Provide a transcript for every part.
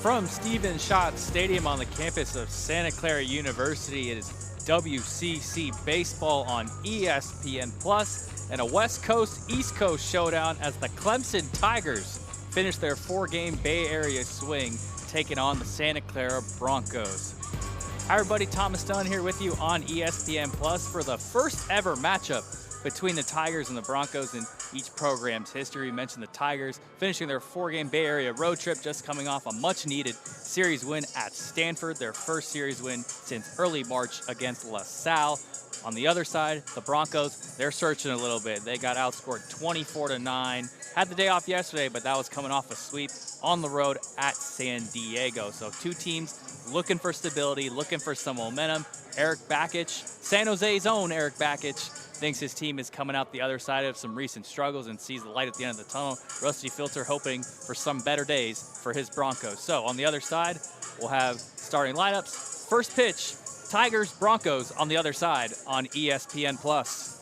From Stephen Schott Stadium on the campus of Santa Clara University, it is WCC Baseball on ESPN Plus and a West Coast East Coast showdown as the Clemson Tigers finish their 4-game Bay Area swing, taking on the Santa Clara Broncos. Hi everybody, Thomas Dunn here with you on ESPN Plus for the first ever matchup between the Tigers and the Broncos in each program's history. We mentioned the Tigers finishing their 4-game Bay Area road trip, just coming off a much-needed series win at Stanford, their first series win since early March against LaSalle. On the other side, the Broncos, they're searching a little bit. They got outscored 24-9. Had the day off yesterday, but that was coming off a sweep on the road at San Diego. So two teams looking for stability, looking for some momentum. Eric Bakich, San Jose's own Eric Bakich, thinks his team is coming out the other side of some recent struggles and sees the light at the end of the tunnel. Rusty Filter hoping for some better days for his Broncos. So on the other side, we'll have starting lineups. First pitch, Tigers, Broncos on the other side on ESPN Plus.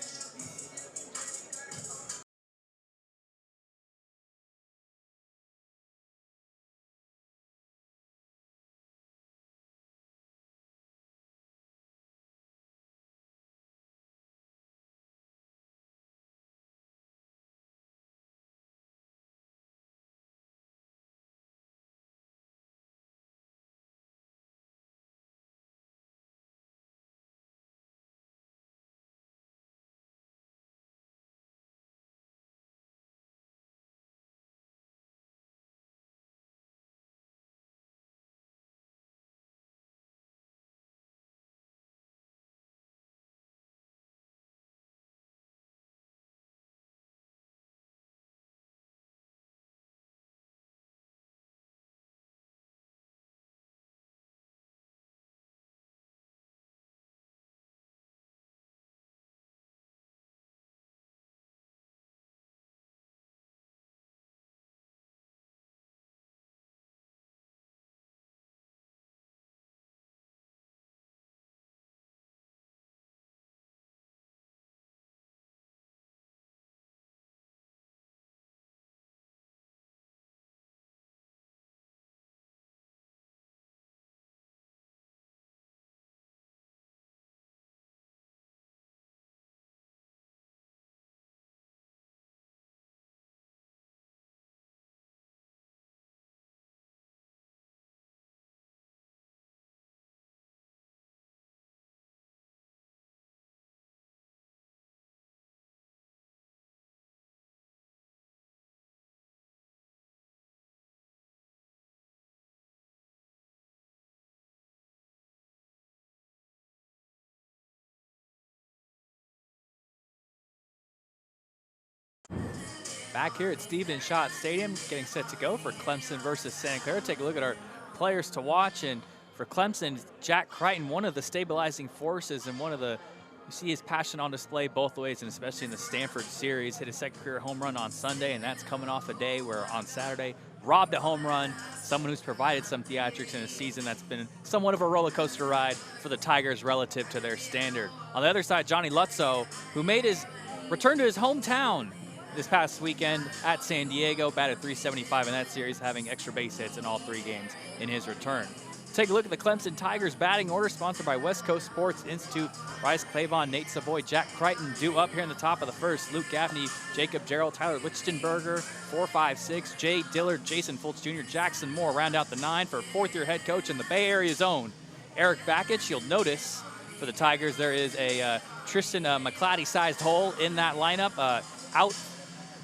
Back here at Stephen Schott Stadium, getting set to go for Clemson versus Santa Clara. Take a look at our players to watch. And for Clemson, Jack Crichton, one of the stabilizing forces and one of the, you see his passion on display both ways, and especially in the Stanford series. Hit his second career home run on Sunday, and that's coming off a day where on Saturday, robbed a home run. Someone who's provided some theatrics in a season that's been somewhat of a roller coaster ride for the Tigers relative to their standard. On the other side, Johnny Lutzow, who made his return to his hometown this past weekend at San Diego, batted .375 in that series, having extra base hits in all 3 games in his return. Take a look at the Clemson Tigers batting order, sponsored by West Coast Sports Institute. Bryce Clavon, Nate Savoy, Jack Crichton due up here in the top of the first. Luke Gaffney, Jacob Gerald, Tyler Lichtenberger, 4, 5, 6. Jay Dillard, Jason Fultz Jr., Jackson Moore round out the 9 for 4th-year head coach in the Bay Area's own Eric Bakich. You'll notice for the Tigers there is a Tristan McClatty-sized hole in that lineup. Out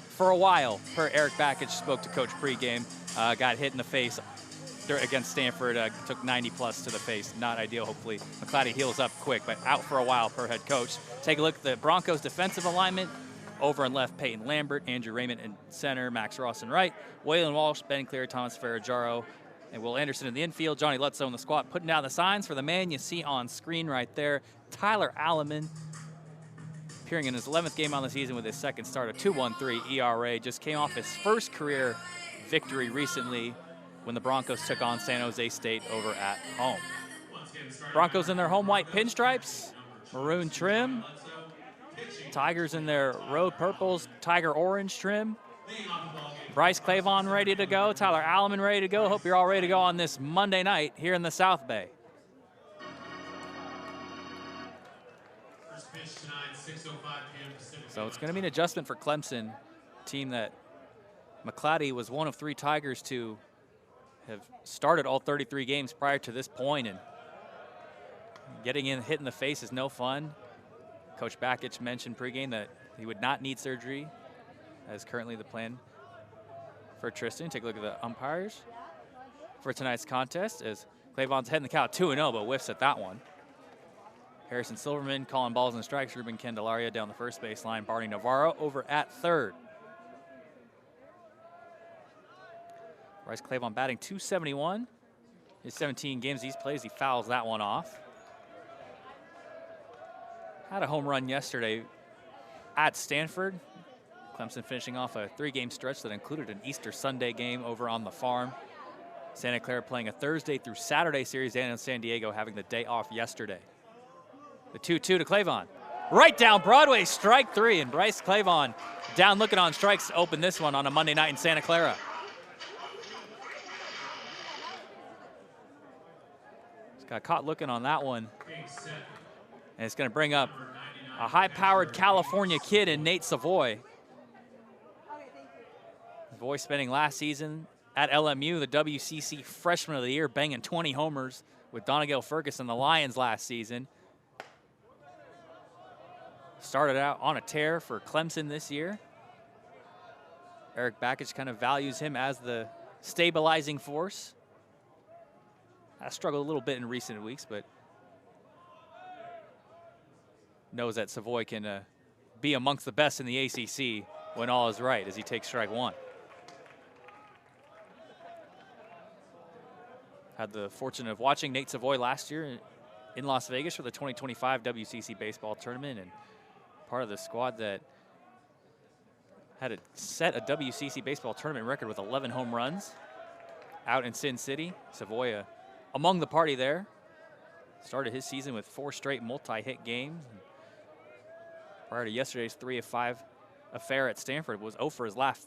for a while, per Eric Bakich spoke to Coach pregame. Got hit in the face against Stanford, took 90+ to the face. Not ideal, hopefully. McClatty heals up quick, but out for a while per head coach. Take a look at the Broncos' defensive alignment. Over and left, Peyton Lambert, Andrew Raymond in center, Max Ross in right, Waylon Walsh, Ben Clear, Thomas Ferragaro, and Will Anderson in the infield. Johnny Lutzow in the squat, putting down the signs for the man you see on screen right there, Tyler Alleman, appearing in his 11th game on the season with his second start, a 2.13 ERA. Just came off his first career victory recently when the Broncos took on San Jose State over at home. Broncos in their home white pinstripes, maroon trim. Tigers in their road purples, tiger orange trim. Bryce Clavon ready to go. Tyler Alleman ready to go. Hope you're all ready to go on this Monday night here in the South Bay. First pitch tonight, 6:05 p.m. Pacific. So it's going to be an adjustment for Clemson, team that McClatty was one of 3 Tigers to have started all 33 games prior to this point, and getting hit in the face is no fun. Coach Bakich mentioned pregame that he would not need surgery, as currently the plan for Tristan. Take a look at the umpires for tonight's contest as Clavon's heading the count 2-0, but whiffs at that one. Harrison Silverman calling balls and strikes. Ruben Candelaria down the first baseline. Barney Navarro over at third. Bryce Clavon batting .271. His 17 games he's played, he fouls that one off. Had a home run yesterday at Stanford. Clemson finishing off a 3-game stretch that included an Easter Sunday game over on the farm. Santa Clara playing a Thursday through Saturday series, and in San Diego having the day off yesterday. The 2-2 to Clavon. Right down Broadway, strike 3, and Bryce Clavon down looking on strikes to open this one on a Monday night in Santa Clara. Got caught looking on that one. And it's going to bring up a high-powered California kid in Nate Savoy. Savoy spending last season at LMU, the WCC Freshman of the Year, banging 20 homers with Donegal Ferguson, the Lions, last season. Started out on a tear for Clemson this year. Eric Bakich kind of values him as the stabilizing force. I struggled a little bit in recent weeks, but knows that Savoy can be amongst the best in the ACC when all is right as he takes strike 1. Had the fortune of watching Nate Savoy last year in Las Vegas for the 2025 WCC baseball tournament, and part of the squad that had set a WCC baseball tournament record with 11 home runs out in Sin City. Savoy among the party there. Started his season with 4 straight multi-hit games. Prior to yesterday's 3 of 5 affair at Stanford, was 0 for his last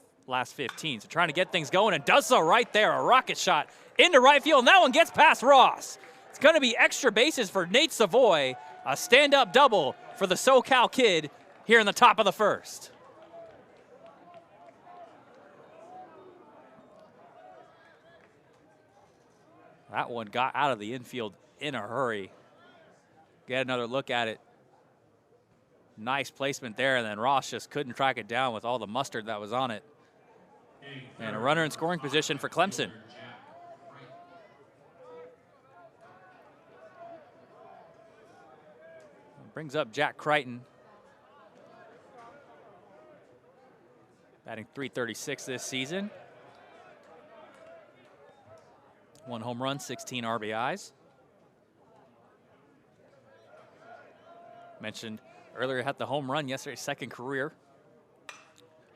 15. So trying to get things going, and does so right there. A rocket shot into right field, and that one gets past Ross. It's going to be extra bases for Nate Savoy. A stand-up double for the SoCal kid here in the top of the first. That one got out of the infield in a hurry. Get another look at it. Nice placement there, and then Ross just couldn't track it down with all the mustard that was on it. And a runner in scoring position for Clemson. Brings up Jack Crichton. Batting .336 this season. 1 home run, 16 RBIs. Mentioned earlier, had the home run yesterday, 2nd career.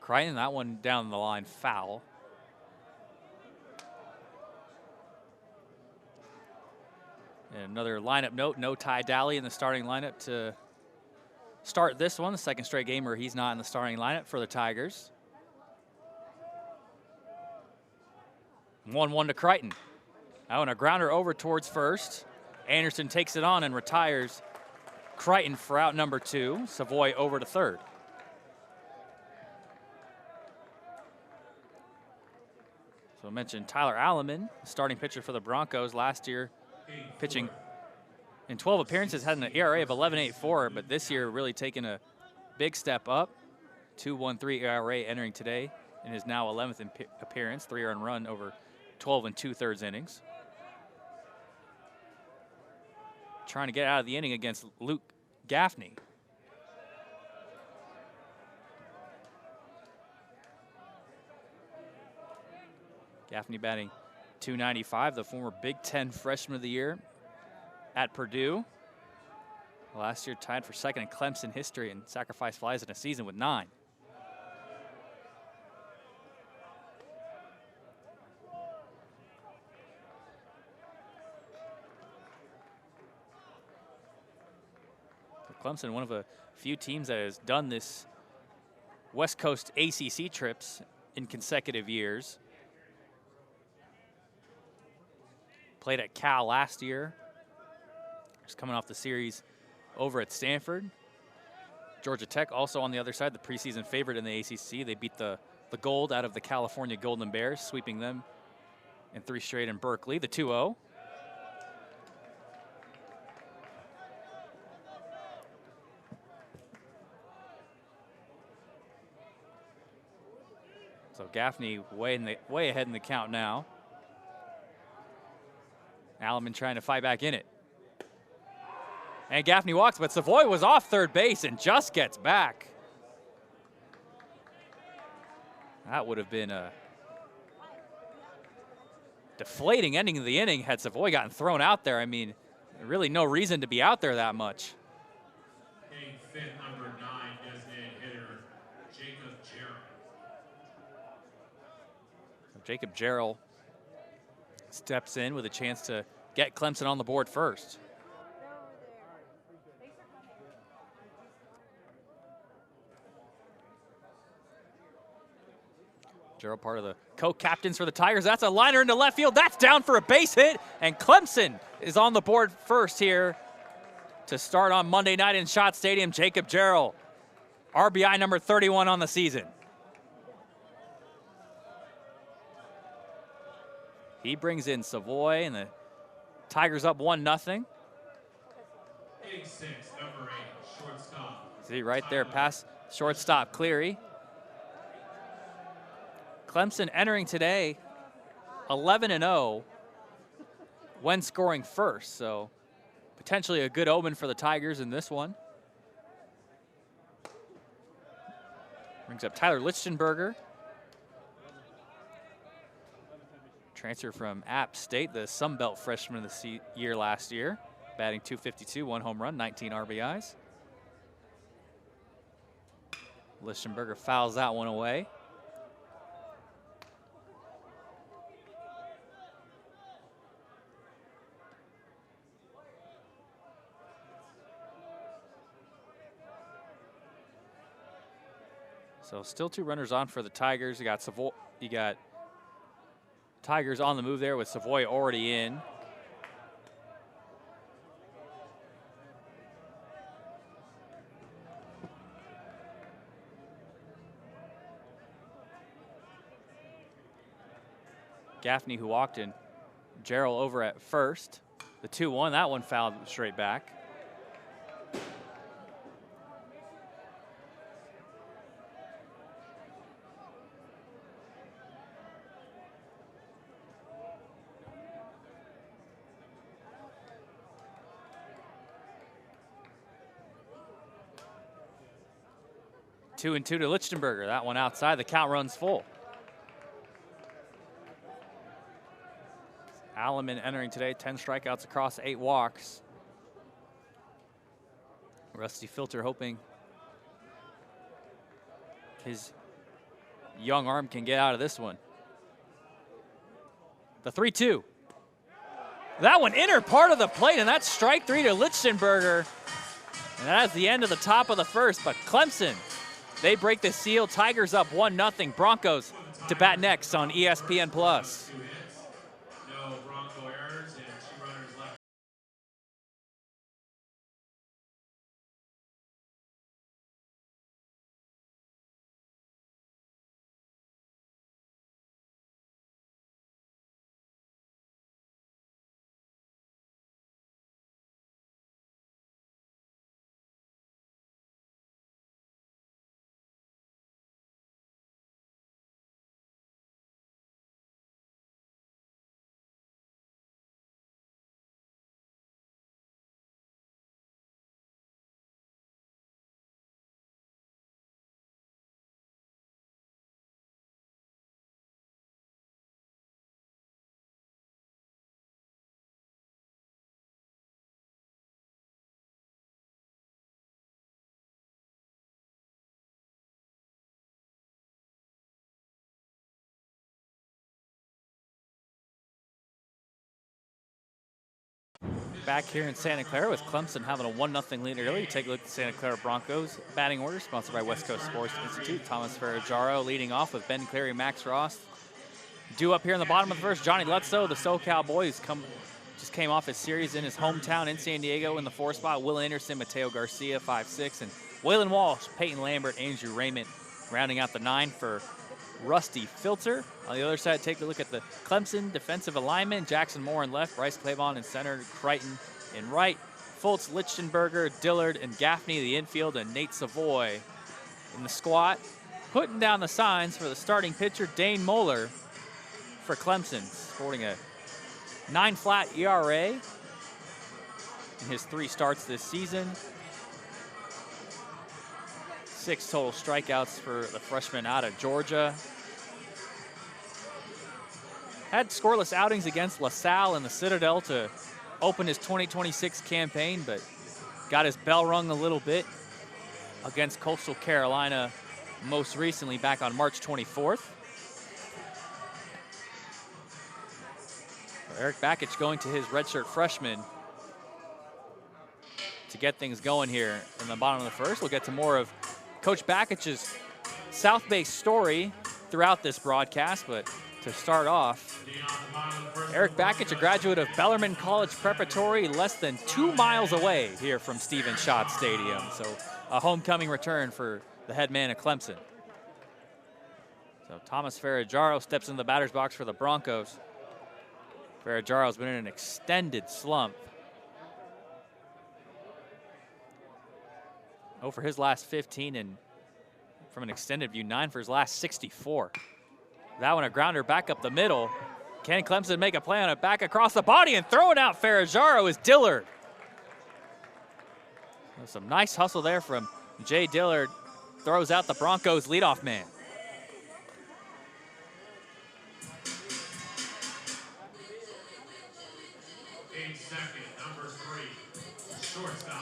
Crichton, that one down the line, foul. And another lineup note, no Ty Daly in the starting lineup to start this one, the 2nd straight game where he's not in the starting lineup for the Tigers. 1-1 to Crichton. Now, and a grounder over towards first. Anderson takes it on and retires Crichton for out number 2. Savoy over to third. So I mentioned Tyler Alleman, starting pitcher for the Broncos last year, pitching in 12 appearances, had an ERA of 11.84, but this year really taken a big step up. 2.13 ERA entering today in his now 11th appearance, 3-earned run over 12 2/3 innings. Trying to get out of the inning against Luke Gaffney. Gaffney batting .295, the former Big Ten Freshman of the Year at Purdue. Last year tied for 2nd in Clemson history and sacrificed flies in a season with 9. Clemson, one of a few teams that has done this West Coast ACC trips in consecutive years. Played at Cal last year. Just coming off the series over at Stanford. Georgia Tech also on the other side, the preseason favorite in the ACC. They beat the Gold out of the California Golden Bears, sweeping them in 3 straight in Berkeley, the 2-0. So Gaffney way ahead in the count now. Alleman trying to fight back in it. And Gaffney walks, but Savoy was off third base and just gets back. That would have been a deflating ending of the inning had Savoy gotten thrown out there. I mean, really no reason to be out there that much. Hitting fifth, number 9, designated hitter, Jacob Jarrell. Jacob Jarrell steps in with a chance to get Clemson on the board first. Jarrell, part of the co-captains for the Tigers. That's a liner into left field. That's down for a base hit, and Clemson is on the board first here to start on Monday night in Schott Stadium. Jacob Jarrell, RBI number 31 on the season. He brings in Savoy, and the Tigers up 1-0. Hitting sixth, number 8, shortstop. See right there, past shortstop Cleary. Clemson entering today 11-0 when scoring first, so potentially a good omen for the Tigers in this one. Brings up Tyler Lichtenberger. Transfer from App State, the Sun Belt freshman of the year last year. Batting .252, 1 home run, 19 RBIs. Lichtenberger fouls that one away. So still 2 runners on for the Tigers. You got Savoy, you got Tigers on the move there with Savoy already in. Gaffney who walked in. Jarrell over at first. The 2-1, that one fouled straight back. Two and 2 to Lichtenberger. That one outside. The count runs full. Alleman entering today, 10 strikeouts across 8 walks. Rusty Filter hoping his young arm can get out of this one. The 3-2. That one inner part of the plate, and that's strike 3 to Lichtenberger. And that's the end of the top of the first, but Clemson, they break the seal. Tigers up 1-0. Broncos to bat next on ESPN+. back here in Santa Clara with Clemson having a 1-0 lead early. Take a look at the Santa Clara Broncos batting order, sponsored by West Coast Sports Institute. Thomas Ferrajaro leading off with Ben Cleary, Max Ross. Due up here in the bottom of the first, Johnny Lutzow, the SoCal boy, just came off his series in his hometown in San Diego in the 4 spot. Will Anderson, Mateo Garcia, 5-6, and Waylon Walsh, Peyton Lambert, Andrew Raymond rounding out the 9 for Rusty Filter. On the other side, take a look at the Clemson defensive alignment. Jackson Moore in left, Bryce Clavon in center, Crichton in right, Fultz, Lichtenberger, Dillard, and Gaffney the infield, and Nate Savoy in the squat. Putting down the signs for the starting pitcher, Dane Moeller for Clemson, sporting a 9 flat ERA in his 3 starts this season. 6 total strikeouts for the freshman out of Georgia. Had scoreless outings against LaSalle and the Citadel to open his 2026 campaign, but got his bell rung a little bit against Coastal Carolina most recently back on March 24th. Eric Bakich going to his redshirt freshman to get things going here in the bottom of the first. We'll get to more of Coach Bakich's South Bay story throughout this broadcast, but to start off, Eric Bakich, a graduate of Bellarmine College Preparatory, less than 2 miles away here from Stephen Schott Stadium. So a homecoming return for the head man of Clemson. So Thomas Ferrajaro steps in the batter's box for the Broncos. Ferrajaro's been in an extended slump. For his last 15, and from an extended view, 9 for his last 64. That one a grounder back up the middle. Can Clemson make a play on it? Back across the body and throwing out Ferrajaro is Dillard. There's some nice hustle there from Jay Dillard. Throws out the Broncos leadoff man.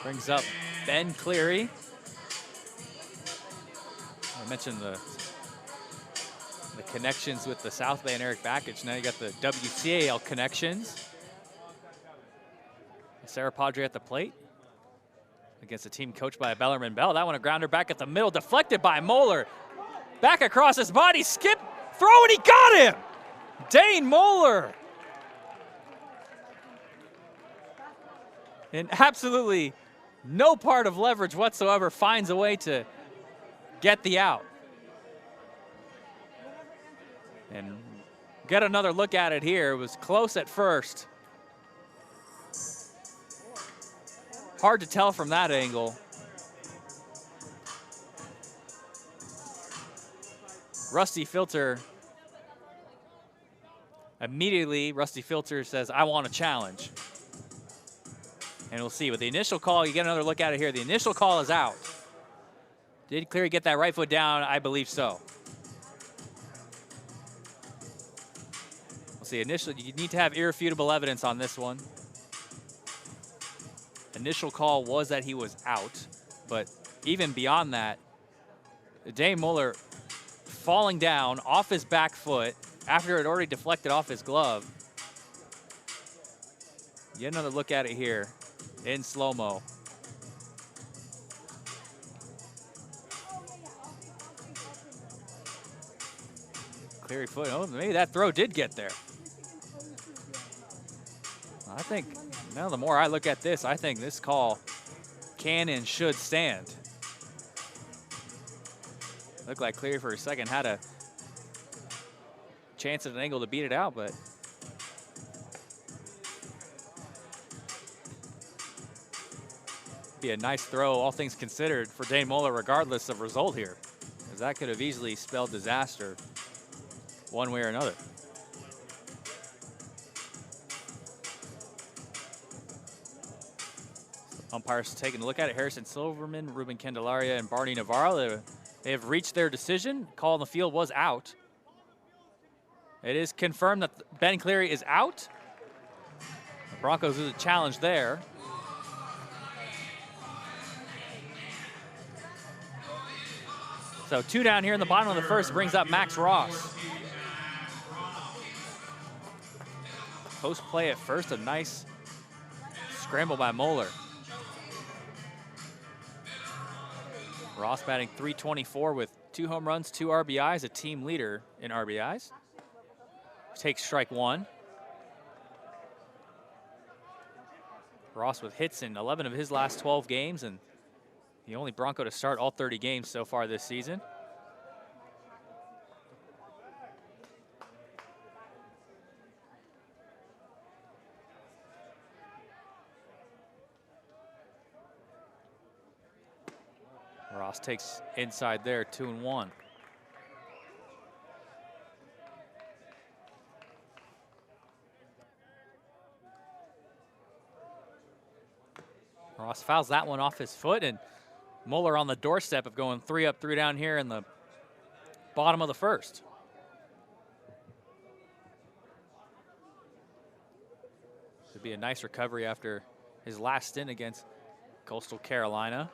Brings up Ben Cleary. I mentioned the connections with the South Bay and Eric Bakich. Now you got the WCAL connections. Sarah Padre at the plate against a team coached by Bellarmine Bell. That one a grounder back at the middle, deflected by Moeller. Back across his body, skip, throw, and he got him! Dane Moeller. And absolutely no part of leverage whatsoever, finds a way to get the out. And get another look at it here. It was close at first. Hard to tell from that angle. Rusty Filter. Immediately, Rusty Filter says, I want a challenge. And we'll see. With the initial call, you get another look at it here. The initial call is out. Did Cleary get that right foot down? I believe so. We'll see. Initially, you need to have irrefutable evidence on this one. Initial call was that he was out, but even beyond that, Dane Moeller falling down off his back foot after it had already deflected off his glove. Get another look at it here in slow-mo. Cleary foot. Oh, maybe that throw did get there. I think, now the more I look at this, I think this call can and should stand. Looked like Cleary for a second had a chance at an angle to beat it out, but be a nice throw, all things considered, for Dane Moeller, regardless of result here, because that could have easily spelled disaster one way or another. Umpires taking a look at it. Harrison Silverman, Ruben Candelaria, and Barney Navarro. They have reached their decision. Call on the field was out. It is confirmed that Ben Cleary is out. The Broncos lose a challenge there. So 2 down here in the bottom of the first brings up Max Ross. Post play at first, a nice Scramble by Moeller. Ross batting .324 with 2 home runs, 2 RBIs, a team leader in RBIs. Takes strike 1. Ross with hits in 11 of his last 12 games, and the only Bronco to start all 30 games so far this season. Ross takes inside there, 2-1. Ross fouls that one off his foot, and Moeller on the doorstep of going 3 up, 3 down here in the bottom of the first. Should be a nice recovery after his last stint against Coastal Carolina.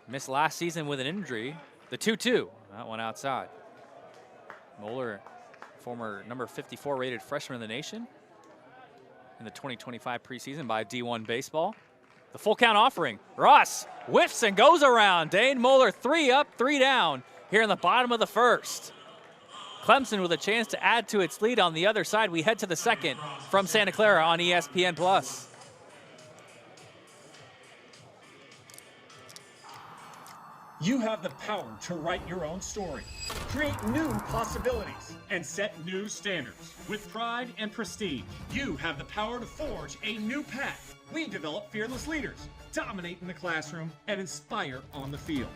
Missed last season with an injury. The 2-2, that one outside. Moeller, former number 54 rated freshman in the nation in the 2025 preseason by D1 Baseball. The full count offering. Ross whiffs and goes around. Dane Moeller 3 up, 3 down here in the bottom of the first. Clemson with a chance to add to its lead on the other side. We head to the second from Santa Clara on ESPN+. You have the power to write your own story, create new possibilities, and set new standards. With pride and prestige, you have the power to forge a new path. We develop fearless leaders, dominate in the classroom, and inspire on the field.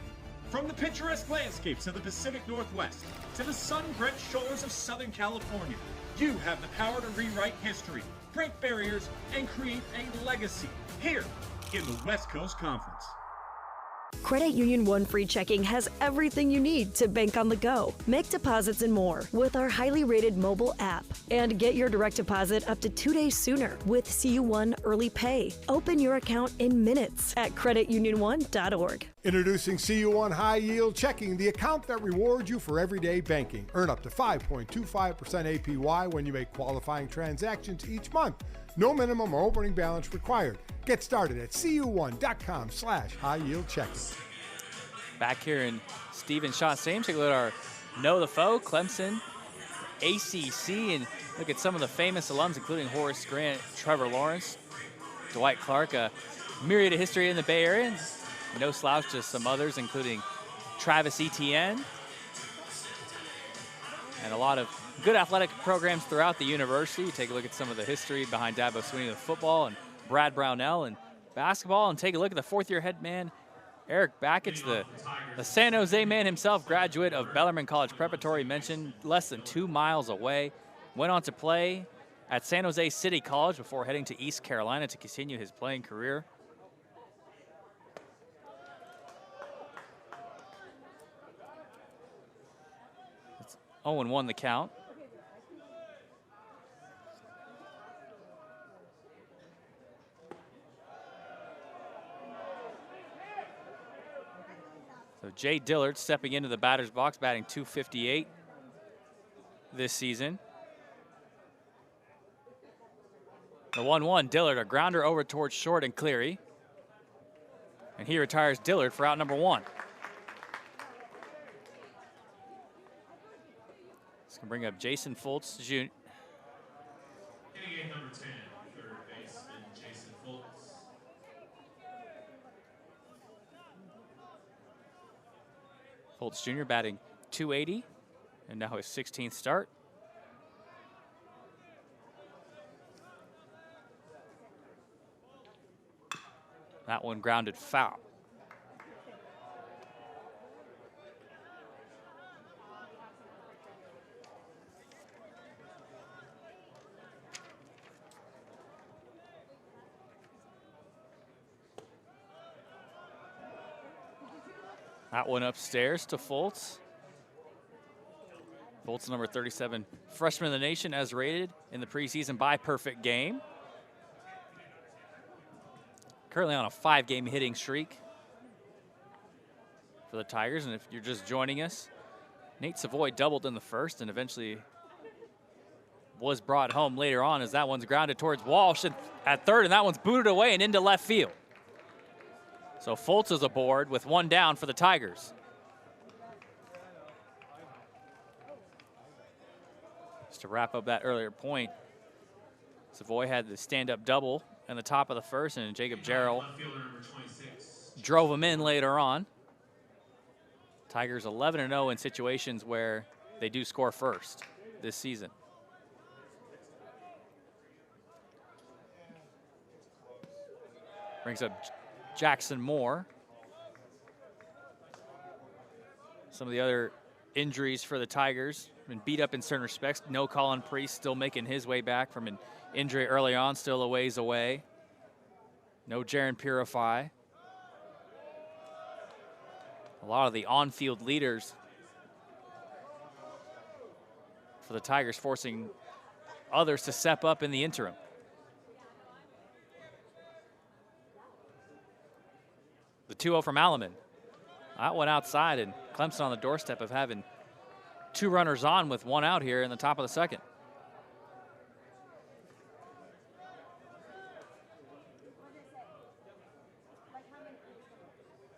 From the picturesque landscapes of the Pacific Northwest to the sun-drenched shores of Southern California, you have the power to rewrite history, break barriers, and create a legacy here in the West Coast Conference. Credit Union One Free Checking has everything you need to bank on the go, make deposits and more with our highly rated mobile app. And get your direct deposit up to 2 days sooner with CU1 Early Pay. Open your account in minutes at creditunion1.org. Introducing CU1 High Yield Checking, the account that rewards you for everyday banking. Earn up to 5.25% APY when you make qualifying transactions each month. No minimum or opening balance required. Get started at cu1.com/high yield checking. Back here in Stephen Schott Stadium, take a look at our Know the Foe, Clemson, ACC, and look at some of the famous alums, including Horace Grant, Trevor Lawrence, Dwight Clark, a myriad of history in the Bay Area. No slouch to some others, including Travis Etienne, and a lot of good athletic programs throughout the university. Take a look at some of the history behind Dabo Swinney of football and Brad Brownell in basketball, and take a look at the fourth-year head man, Eric Backich, the San Jose man himself, graduate of Bellarmine College Preparatory, mentioned less than 2 miles away. Went on to play at San Jose City College before heading to East Carolina to continue his playing career. It's 0-1 the count. So Jay Dillard stepping into the batter's box, batting .258 this season. The 1-1, Dillard, a grounder over towards short and Cleary. And he retires Dillard for out number 1. This can bring up Jason Fultz Jr. Hitting game number 10, third baseman Jason Fultz. Fultz Jr. batting .280, and now his 16th start. That one grounded foul. That one upstairs to Fultz. Fultz, number 37 freshman in the nation, as rated in the preseason by Perfect Game. Currently on a 5-game hitting streak for the Tigers. And if you're just joining us, Nate Savoy doubled in the first and eventually was brought home later on as that one's grounded towards Walsh at third, and that one's booted away and into left field. So Fultz is aboard with one down for the Tigers. Just to wrap up that earlier point, Savoy had the stand-up double in the top of the first, and Jacob Jarrell drove him in later on. Tigers 11-0 in situations where they do score first this season. Brings up Jackson Moore. Some of the other injuries for the Tigers. Been beat up in certain respects. No Colin Priest, still making his way back from an injury early on, still a ways away. No Jaron Purify. A lot of the on-field leaders for the Tigers forcing others to step up in the interim. The 2-0 from Alleman. That one outside, and Clemson on the doorstep of having two runners on with one out here in the top of the second.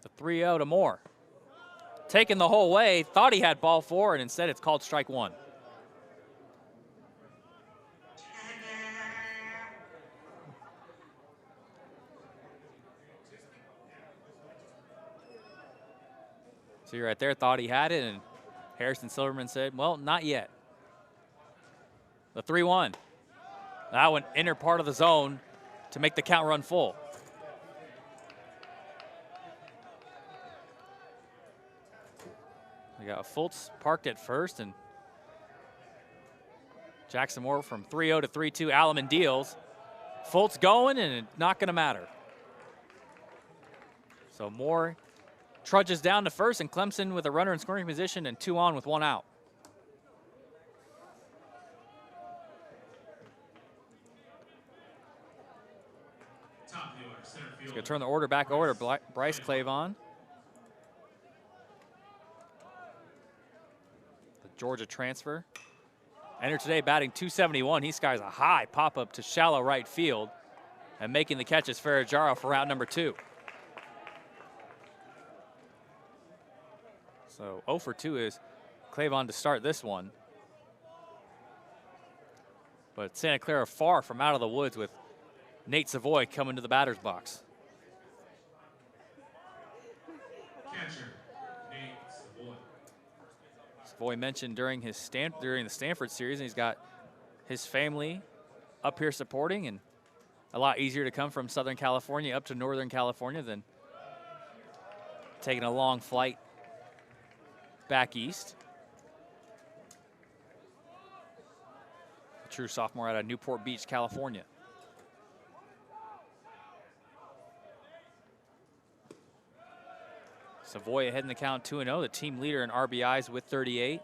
The 3-0 to Moore. Taken the whole way, thought he had ball four, and instead it's called strike one. See right there, thought he had it, and Harrison Silverman said, well, not yet. The 3-1. That one inner part of the zone to make the count run full. We got Fultz parked at first, and Jackson Moore from 3-0 to 3-2. Alleman deals. Fultz going, and it's not going to matter. So Moore trudges down to first, and Clemson with a runner in scoring position and two on with one out. He's going to turn the order back over to Bryce Clavon. The Georgia transfer. Entered today batting .271. He skies a high pop-up to shallow right field, and making the catch is Ferragamo for round number 2. So 0 for 2 is Clavon to start this one. But Santa Clara far from out of the woods with Nate Savoy coming to the batter's box. Catcher, Nate Savoy. Savoy mentioned during the Stanford series, and he's got his family up here supporting, and a lot easier to come from Southern California up to Northern California than taking a long flight back east. A true sophomore out of Newport Beach, California. Savoy ahead in the count 2-0, the team leader in RBIs with 38.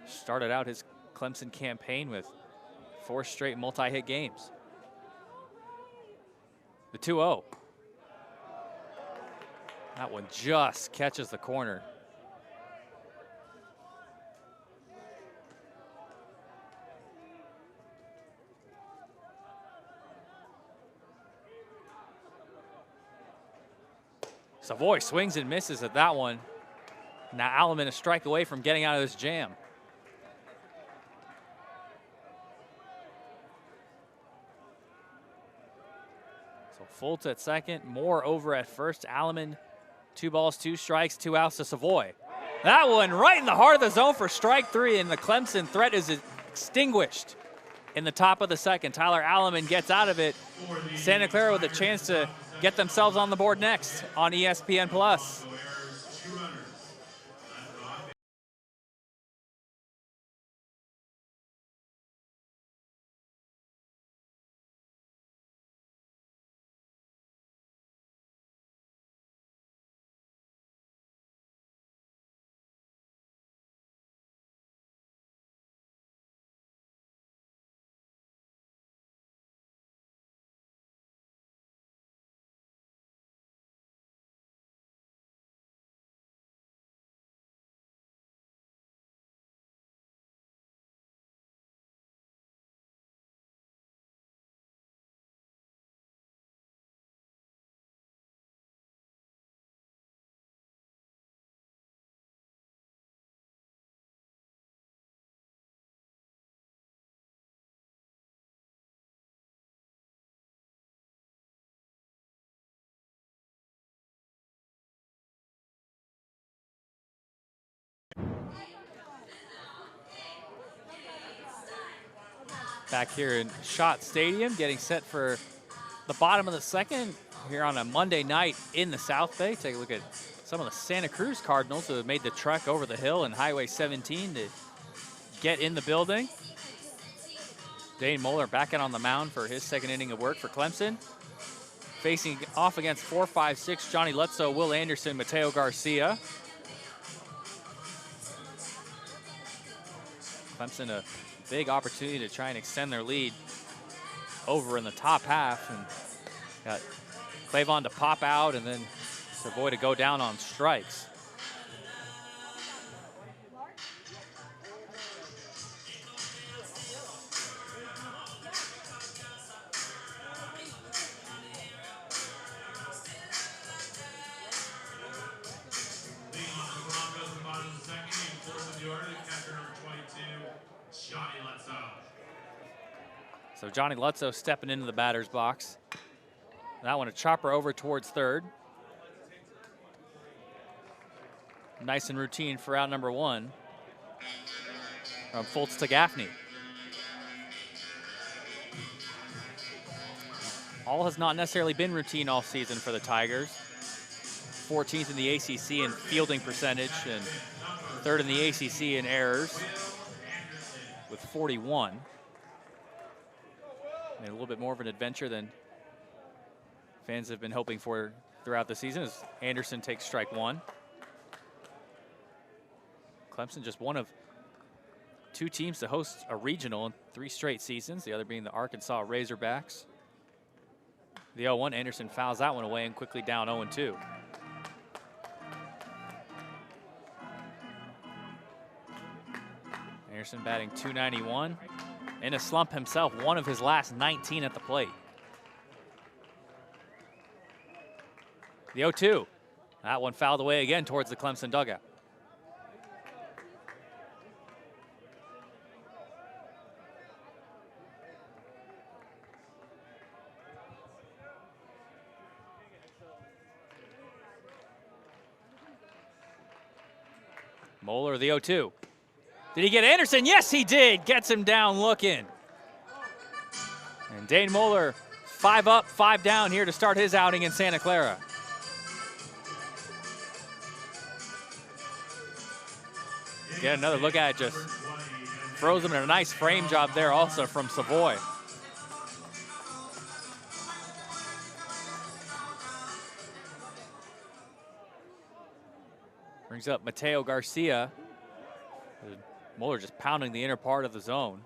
Started out his Clemson campaign with 4 straight multi-hit games. The 2-0. That one just catches the corner. Savoy swings and misses at that one. Now Alleman a strike away from getting out of this jam. So Fultz at second, Moore over at first. Alleman 2 balls, 2 strikes, 2 outs to Savoy. That one right in the heart of the zone for strike 3, and the Clemson threat is extinguished in the top of the second. Tyler Alleman gets out of it. Santa Clara with a chance to get themselves on the board next on ESPN+. Back here in Schott Stadium, getting set for the bottom of the second here on a Monday night in the South Bay. Take a look at some of the Santa Cruz Cardinals who have made the trek over the hill and Highway 17 to get in the building. Dane Moeller back out on the mound for his second inning of work for Clemson. Facing off against 4-5-6 Johnny Lutzow, Will Anderson, Mateo Garcia. Clemson a big opportunity to try and extend their lead over in the top half, and got Clavon to pop out and then Savoy to go down on strikes. So Johnny Lutzow stepping into the batter's box. That one a chopper over towards third. Nice and routine for out number one from Fultz to Gaffney. All has not necessarily been routine all season for the Tigers. 14th in the ACC in fielding percentage and third in the ACC in errors with 41. And a little bit more of an adventure than fans have been hoping for throughout the season as Anderson takes strike one. Clemson just one of two teams to host a regional in 3 straight seasons, the other being the Arkansas Razorbacks. The 0-1, Anderson fouls that one away and quickly down 0-2. Anderson batting .291. In a slump himself, one of his last 19 at the plate. The 0-2. That one fouled away again towards the Clemson dugout. Moeller, the 0-2. Did he get Anderson? Yes, he did. Gets him down looking. And Dane Moeller, 5 up, 5 down here to start his outing in Santa Clara. Get another look at it, just throws him in a nice frame job there also from Savoy. Brings up Mateo Garcia. Moeller just pounding the inner part of the zone.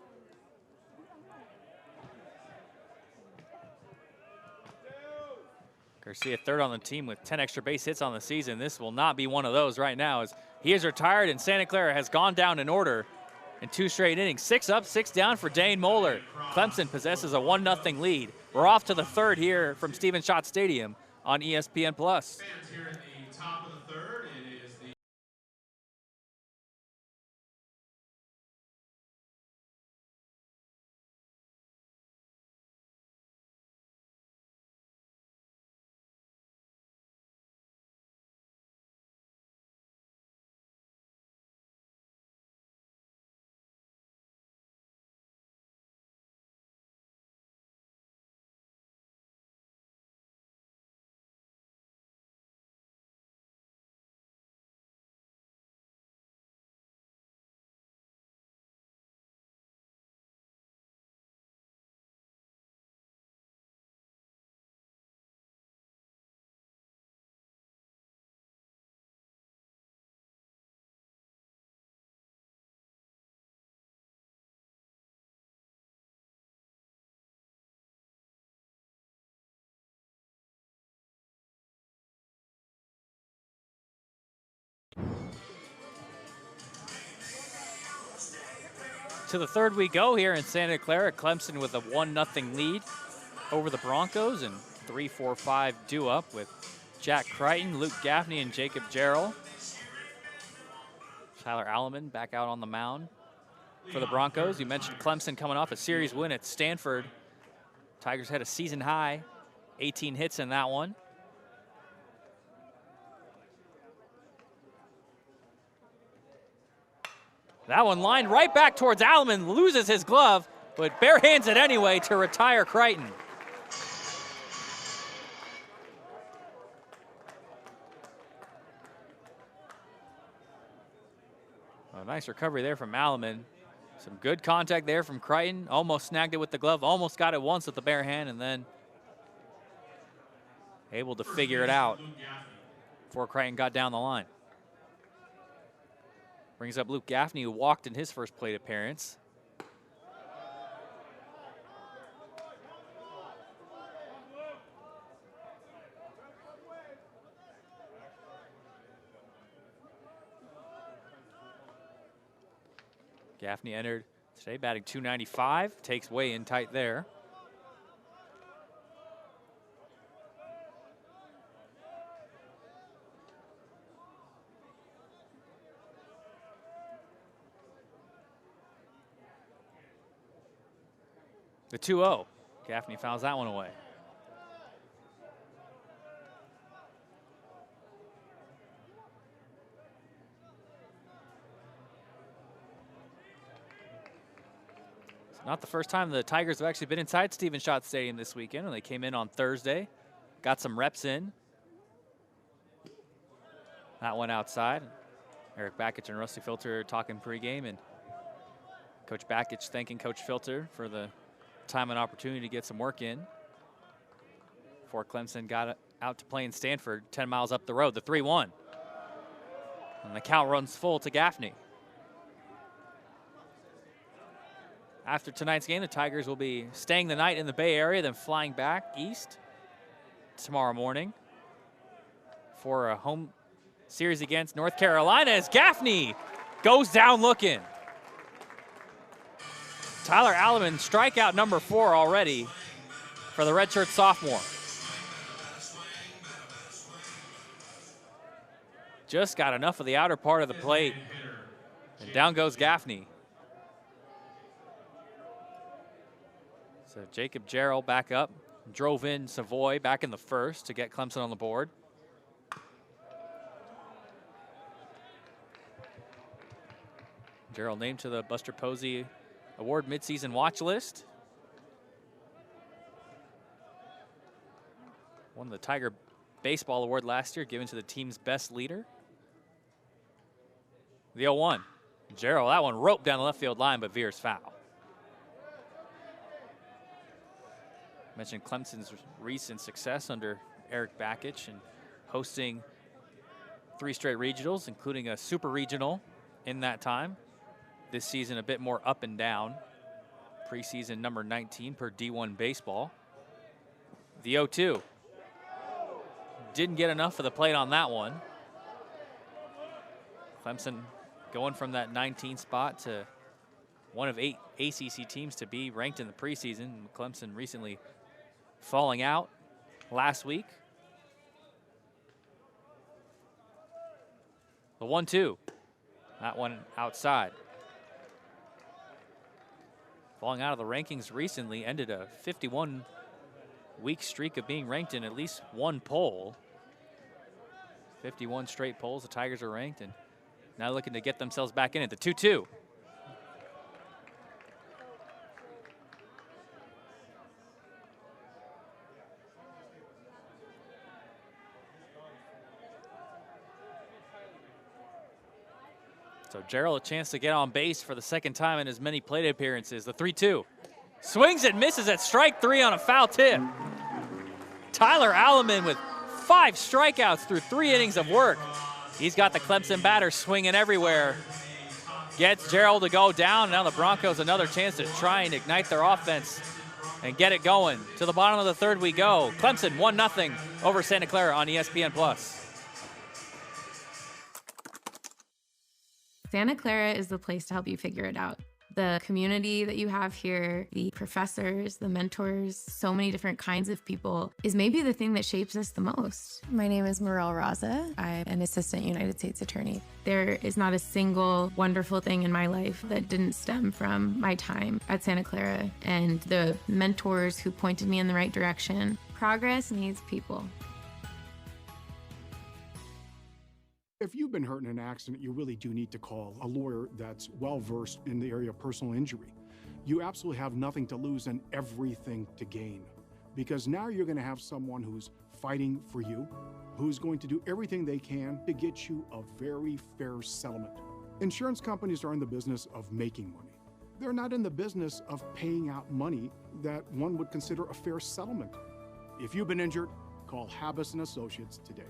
Garcia third on the team with 10 extra base hits on the season. This will not be one of those right now as he is retired and Santa Clara has gone down in order in 2 straight innings. 6 up, 6 down for Dane Moeller. Clemson possesses a 1-0 lead. We're off to the third here from Stephen Schott Stadium on ESPN+. Fans here in the top of the third. It is the To the third we go here in Santa Clara. Clemson with a 1-0 lead over the Broncos, and 3-4-5 due up with Jack Crichton, Luke Gaffney, and Jacob Jarrell. Tyler Alleman back out on the mound for the Broncos. You mentioned Clemson coming off a series win at Stanford. Tigers had a season high, 18 hits in that one. That one lined right back towards Alleman, loses his glove, but barehands it anyway to retire Crichton. A nice recovery there from Alleman. Some good contact there from Crichton. Almost snagged it with the glove, almost got it once with the bare hand, and then able to figure it out before Crichton got down the line. Brings up Luke Gaffney, who walked in his first plate appearance. Gaffney entered today batting .295, takes way in tight there. The 2-0. Gaffney fouls that one away. It's not the first time the Tigers have actually been inside Stephen Schott Stadium this weekend, when they came in on Thursday, got some reps in. That one outside. Eric Bakich and Rusty Filter talking pregame, and Coach Bakich thanking Coach Filter for the time and opportunity to get some work in before Clemson got out to play in Stanford 10 miles up the road. The 3-1. And the count runs full to Gaffney. After tonight's game, the Tigers will be staying the night in the Bay Area, then flying back east tomorrow morning for a home series against North Carolina as Gaffney goes down looking. Tyler Alleman, strikeout number 4 already for the redshirt sophomore. Just got enough of the outer part of the plate, and down goes Gaffney. So Jacob Jarrell back up, drove in Savoy back in the first to get Clemson on the board. Jarrell named to the Buster Posey Award midseason watch list. Won the Tiger Baseball Award last year, given to the team's best leader. The 0-1. Jarrell, that one roped down the left field line, but veers foul. Mentioned Clemson's recent success under Eric Bakich and hosting 3 straight regionals, including a super regional in that time. This season a bit more up and down. Preseason number 19 per D1 baseball. The 0-2. Didn't get enough of the plate on that one. Clemson going from that 19 spot to one of 8 ACC teams to be ranked in the preseason. Clemson recently falling out last week. The 1-2. That one outside. Falling out of the rankings recently, ended a 51-week streak of being ranked in at least one poll. 51 straight polls, the Tigers are ranked, and now looking to get themselves back in it. The 2-2. So Jarrell a chance to get on base for the second time in as many plate appearances. The 3-2. Swings and misses at strike 3 on a foul tip. Tyler Alleman with 5 strikeouts through 3 innings of work. He's got the Clemson batter swinging everywhere. Gets Jarrell to go down. Now the Broncos another chance to try and ignite their offense and get it going. To the bottom of the 3rd we go. Clemson 1-0 over Santa Clara on ESPN+. Santa Clara is the place to help you figure it out. The community that you have here, the professors, the mentors, so many different kinds of people is maybe the thing that shapes us the most. My name is Morel Raza. I'm an assistant United States attorney. There is not a single wonderful thing in my life that didn't stem from my time at Santa Clara and the mentors who pointed me in the right direction. Progress needs people. If you've been hurt in an accident, you really do need to call a lawyer that's well-versed in the area of personal injury. you absolutely have nothing to lose and everything to gain. Because now you're going to have someone who's fighting for you, who's going to do everything they can to get you a very fair settlement. Insurance companies are in the business of making money. They're not in the business of paying out money that one would consider a fair settlement. If you've been injured, call Habas & Associates today.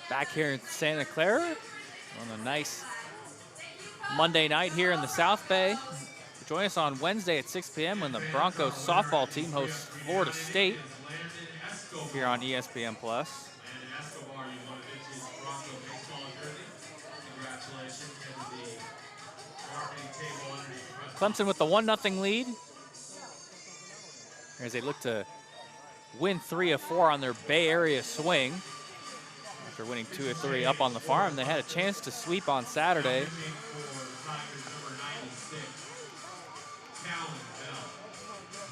Back here in Santa Clara on a nice Monday night here in the South Bay. Join us on Wednesday at 6 p.m. when the Broncos softball team hosts Florida State here on ESPN+. Clemson with the 1-0 lead as they look to win 3 of 4 on their Bay Area swing. After winning 2 of 3 up on the farm, they had a chance to sweep on Saturday.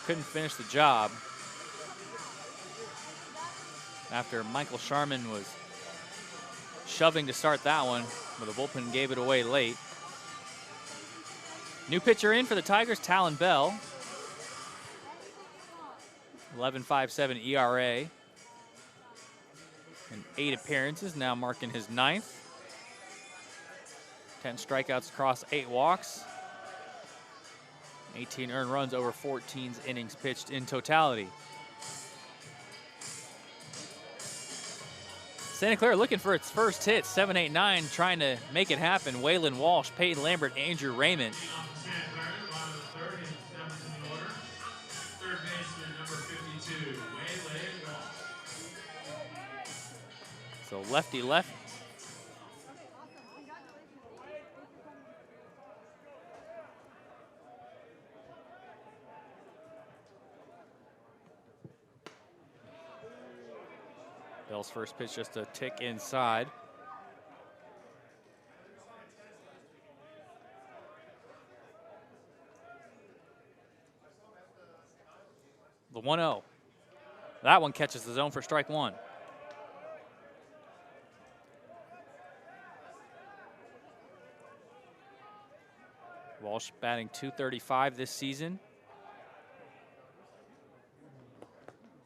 Couldn't finish the job after Michael Sharman was shoving to start that one, but the bullpen gave it away late. New pitcher in for the Tigers, Talon Bell. 11.57 ERA. And 8 appearances, now marking his 9th. 10 strikeouts across 8 walks. 18 earned runs over 14 innings pitched in totality. Santa Clara looking for its first hit, 7-8-9, trying to make it happen. Waylon Walsh, Peyton Lambert, Andrew Raymond. So lefty left. Bell's first pitch just a tick inside. The 1-0. That one catches the zone for strike 1. Walsh batting .235 this season.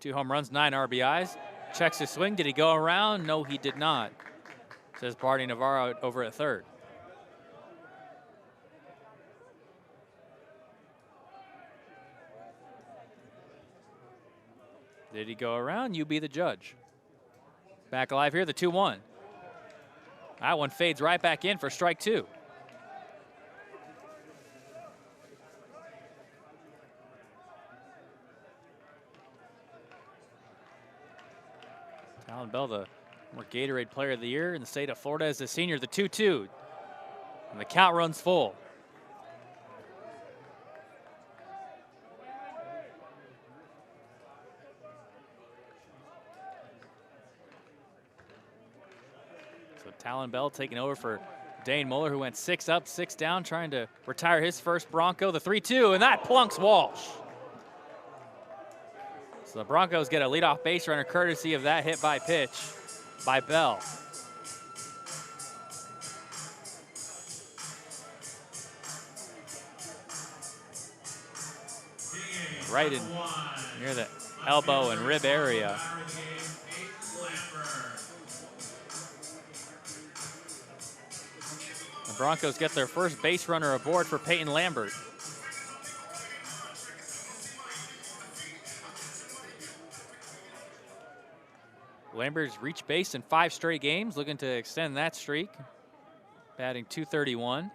2 home runs, 9 RBIs. Checks his swing. Did he go around? No, he did not, says Barney Navarro over at third. Did he go around? You be the judge. Back alive here, the 2-1. That one fades right back in for strike 2. Talon Bell, the former Gatorade Player of the Year in the state of Florida as a senior, the 2-2. And the count runs full. So Talon Bell taking over for Dane Muller, who went 6 up, 6 down, trying to retire his first Bronco, the 3-2, and that plunks Walsh. So the Broncos get a leadoff base runner courtesy of that hit by pitch by Bell. Right in near the elbow and rib area. The Broncos get their first base runner aboard for Peyton Lambert. Lambert's reached base in 5 straight games, looking to extend that streak. Batting .231.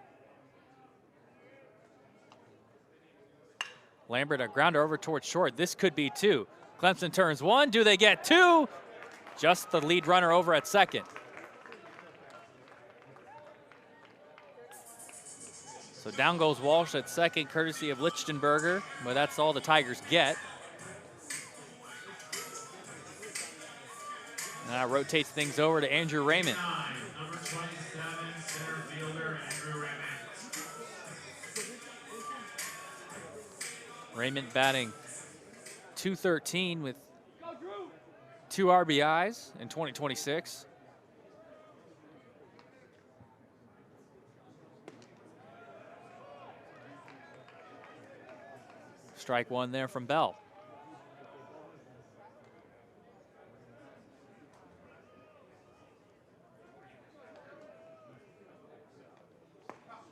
Lambert, a grounder over towards short. This could be 2. Clemson turns 1. Do they get 2? Just the lead runner over at second. So down goes Walsh at second, courtesy of Lichtenberger, but that's all the Tigers get. And that rotates things over to Andrew Raymond. Number 27, center fielder Andrew Raymond. Raymond batting .213 with 2 RBIs in 2026. Strike one there from Bell.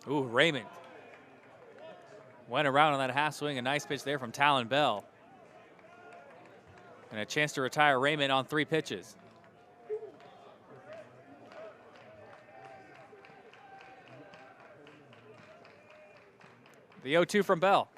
Ooh, Raymond went around on that half swing. A nice pitch there from Talon Bell. And a chance to retire Raymond on 3 pitches. The 0-2 from Bell.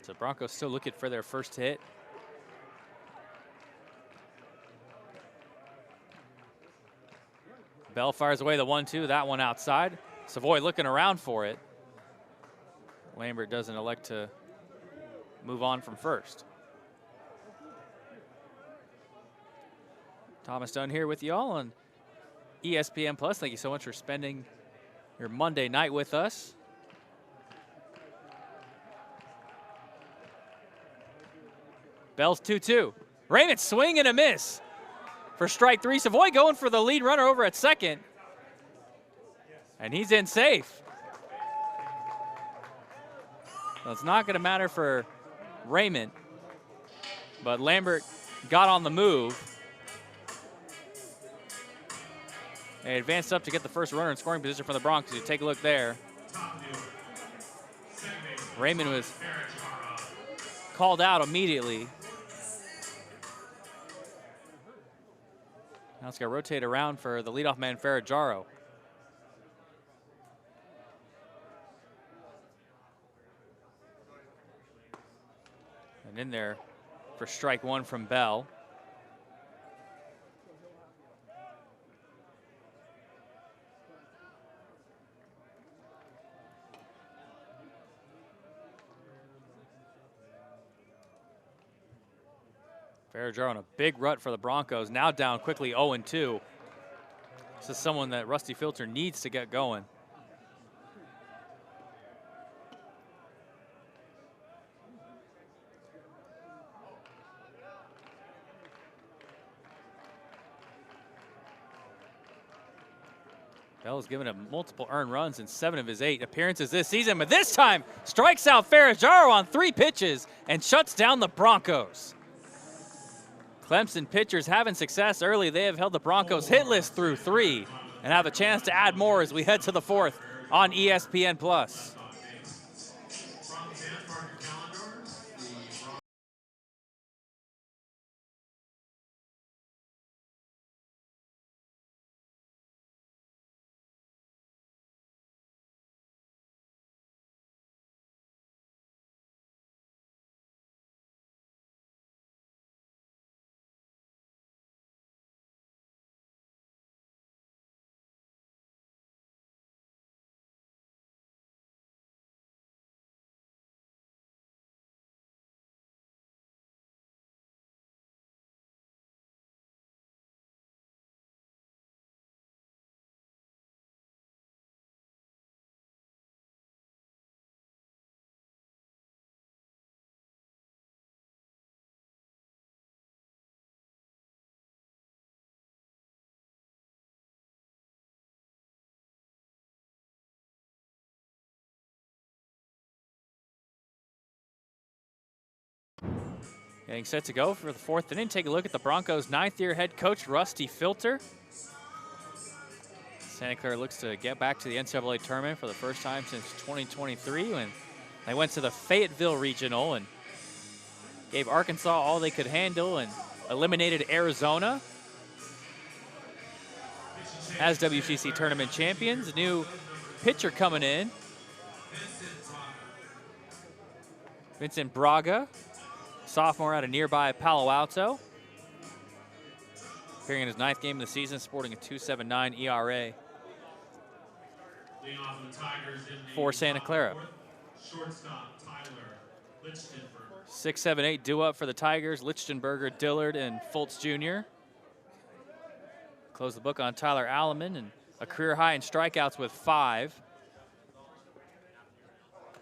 So Broncos still looking for their first hit. Bell fires away the 1-2, that one outside. Savoy looking around for it. Lambert doesn't elect to move on from first. Thomas Dunn here with you all on ESPN Plus. Thank you so much for spending your Monday night with us. Bell's 2-2. Raymond swing and a miss for strike 3. Savoy going for the lead runner over at second. And he's in safe. Well, it's not going to matter for Raymond, but Lambert got on the move. They advanced up to get the first runner in scoring position for the Broncos. You take a look there. Raymond was called out immediately. Now it's got to rotate around for the leadoff man, Ferragaro. And in there for strike 1 from Bell. Ferragaro on a big rut for the Broncos, now down quickly 0-2. This is someone that Rusty Filter needs to get going. Bell has given him multiple earned runs in 7 of his 8 appearances this season, but this time strikes out Ferragaro on 3 pitches and shuts down the Broncos. Clemson pitchers having success early. They have held the Broncos hitless through 3 and have a chance to add more as we head to the 4th on ESPN+. Getting set to go for the 4th inning. Take a look at the Broncos' 9th-year head coach, Rusty Filter. Santa Clara looks to get back to the NCAA tournament for the first time since 2023 when they went to the Fayetteville Regional and gave Arkansas all they could handle and eliminated Arizona as WCC tournament champions. A new pitcher coming in, Vincent Braga. Sophomore out of nearby Palo Alto. Appearing in his 9th game of the season, sporting a 2.79 ERA for Santa Clara. 6, 7, 8 due up for the Tigers. Lichtenberger, Dillard, and Fultz Jr. Close the book on Tyler Alleman and a career high in strikeouts with 5.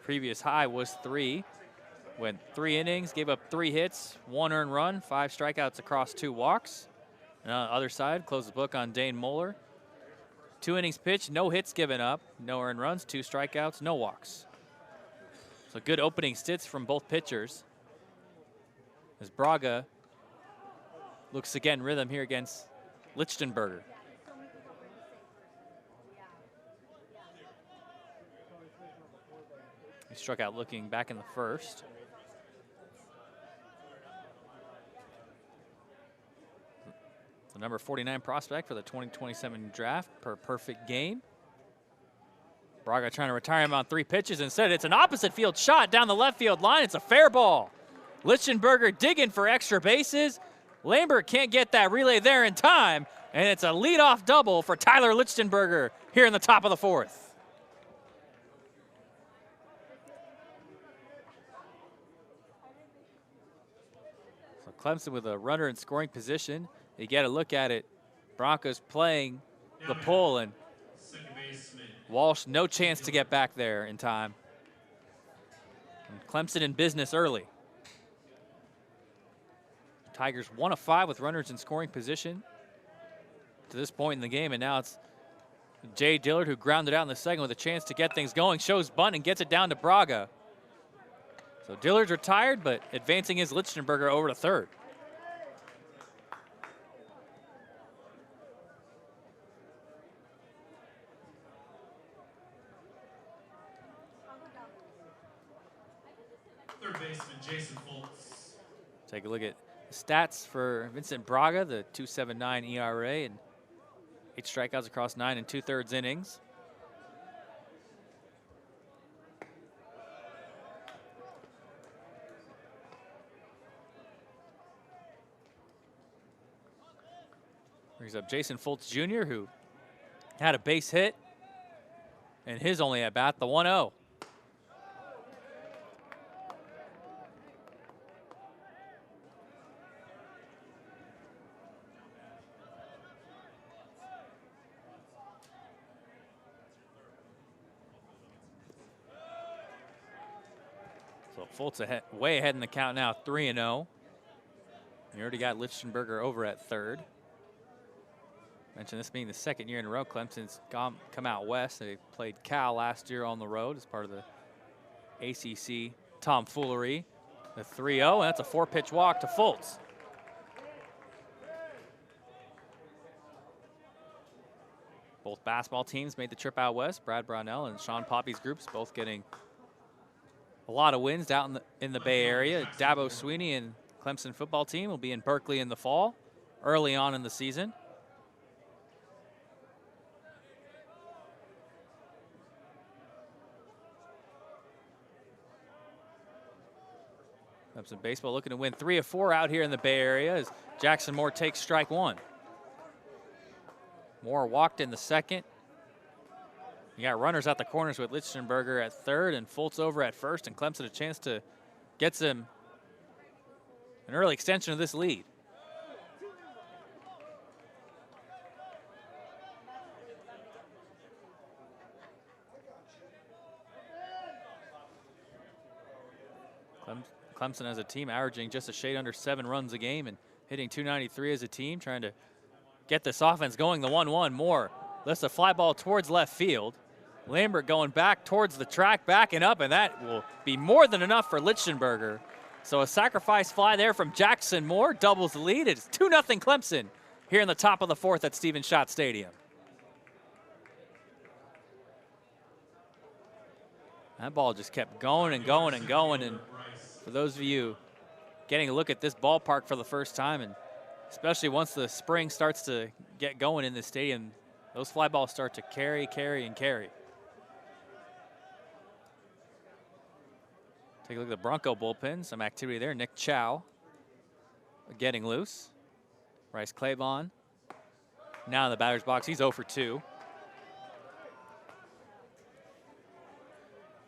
Previous high was 3. Went 3 innings, gave up 3 hits, 1 earned run, 5 strikeouts across 2 walks. And on the other side, close the book on Dane Moeller. 2 innings pitched, no hits given up, no earned runs, 2 strikeouts, no walks. So good opening stits from both pitchers. As Braga looks to get in rhythm here against Lichtenberger. He struck out looking back in the first. The number 49 prospect for the 2027 draft per perfect game. Braga trying to retire him on 3 pitches. Instead, it's an opposite field shot down the left field line. It's a fair ball. Lichtenberger digging for extra bases. Lambert can't get that relay there in time, and it's a leadoff double for Tyler Lichtenberger here in the top of the 4th. So Clemson with a runner in scoring position. You get a look at it. Broncos playing the pull, and Walsh no chance to get back there in time. And Clemson in business early. Tigers 1 of 5 with runners in scoring position to this point in the game, and now it's Jay Dillard who grounded out in the second with a chance to get things going, shows bunt and gets it down to Braga. So Dillard's retired, but advancing his Lichtenberger over to third. Third baseman Jason Foltz. Take a look at the stats for Vincent Braga, the 2.79 ERA and 8 strikeouts across 9 2/3 innings. Brings up Jason Foltz Jr., who had a base hit and his only at bat, the 1-0. So Foltz way ahead in the count now, 3-0. You already got Lichtenberger over at third. Mentioned this being the 2nd year in a row Clemson's come out west. They played Cal last year on the road as part of the ACC tomfoolery. The 3-0, and that's a 4-pitch walk to Foltz. Both basketball teams made the trip out west. Brad Brownell and Sean Poppy's groups both getting a lot of wins out in the Bay Area. Dabo Sweeney and Clemson football team will be in Berkeley in the fall, early on in the season. Clemson baseball looking to win 3 of 4 out here in the Bay Area as Jackson Moore takes strike 1. Moore walked in the second. You got runners at the corners with Lichtenberger at third and Foltz over at first, and Clemson a chance to get some an early extension of this lead. Clemson as a team averaging just a shade under 7 runs a game and hitting .293 as a team, trying to get this offense going. The 1-1, Moore lifts a fly ball towards left field. Lambert going back towards the track, backing up, and that will be more than enough for Lichtenberger. So a sacrifice fly there from Jackson Moore doubles the lead. It's 2-0 Clemson here in the top of the 4th at Stephen Schott Stadium. That ball just kept going and going and going, and for those of you getting a look at this ballpark for the first time, and especially once the spring starts to get going in this stadium, those fly balls start to carry, carry, and carry. Take a look at the Bronco bullpen. Some activity there. Nick Chow getting loose. Bryce Claiborne now in the batter's box. He's 0 for 2.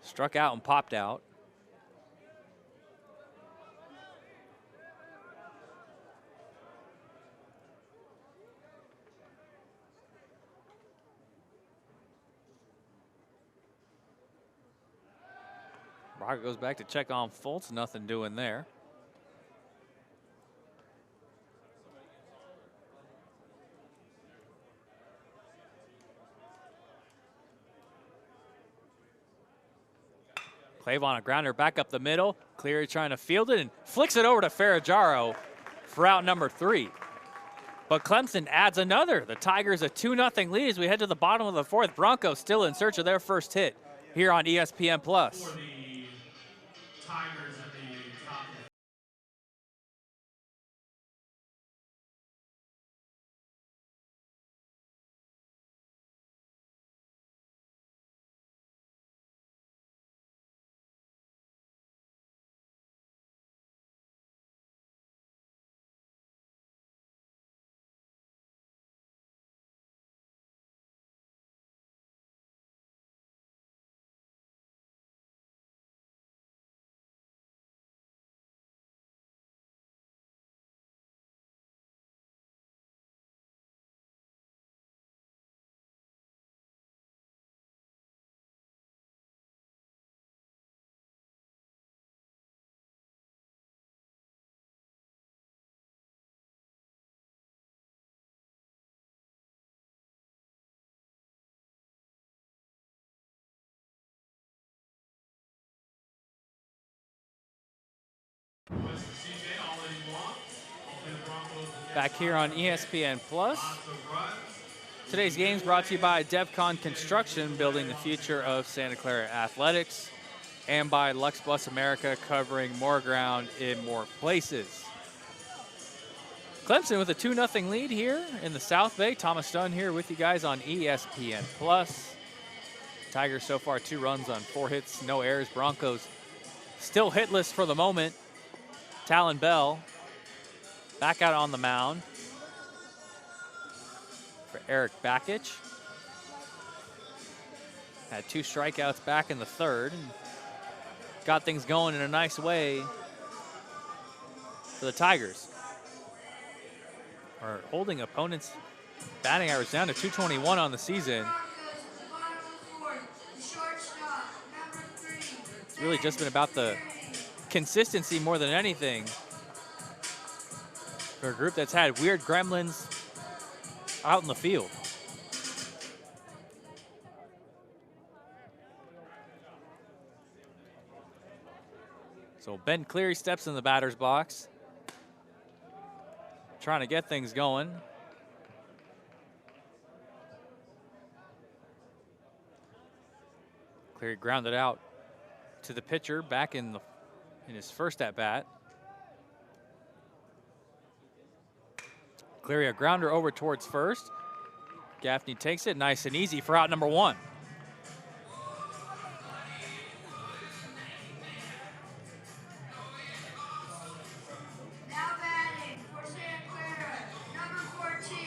Struck out and popped out. Braga goes back to check on Fultz. Nothing doing there. Clavon a grounder back up the middle. Cleary trying to field it and flicks it over to Ferragamo for out number 3. But Clemson adds another. The Tigers a 2-0 lead as we head to the bottom of the 4th. Broncos still in search of their first hit here on ESPN+. For the Tigers at the top. Back here on ESPN+. Today's game's brought to you by DevCon Construction, building the future of Santa Clara athletics, and by Lux Bus America, covering more ground in more places. Clemson with a 2-0 lead here in the South Bay. Thomas Dunn here with you guys on ESPN+. Tigers so far 2 runs on 4 hits, no errors. Broncos still hitless for the moment. Talon Bell back out on the mound for Eric Bakich. Had 2 strikeouts back in the 3rd and got things going in a nice way for the Tigers. Are holding opponents' batting average down to 221 on the season. It's really just been about the consistency more than anything for a group that's had weird gremlins out in the field. So Ben Cleary steps in the batter's box, trying to get things going. Cleary grounded out to the pitcher back in his first at-bat. Cleary a grounder over towards first. Gaffney takes it nice and easy for out number 1. Now batting for Santa Clara, number 14,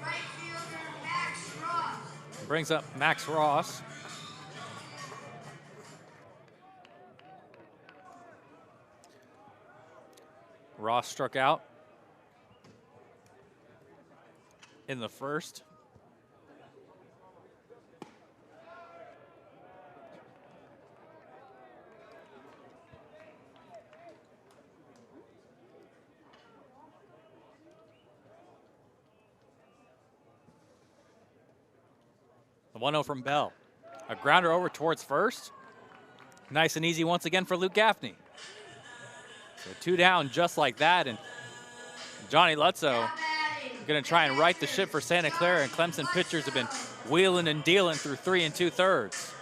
right fielder Max Ross. Brings up Max Ross. Ross struck out in the first. The 1-0 from Bell. A grounder over towards first. Nice and easy once again for Luke Gaffney. So 2 down just like that, and Johnny Lutzow going to try and right the ship for Santa Clara, and Clemson pitchers have been wheeling and dealing through 3 2/3.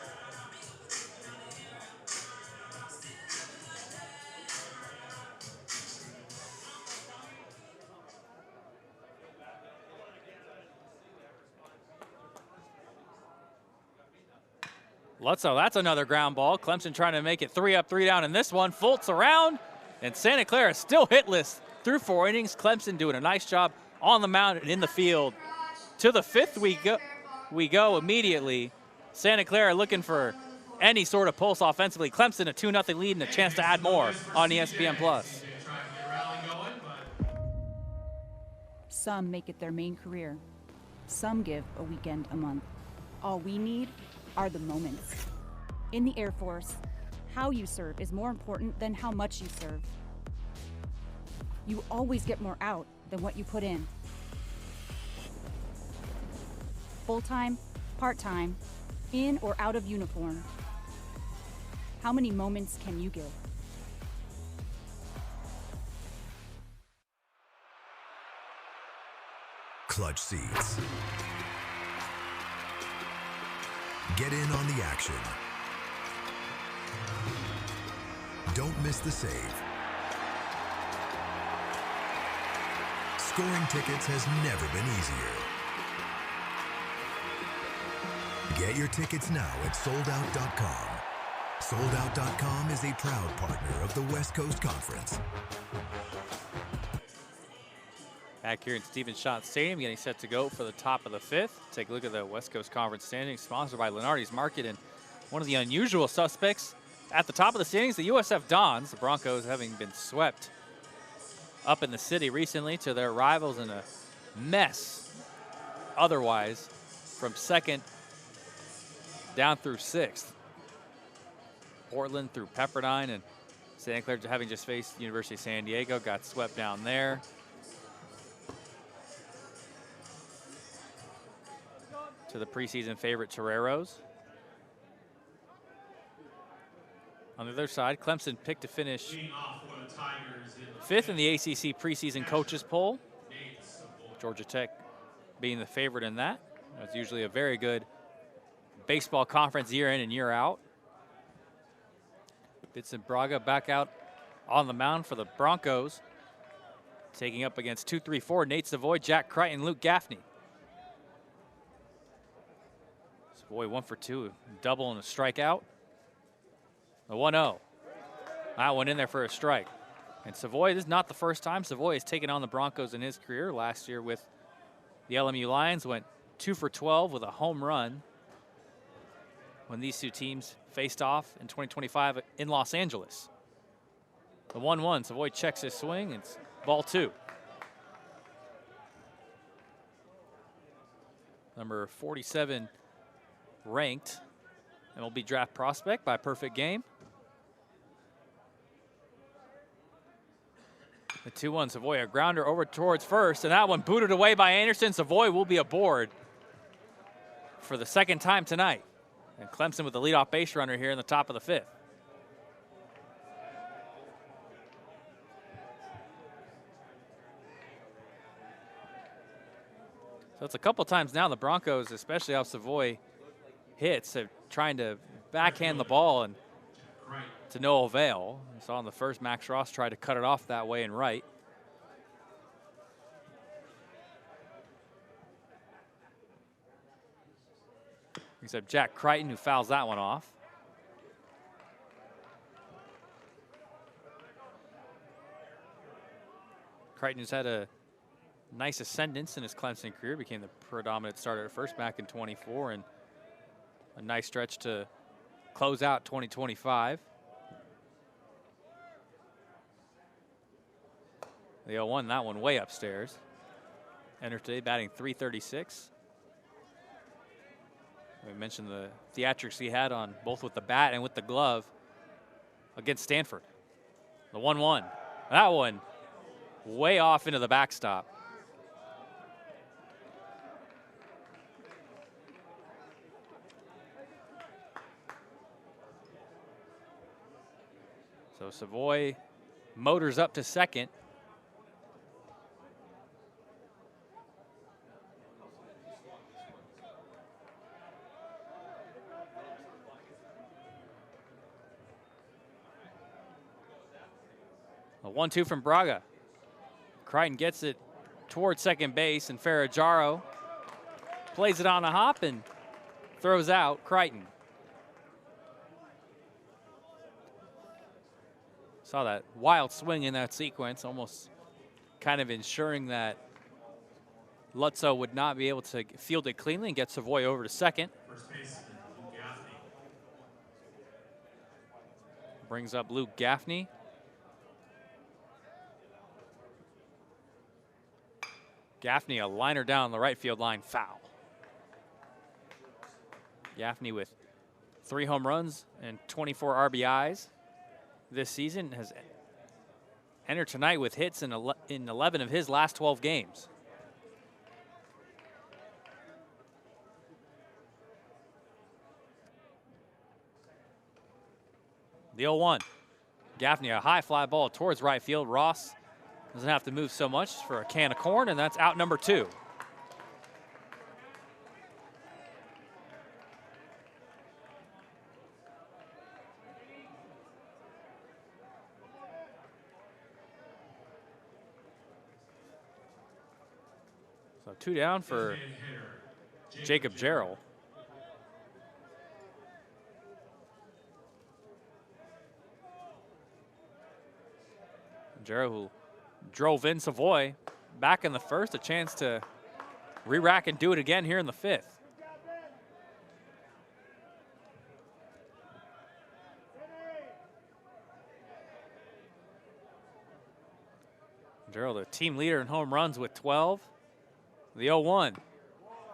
Lutzow, that's another ground ball. Clemson trying to make it 3 up, 3 down in this one. Fultz around, and Santa Clara still hitless through 4 innings. Clemson doing a nice job on the mound and in the field. To the 5th we go immediately. Santa Clara looking for any sort of pulse offensively. Clemson a 2-0 lead and a chance to add more on ESPN+. Some make it their main career. Some give a weekend a month. All we need are the moments. In the Air Force, How you serve is more important than how much you serve. You always get more out than what you put in. Full-time, part-time, in or out of uniform. How many moments can you give? Clutch seats. Get in on the action. Don't miss the save. Scoring tickets has never been easier. Get your tickets now at soldout.com. Soldout.com is a proud partner of the West Coast Conference. Back here in Stephen Schott Stadium, getting set to go for the top of the 5th. Take a look at the West Coast Conference standings, sponsored by Lenardi's Market. And one of the unusual suspects at the top of the standings, the USF Dons. The Broncos having been swept up in the city recently to their rivals in a mess otherwise from 2nd down through 6th. Portland through Pepperdine, and Santa Clara having just faced the University of San Diego, got swept down there. To the preseason favorite Toreros. On the other side, Clemson picked to finish 5th in the ACC preseason coaches poll. Georgia Tech being the favorite in that. That's usually a very good baseball conference year in and year out. Vincent Braga back out on the mound for the Broncos, taking up against 2-3-4 Nate Savoy, Jack Crichton, Luke Gaffney. Savoy 1 for 2, double and a strikeout. The 1-0. That one in there for a strike. And Savoy, this is not the first time Savoy has taken on the Broncos in his career. Last year with the LMU Lions, went 2 for 12 with a home run when these two teams faced off in 2025 in Los Angeles. The 1-1, Savoy checks his swing, it's ball 2. Number 47 ranked MLB draft prospect by Perfect Game. The 2-1, Savoy, a grounder over towards first, and that one booted away by Anderson. Savoy will be aboard for the 2nd time tonight. And Clemson with the leadoff base runner here in the top of the 5th. So it's a couple times now the Broncos, especially off Savoy hits, have trying to backhand the ball and to no avail. We saw in the first, Max Ross tried to cut it off that way and right. Except Jack Crichton, who fouls that one off. Crichton has had a nice ascendance in his Clemson career, became the predominant starter at first back in 24, and a nice stretch to close out 2025. The 0-1, that one way upstairs. Entered today batting .336. We mentioned the theatrics he had on both with the bat and with the glove against Stanford. The 1-1. That one way off into the backstop. So Savoy motors up to 2nd. A 1-2 from Braga. Crichton gets it towards second base, and Ferragamo plays it on a hop and throws out Crichton. Saw that wild swing in that sequence, almost kind of ensuring that Lutzow would not be able to field it cleanly and get Savoy over to 2nd. First baseman, Luke Gaffney. Brings up Luke Gaffney. Gaffney, a liner down the right field line, foul. Gaffney with 3 home runs and 24 RBIs this season. Has entered tonight with hits in 11 of his last 12 games. The 0-1. Gaffney, a high fly ball towards right field. Ross doesn't have to move so much for a can of corn, and that's out number 2. So 2 down for Jacob Jarrell. Jarrell, who drove in Savoy back in the first, a chance to re-rack and do it again here in the 5th. Jarrell, the team leader in home runs with 12. The 0-1.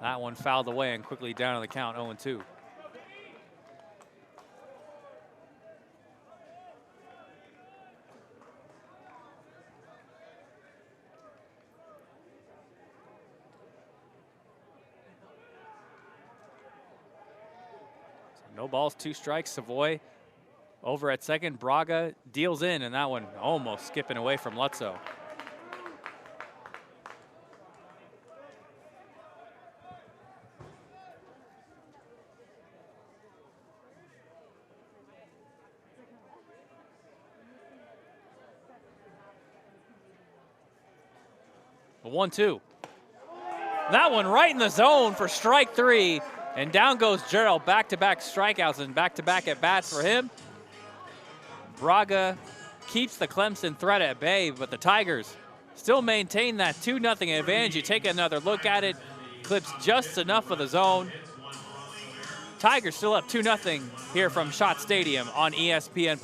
That one fouled away and quickly down to the count, 0-2. No balls, 2 strikes. Savoy over at second. Braga deals in, and that one almost skipping away from Lutzo. A 1-2. That one right in the zone for strike 3. And down goes Jarrell, back-to-back strikeouts and back-to-back at-bats for him. Braga keeps the Clemson threat at bay, but the Tigers still maintain that 2-0 advantage. You take another look at it, clips just enough of the zone. Tigers still up 2-0 here from Schott Stadium on ESPN+.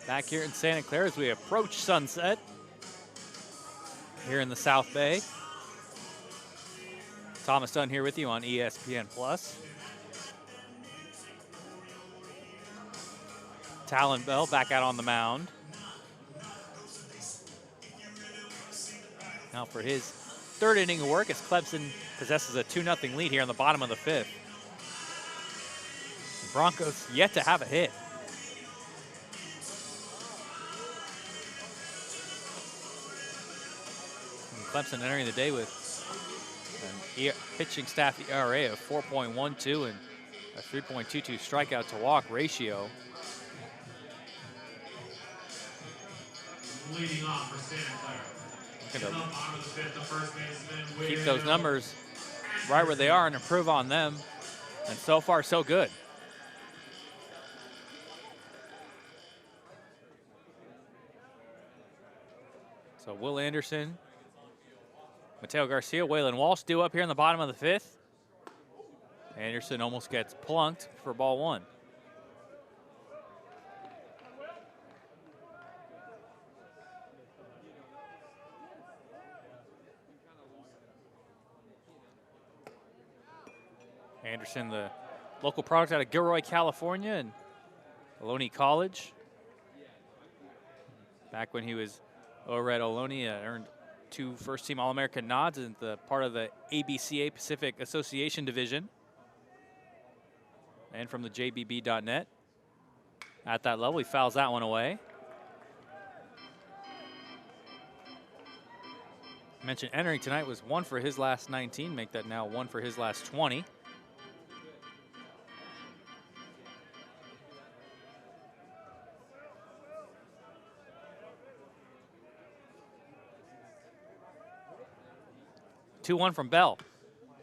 Back here in Santa Clara as we approach sunset here in the South Bay. Thomas Dunn here with you on ESPN+. Talon Bell back out on the mound. Now for his 3rd inning of work as Clemson possesses a 2-0 lead here in the bottom of the 5th. The Broncos yet to have a hit. Clemson entering the day with an pitching staff ERA of 4.12 and a 3.22 strikeout to walk ratio. Leading off for Santa Clara. Keep those numbers right where they are and improve on them. And so far, so good. So Will Anderson, Mateo Garcia, Waylon Walsh due up here in the bottom of the 5th. Anderson almost gets plunked for ball 1. Anderson, the local product out of Gilroy, California, and Ohlone College. Back when he was over at Ohlone, earned 2 first-team All-American nods in the part of the ABCA Pacific Association Division. And from the JBB.net. At that level, he fouls that one away. I mentioned entering tonight was 1 for his last 19, make that now 1 for his last 20. Two-1 from Bell.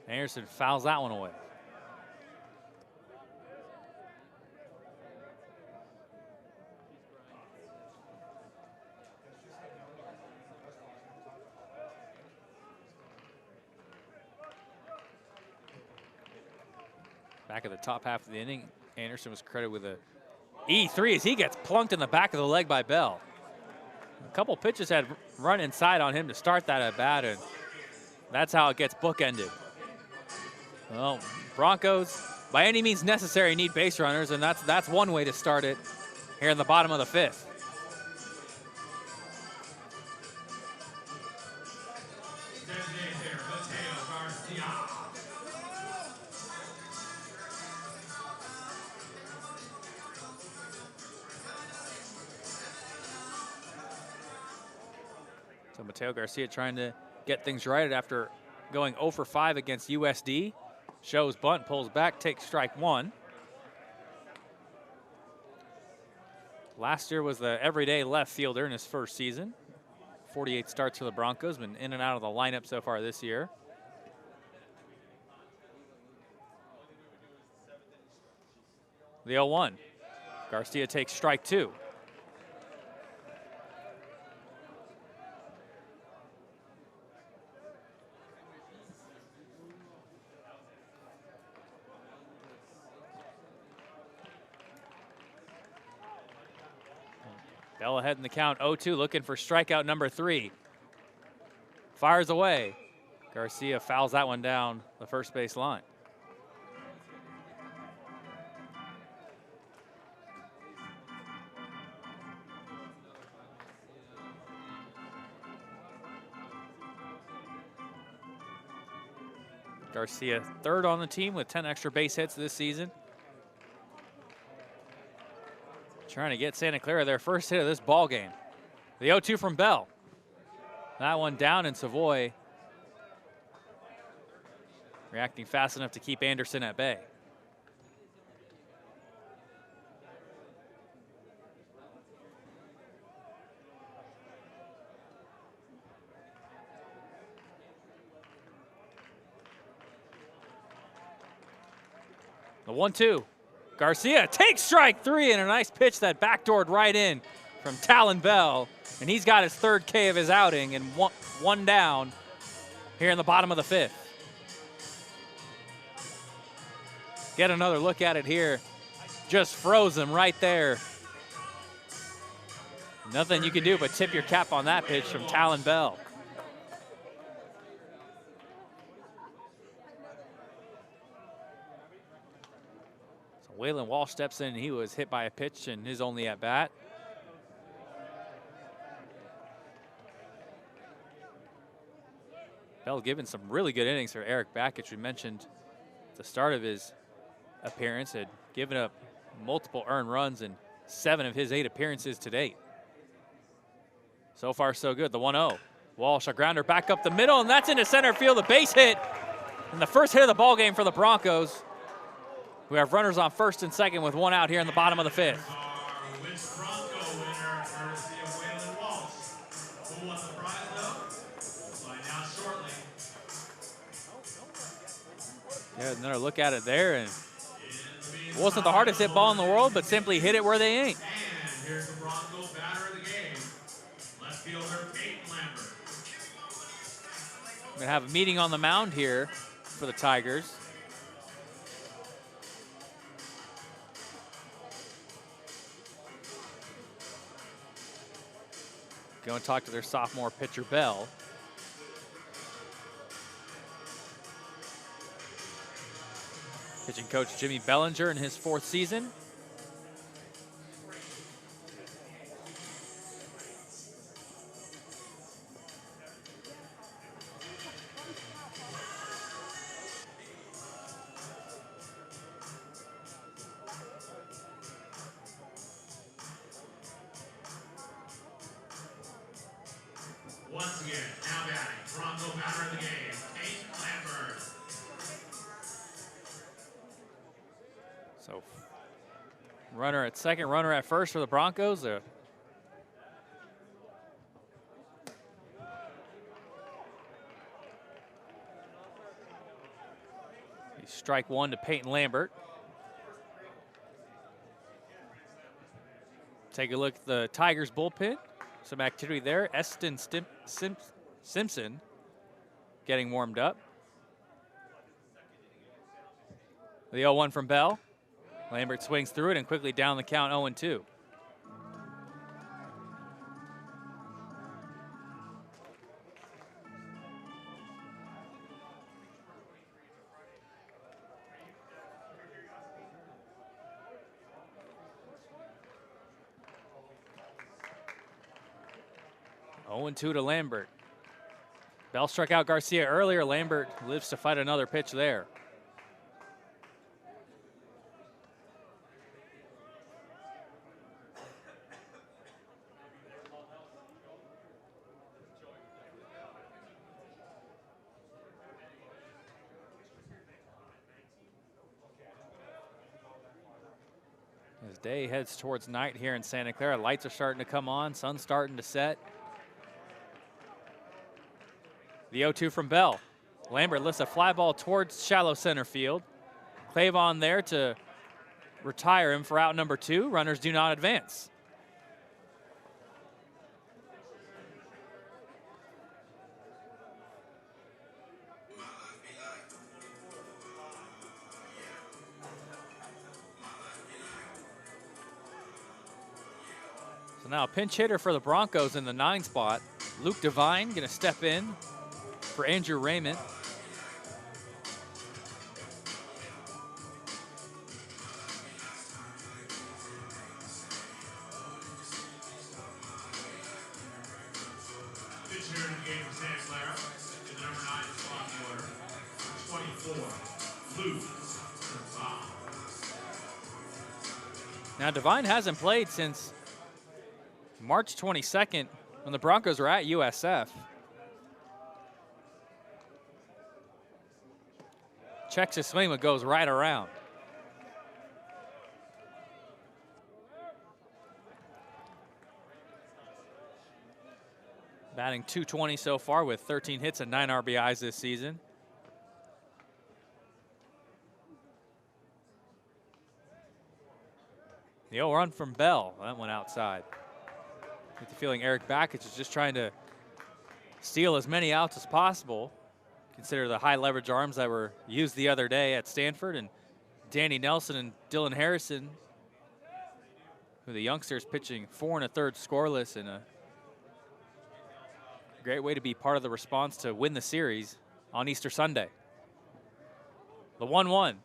Anderson fouls that one away. Back at the top half of the inning, Anderson was credited with a E3 as he gets plunked in the back of the leg by Bell. A couple pitches had run inside on him to start that at bat, and that's how it gets bookended. Well, Broncos, by any means necessary, need base runners, and that's one way to start it here in the bottom of the 5th. So Mateo Garcia trying to get things right after going 0 for 5 against USD. Shows bunt, pulls back, takes strike 1. Last year was the everyday left fielder in his first season. 48 starts for the Broncos, been in and out of the lineup so far this year. The 0-1. Garcia takes strike 2. Bell ahead in the count, 0-2, looking for strikeout number 3. Fires away. Garcia fouls that one down the first base line. Garcia third on the team with 10 extra base hits this season. Trying to get Santa Clara their first hit of this ball game. The 0-2 from Bell. That one down, and Savoy reacting fast enough to keep Anderson at bay. The 1-2. Garcia takes strike 3, and a nice pitch that backdoored right in from Talon Bell. And he's got his 3rd K of his outing, and one down here in the bottom of the 5th. Get another look at it here. Just froze him right there. Nothing you can do but tip your cap on that pitch from Talon Bell. Waylon Walsh steps in, and he was hit by a pitch in his only at-bat. Bell given some really good innings for Eric Bakich. We mentioned at the start of his appearance, had given up multiple earned runs in 7 of his 8 appearances to date. So far, so good. The 1-0. Walsh, a grounder back up the middle, and that's into center field. A base hit, and the first hit of the ball game for the Broncos. We have runners on first and second with 1 out here in the bottom of the 5th. Yeah, another look at it there, and it wasn't the hardest hit ball in the world, but simply hit it where they ain't. And here's the Bronco batter of the game, left fielder Peyton Lambert. We're gonna have a meeting on the mound here for the Tigers. Go and talk to their sophomore pitcher, Bell. Pitching coach Jimmy Bellinger in his 4th season. Once again, now batting, Bronco batter of the game, Kate Lambert. So runner at second, runner at first for the Broncos. Strike one to Peyton Lambert. Take a look at the Tigers bullpen. Some activity there. Eston Simpson getting warmed up. The 0-1 from Bell. Lambert swings through it and quickly down the count 0-2. To Lambert. Bell struck out Garcia earlier. Lambert lives to fight another pitch there. As day heads towards night here in Santa Clara, lights are starting to come on, sun's starting to set. The 0-2 from Bell. Lambert lifts a fly ball towards shallow center field. Clavon there to retire him for out number 2. Runners do not advance. So now a pinch hitter for the Broncos in the 9 spot. Luke Devine going to step in for Andrew Raymond. Pitcher in the game for Santa Clara, in the number 9 spot in the order, 24, Luke Devine. Now Devine hasn't played since March 22nd when the Broncos were at USF. Checks his swing, but goes right around. Batting .220 so far with 13 hits and 9 RBIs this season. The 0-run from Bell. That went outside. Get the feeling Eric Bakich is just trying to steal as many outs as possible. Consider the high leverage arms that were used the other day at Stanford, and Danny Nelson and Dylan Harrison, who the youngsters pitching 4 1/3 scoreless, and a great way to be part of the response to win the series on Easter Sunday. The 1-1.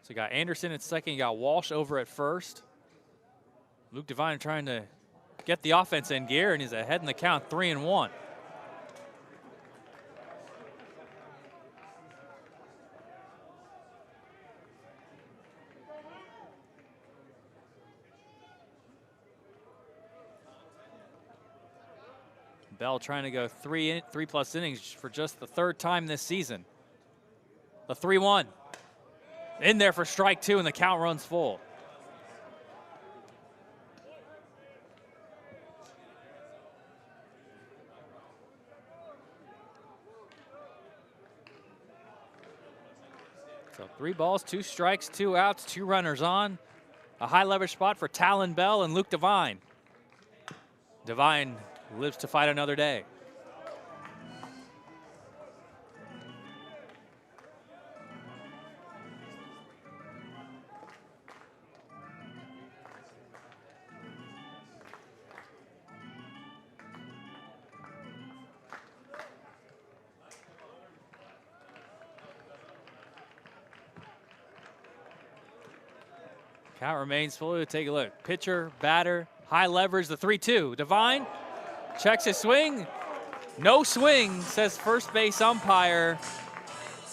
So you got Anderson at second, you got Walsh over at first. Luke Devine trying to get the offense in gear, and he's ahead in the count, 3-1. Bell trying to go 3+ innings for just the 3rd time this season. The 3-1. In there for strike 2, and the count runs full. So 3 balls, 2 strikes, 2 outs, 2 runners on. A high leverage spot for Talon Bell and Luke Devine. Devine lives to fight another day. Count remains full. Take a look. Pitcher, batter, high leverage, the 3-2. Devine checks his swing. No swing, says first base umpire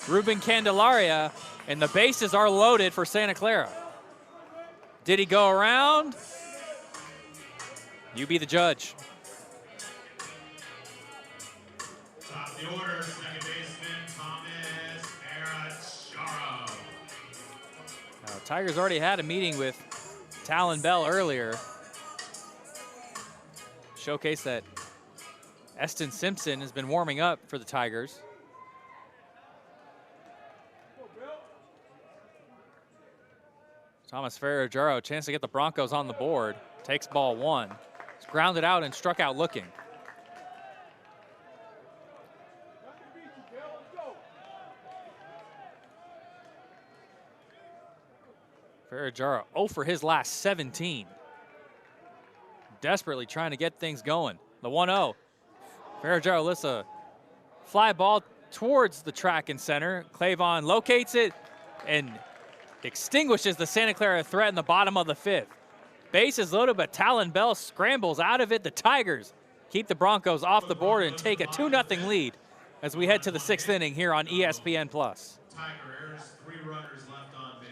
Ruben Candelaria, and the bases are loaded for Santa Clara. Did he go around? You be the judge. Top of the order, second baseman Thomas Aracharo. Tigers already had a meeting with Talon Bell earlier. Showcase that Eston Simpson has been warming up for the Tigers. Thomas Ferragero, chance to get the Broncos on the board. Takes ball one. It's grounded out and struck out looking. Ferragero 0 for his last 17. Desperately trying to get things going. The 1-0. Ferragero lifts a fly ball towards the track and center. Clavon locates it and extinguishes the Santa Clara threat in the bottom of the fifth. Base is loaded, but Talon Bell scrambles out of it. The Tigers keep the Broncos off the board and take a 2-0 lead as we head to the sixth inning here on ESPN+. Tigers, 3 runners left on base.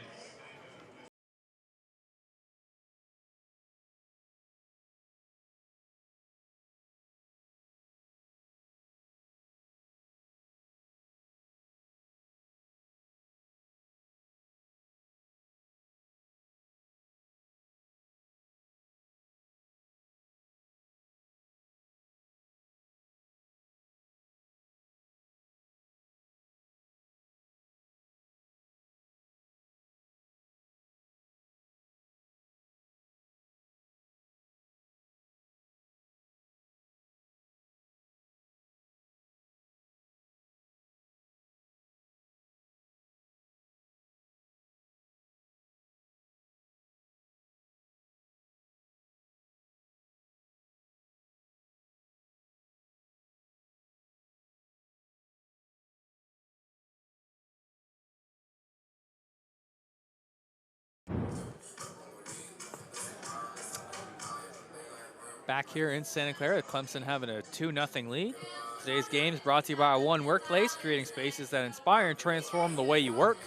Back here in Santa Clara, Clemson having a 2-0 lead. Today's game is brought to you by One Workplace, creating spaces that inspire and transform the way you work,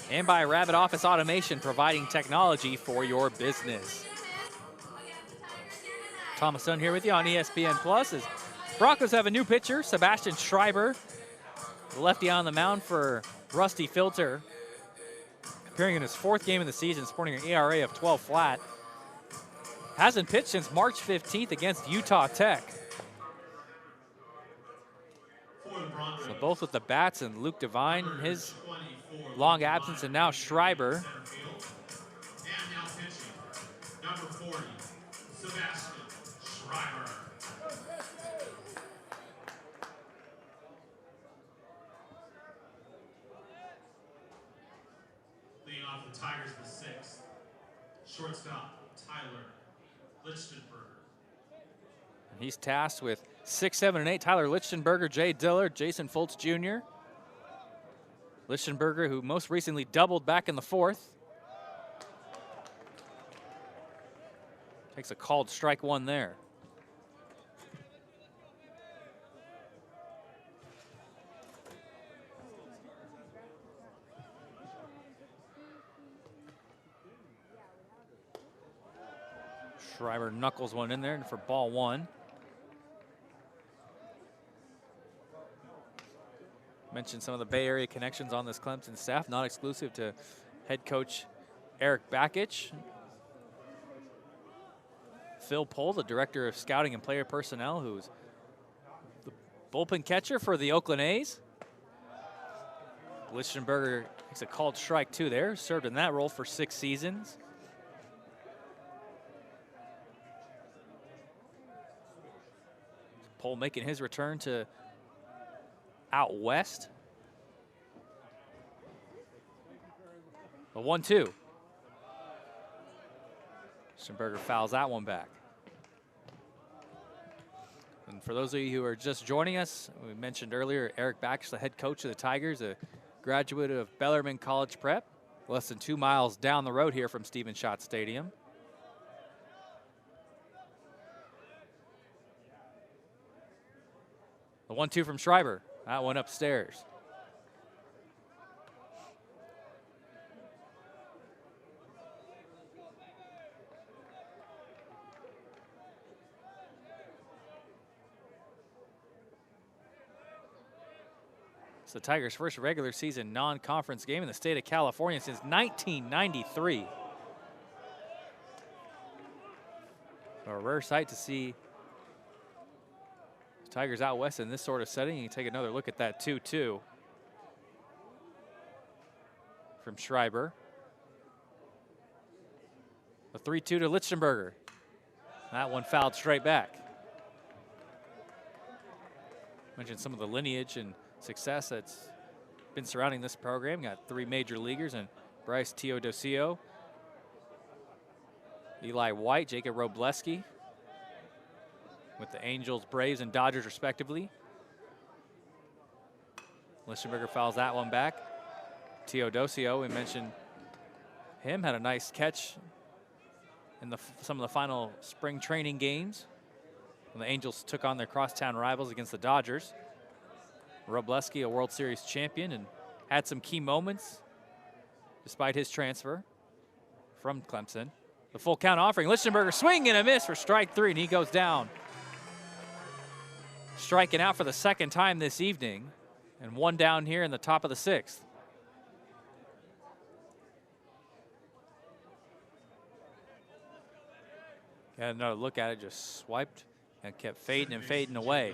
and by Rabbit Office Automation, providing technology for your business. Thomas Dunn here with you on ESPN Plus. As Broncos have a new pitcher, Sebastian Schreiber, the lefty on the mound for Rusty Filter, appearing in his 4th game of the season, sporting an ERA of 12 flat. Hasn't pitched since March 15th against Utah Tech. So both with the bats and Luke Devine, his long absence, and now Schreiber. And now pitching, number 40, Sebastian Schreiber. Leading off the Tigers, the 6th, shortstop, Tyler Lichtenberger. And he's tasked with 6, 7, and 8. Tyler Lichtenberger, Jay Dillard, Jason Fultz Jr. Lichtenberger, who most recently doubled back in the 4th. Takes a called strike one there. Schreiber knuckles one in there for ball one. Mentioned some of the Bay Area connections on this Clemson staff, not exclusive to head coach Eric Bakich. Phil Pohl, the director of scouting and player personnel, who's the bullpen catcher for the Oakland A's. Lichtenberger takes a called strike two there, served in that role for 6 seasons. Pohl making his return to out west. The 1-2. Lichtenberger fouls that one back. And for those of you who are just joining us, we mentioned earlier Eric Bakich, the head coach of the Tigers, a graduate of Bellarmine College Prep, less than 2 miles down the road here from Stephen Schott Stadium. The 1-2 from Schreiber. That one upstairs. It's the Tigers' first regular season non-conference game in the state of California since 1993. A rare sight to see the Tigers out west in this sort of setting. You take another look at that 2-2 from Schreiber. The 3-2 to Lichtenberger. That one fouled straight back. Mentioned some of the lineage and success that's been surrounding this program. Got 3 major leaguers and Bryce Teodosio, Eli White, Jacob Robleski with the Angels, Braves, and Dodgers respectively. Lichtenberger fouls that one back. Teodosio, we mentioned him, had a nice catch in some of the final spring training games when the Angels took on their crosstown rivals against the Dodgers. Robleski, a World Series champion, and had some key moments despite his transfer from Clemson. The full count offering. Lichtenberger swing and a miss for strike 3, and he goes down. Striking out for the second time this evening, and one down here in the top of the 6th. Got another look at it, just swiped and kept fading and fading away.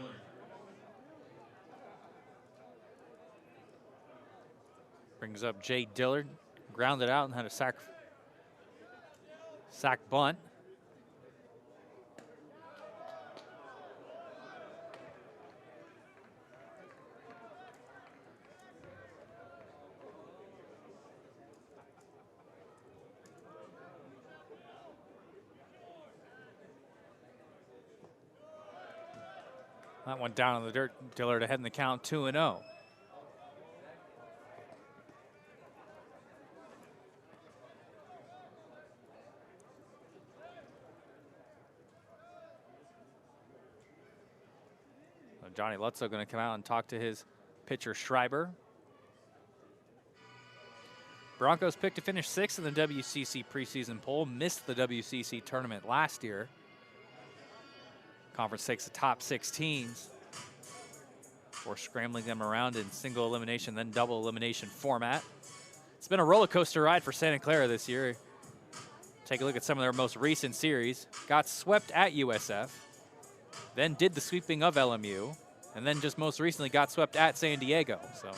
Brings up Jay Dillard, grounded out and had a sack bunt. That one down in the dirt. Dillard ahead in the count, 2-0. Johnny Lutzow going to come out and talk to his pitcher Schreiber. Broncos picked to finish 6th in the WCC preseason poll. Missed the WCC tournament last year. Conference takes the top 6 teams before scrambling them around in single elimination, then double elimination format. It's been a roller coaster ride for Santa Clara this year. Take a look at some of their most recent series. Got swept at USF, then did the sweeping of LMU, and then just most recently got swept at San Diego. So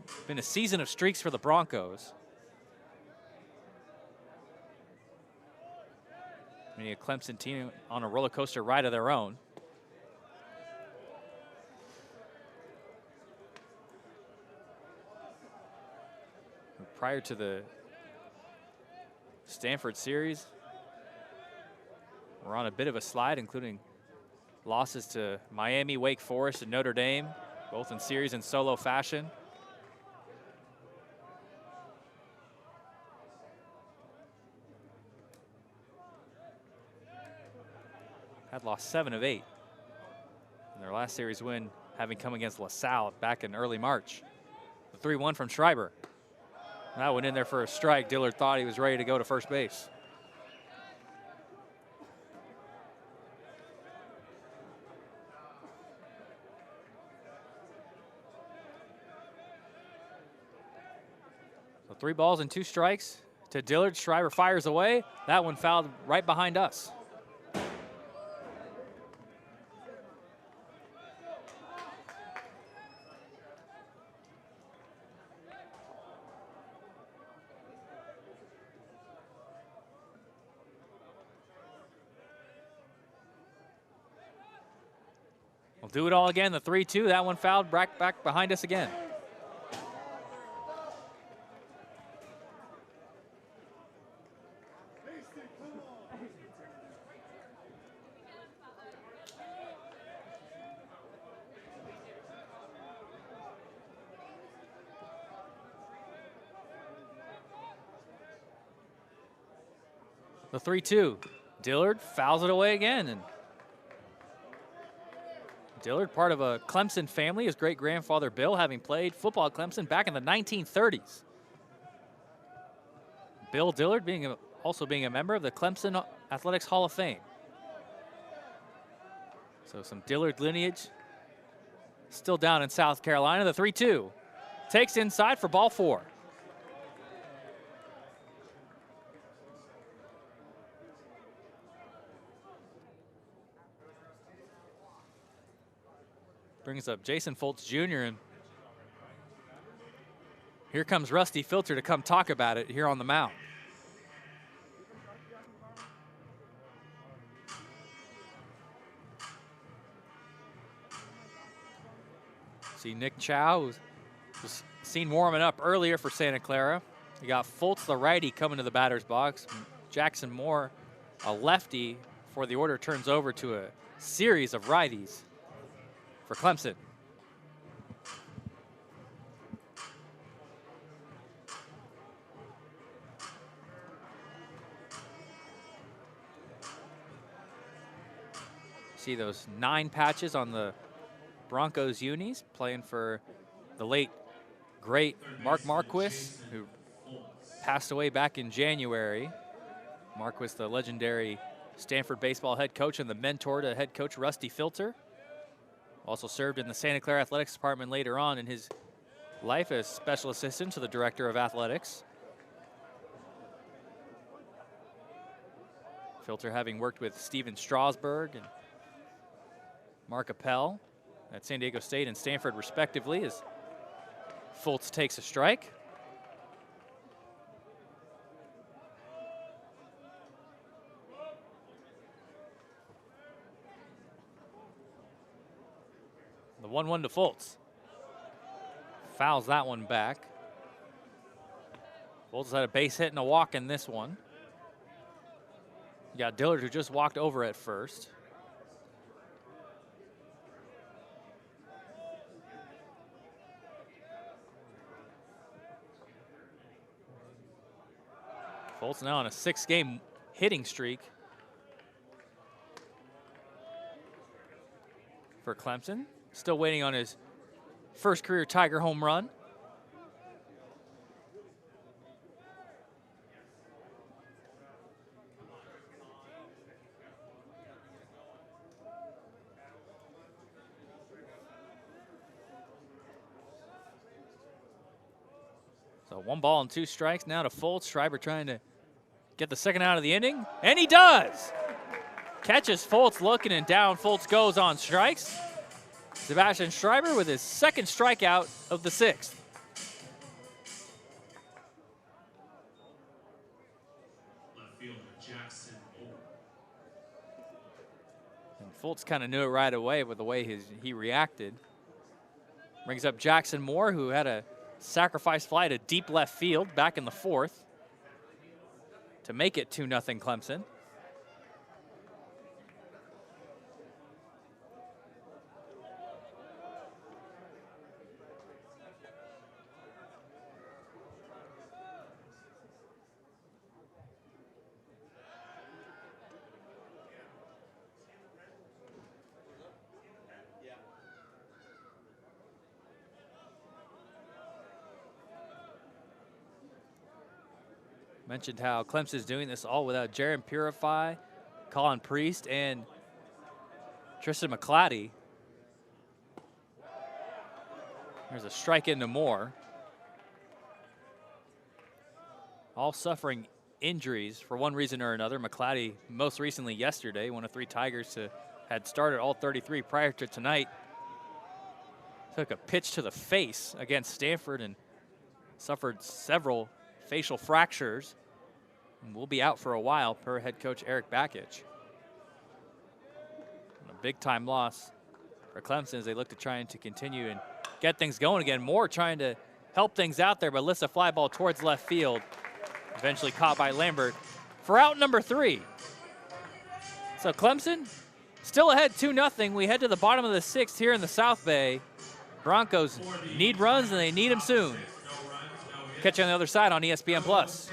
it's been a season of streaks for the Broncos. I mean, a Clemson team on a roller coaster ride of their own. Prior to the Stanford series, we're on a bit of a slide, including losses to Miami, Wake Forest, and Notre Dame, both in series and solo fashion. Had lost 7 of 8. And their last series win having come against LaSalle back in early March. The 3-1 from Schreiber. That went in there for a strike. Dillard thought he was ready to go to first base. So 3 balls and 2 strikes to Dillard. Schreiber fires away. That one fouled right behind us. We'll do it all again. The 3-2. That one fouled back behind us again. The 3-2. Dillard fouls it away again, and Dillard, part of a Clemson family, his great-grandfather Bill having played football at Clemson back in the 1930s. Bill Dillard also being a member of the Clemson Athletics Hall of Fame. So some Dillard lineage still down in South Carolina. The 3-2 takes inside for ball 4. Brings up Jason Foltz Jr. and here comes Rusty Filter to come talk about it here on the mound. See Nick Chow, who was seen warming up earlier for Santa Clara. You got Foltz, the righty, coming to the batter's box. Jackson Moore, a lefty, before the order turns over to a series of righties for Clemson. See those 9 patches on the Broncos unis, playing for the late, great Mark Marquis, who passed away back in January. Marquis, the legendary Stanford baseball head coach and the mentor to head coach Rusty Filter. Also served in the Santa Clara Athletics Department later on in his life as special assistant to the director of athletics. Filter having worked with Steven Strasburg and Mark Appel at San Diego State and Stanford respectively, as Foltz takes a strike. The 1-1 to Foltz. Fouls that one back. Foltz had a base hit and a walk in this one. You got Dillard, who just walked over at first. Foltz now on a 6-game hitting streak for Clemson. Still waiting on his first career Tiger home run. So 1 ball and 2 strikes now to Foltz. Schreiber trying to get the second out of the inning, and he does! Catches Foltz looking, and down Foltz goes on strikes. Sebastian Schreiber with his second strikeout of the 6th. Left fielder Jackson Moore. And Foltz kind of knew it right away with the way he reacted. Brings up Jackson Moore, who had a sacrifice fly to deep left field back in the 4th to make it 2-0 Clemson. Mentioned how Clemson's doing this all without Jaron Purify, Colin Priest, and Tristan McClatty. There's a strike into Moore. All suffering injuries for one reason or another. McClatty most recently yesterday, one of 3 Tigers to had started all 33 prior to tonight. Took a pitch to the face against Stanford and suffered several facial fractures. And will be out for a while per head coach Eric Bakich. And a big time loss for Clemson as they look to trying to continue and get things going again. Moore trying to help things out there, but lifts a fly ball towards left field. Eventually caught by Lambert for out number 3. So Clemson still ahead 2-0. We head to the bottom of the 6th here in the South Bay. Broncos need runs, and they need them soon. Catch you on the other side on ESPN+.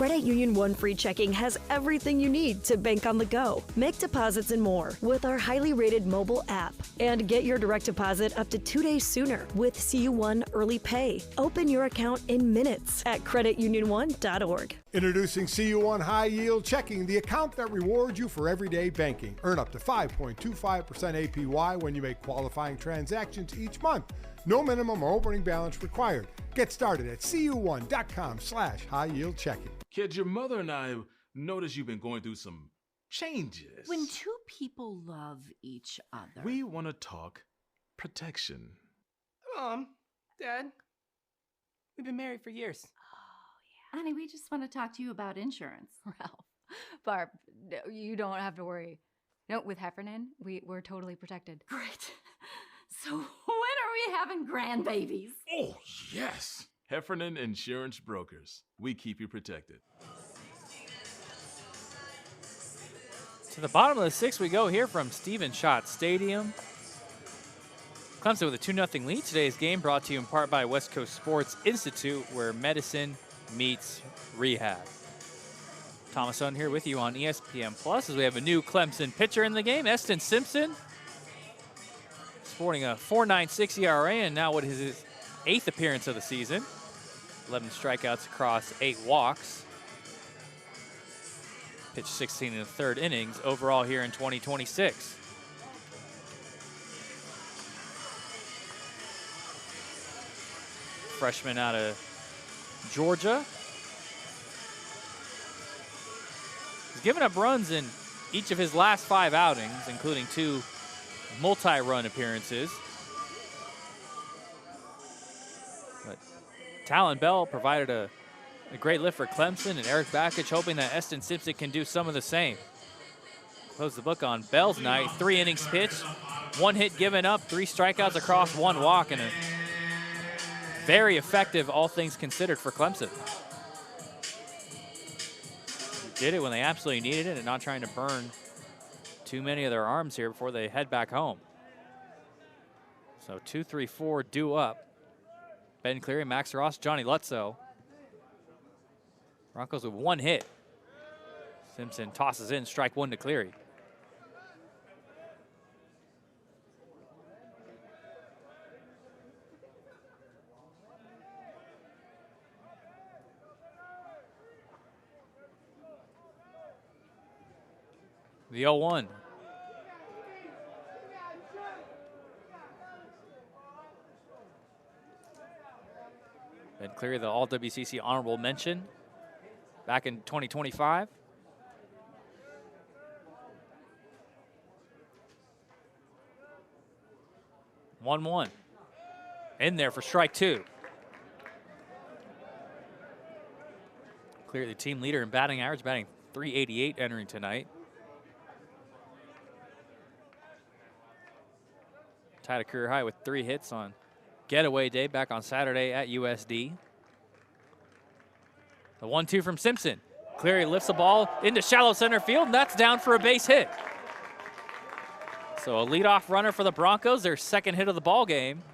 Credit Union One Free Checking has everything you need to bank on the go, make deposits and more with our highly rated mobile app. And get your direct deposit up to 2 days sooner with CU1 Early Pay. Open your account in minutes at creditunion1.org. Introducing CU1 High Yield Checking, the account that rewards you for everyday banking. Earn up to 5.25% APY when you make qualifying transactions each month. No minimum or opening balance required. Get started at cu1.com/high yield checking. Kid, your mother and I noticed you've been going through some changes. When two people love each other. We want to talk protection. Mom, Dad, we've been married for years. Honey, we just want to talk to you about insurance. Ralph, Barb, you don't have to worry. No, with Heffernan, we're totally protected. Great. So when are we having grandbabies? Oh, yes. Heffernan Insurance Brokers. We keep you protected. To the bottom of the sixth we go here from Stephen Schott Stadium. Clemson with a 2-0 lead. Today's game brought to you in part by West Coast Sports Institute, where medicine meets rehab. Thomas Owen here with you on ESPN Plus as we have a new Clemson pitcher in the game, Eston Simpson. Sporting a 4.96 ERA and now what is his 8th appearance of the season. 11 strikeouts across 8 walks. Pitched 16 in the third innings overall here in 2026. Freshman out of Georgia. He's given up runs in each of his last 5 outings, including 2 multi-run appearances. But Talon Bell provided a great lift for Clemson, and Eric Bakich hoping that Eston Simpson can do some of the same. Close the book on Bell's night. 3 innings pitched, 1 hit given up, 3 strikeouts across 1 walk, and a very effective, all things considered, for Clemson. Did it when they absolutely needed it and not trying to burn too many of their arms here before they head back home. So 2, 3, 4 due up. Ben Cleary, Max Ross, Johnny Lutzow. Broncos with 1 hit. Simpson tosses in, strike 1 to Cleary. The 0-1. Ben Cleary, the All-WCC honorable mention back in 2025. One in there for strike 2. Cleary, the team leader in batting average, batting .388 entering tonight. Tied a career high with 3 hits on getaway day back on Saturday at USD. The 1-2 from Simpson. Cleary lifts the ball into shallow center field, and that's down for a base hit. So a leadoff runner for the Broncos, their 2nd hit of the ball game.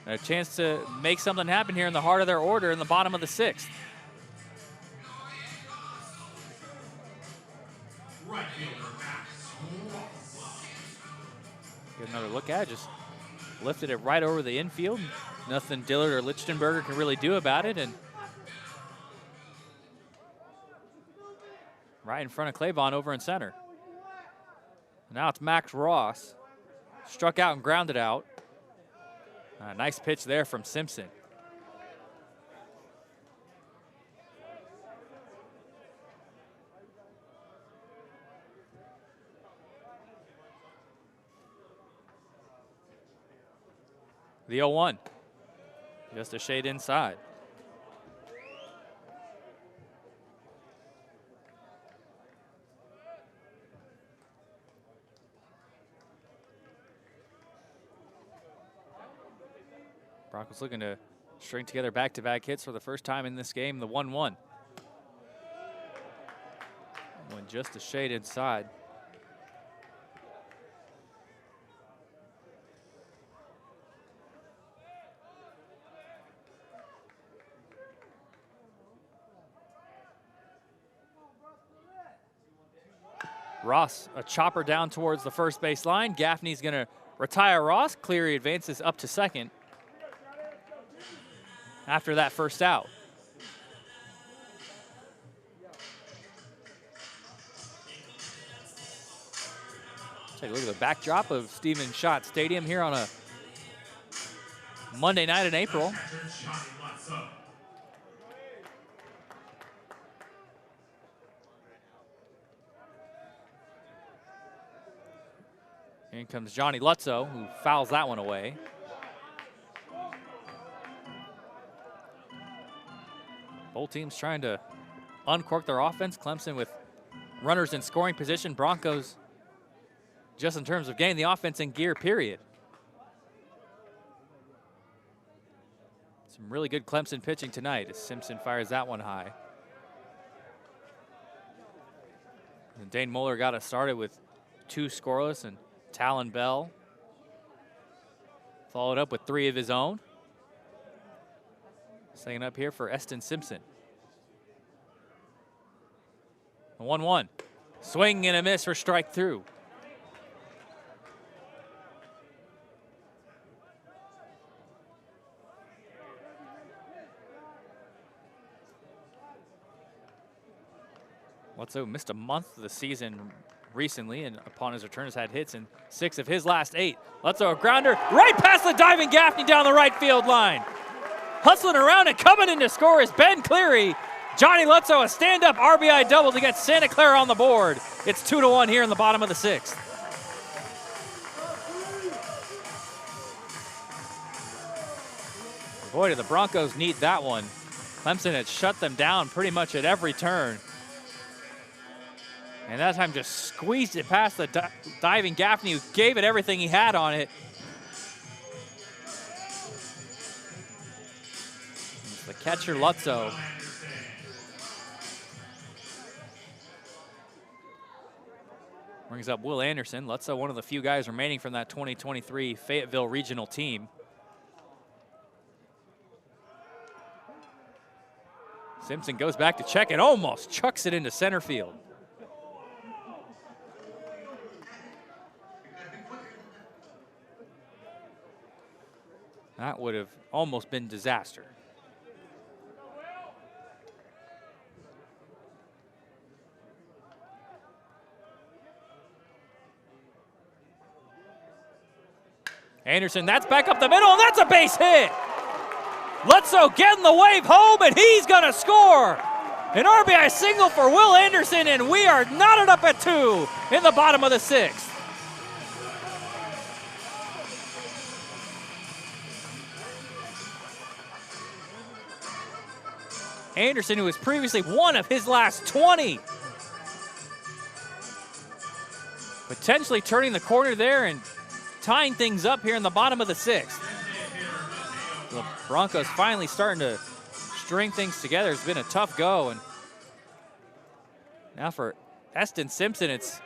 And a chance to make something happen here in the heart of their order in the bottom of the 6th. Get another look at it, just lifted it right over the infield. Nothing Dillard or Lichtenberger can really do about it, and right in front of Claiborne over in center. Now it's Max Ross. Struck out and grounded out. Nice pitch there from Simpson. The 0-1, just a shade inside. Broncos looking to string together back-to-back hits for the first time in this game, the 1-1. Went just a shade inside. Ross, a chopper down towards the first base line. Gaffney's going to retire Ross. Cleary advances up to second after that first out. Take a look at the backdrop of Stephen Schott Stadium here on a Monday night in April. In comes Johnny Lutzo, who fouls that one away. Both teams trying to uncork their offense. Clemson with runners in scoring position. Broncos, just in terms of getting the offense in gear, period. Some really good Clemson pitching tonight as Simpson fires that one high. And Dane Moeller got us started with 2 scoreless, and Talon Bell followed up with 3 of his own. Setting up here for Eston Simpson. 1-1. Swing and a miss for strike through. Lutzo missed a month of the season recently, and upon his return has had hits in 6 of his last 8. Lutzo, a grounder right past the diving Gaffney down the right field line. Hustling around and coming in to score is Ben Cleary. Johnny Lutzo, a stand-up RBI double to get Santa Clara on the board. It's 2-1 here in the bottom of the 6th. Boy, do the Broncos need that one. Clemson had shut them down pretty much at every turn. And that time just squeezed it past the diving Gaffney, who gave it everything he had on it. It's the catcher, Lutzo. Brings up Will Anderson. Lutzo, one of the few guys remaining from that 2023 Fayetteville Regional team. Simpson goes back to check and almost chucks it into center field. That would have almost been disaster. Anderson, that's back up the middle, and that's a base hit. Lutzo getting the wave home, and he's gonna score. An RBI single for Will Anderson, and we are knotted up at 2 in the bottom of the 6th. Anderson, who was previously one of his last 20. Potentially turning the corner there and tying things up here in the bottom of the 6th. The Broncos finally starting to string things together. It's been a tough go. And now for Eston Simpson, it's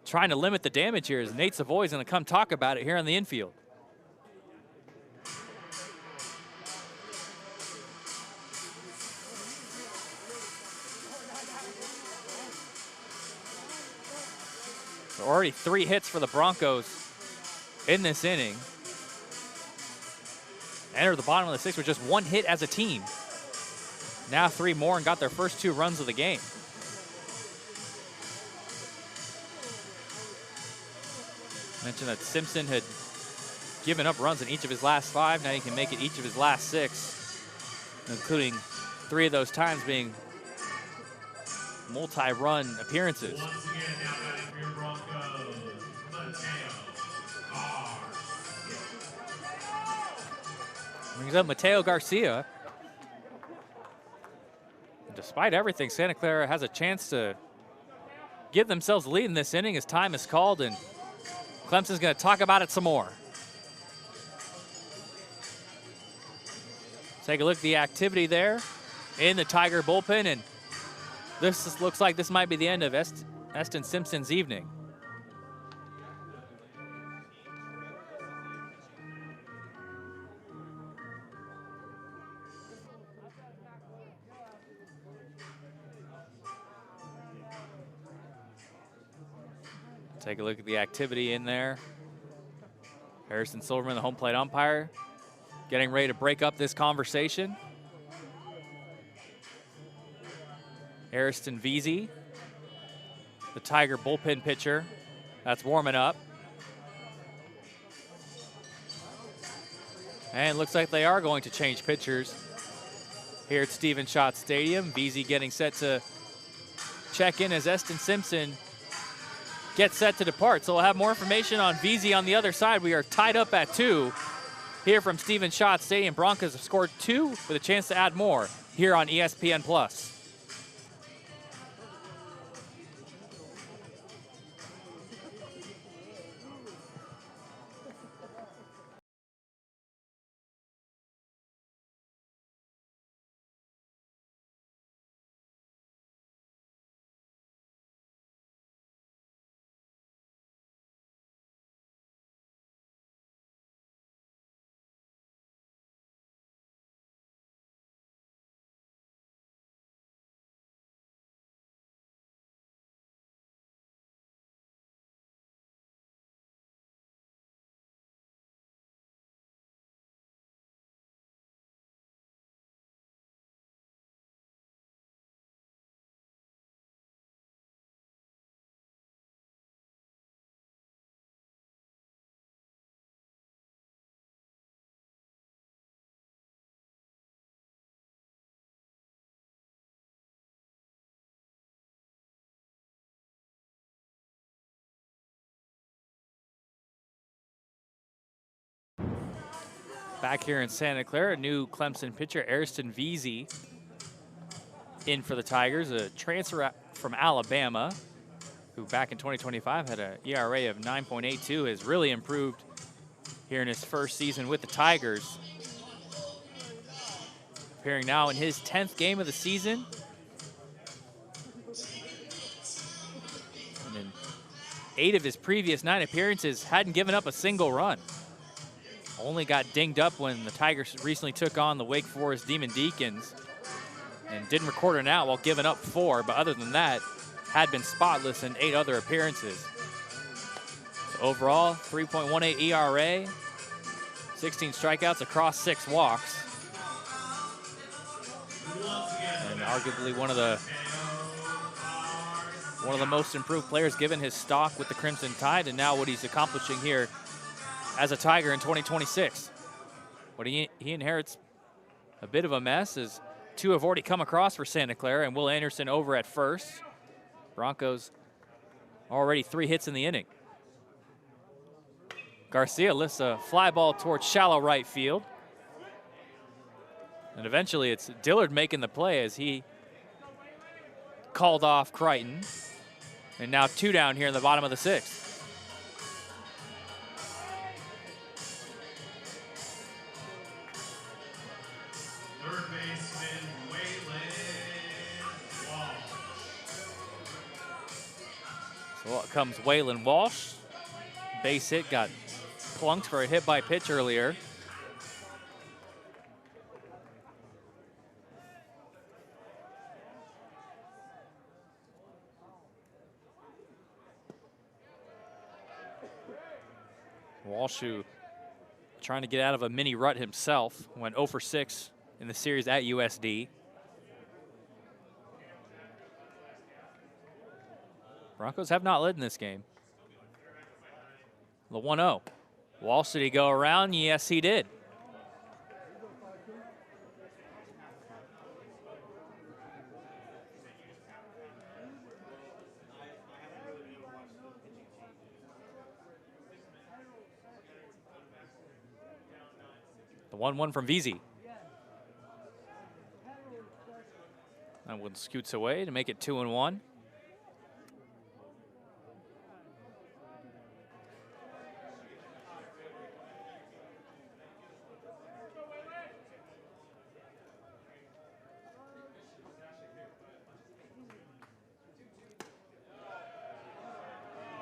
trying to limit the damage here as Nate Savoy's going to come talk about it here on the infield. Already 3 hits for the Broncos in this inning. Entered the bottom of the 6th with just 1 hit as a team. Now 3 more and got their first 2 runs of the game. Mentioned that Simpson had given up runs in each of his last 5. Now he can make it each of his last 6, including 3 of those times being multi-run appearances. Once again, now batting for your Broncos, Mateo. Brings up Mateo Garcia. Despite everything, Santa Clara has a chance to give themselves the lead in this inning as time is called, and Clemson's going to talk about it some more. Take a look at the activity there in the Tiger bullpen, and this looks like this might be the end of Eston Simpson's evening. Take a look at the activity in there. Harrison Silverman, the home plate umpire, getting ready to break up this conversation. Ariston Veazey, the Tiger bullpen pitcher, that's warming up. And it looks like they are going to change pitchers here at Stephen Schott Stadium. Veazey getting set to check in as Eston Simpson gets set to depart. So we'll have more information on Veazey on the other side. We are tied up at 2 here from Stephen Schott Stadium. Broncos have scored 2 with a chance to add more here on ESPN+. Back here in Santa Clara, new Clemson pitcher, Ariston Veazey, in for the Tigers, a transfer from Alabama, who back in 2025 had an ERA of 9.82, has really improved here in his first season with the Tigers. Appearing now in his 10th game of the season. And in 8 of his previous 9 appearances, hadn't given up a single run. Only got dinged up when the Tigers recently took on the Wake Forest Demon Deacons and didn't record an out while giving up 4, but other than that, had been spotless in 8 other appearances. So overall, 3.18 ERA, 16 strikeouts across 6 walks. And arguably one of the most improved players given his stock with the Crimson Tide and now what he's accomplishing here as a Tiger in 2026. But he inherits a bit of a mess as 2 have already come across for Santa Clara and Will Anderson over at first. Broncos already 3 hits in the inning. Garcia lifts a fly ball towards shallow right field. And eventually it's Dillard making the play as he called off Crichton. And now 2 down here in the bottom of the 6th. So up comes Waylon Walsh. Base hit, got plunked for a hit by pitch earlier. Walsh, who trying to get out of a mini rut himself, went 0 for 6 in the series at USD. Broncos have not led in this game. The 1-0. Walsh, did he go around? Yes, he did. The 1-1 from Veazey. That one scoots away to make it 2-1.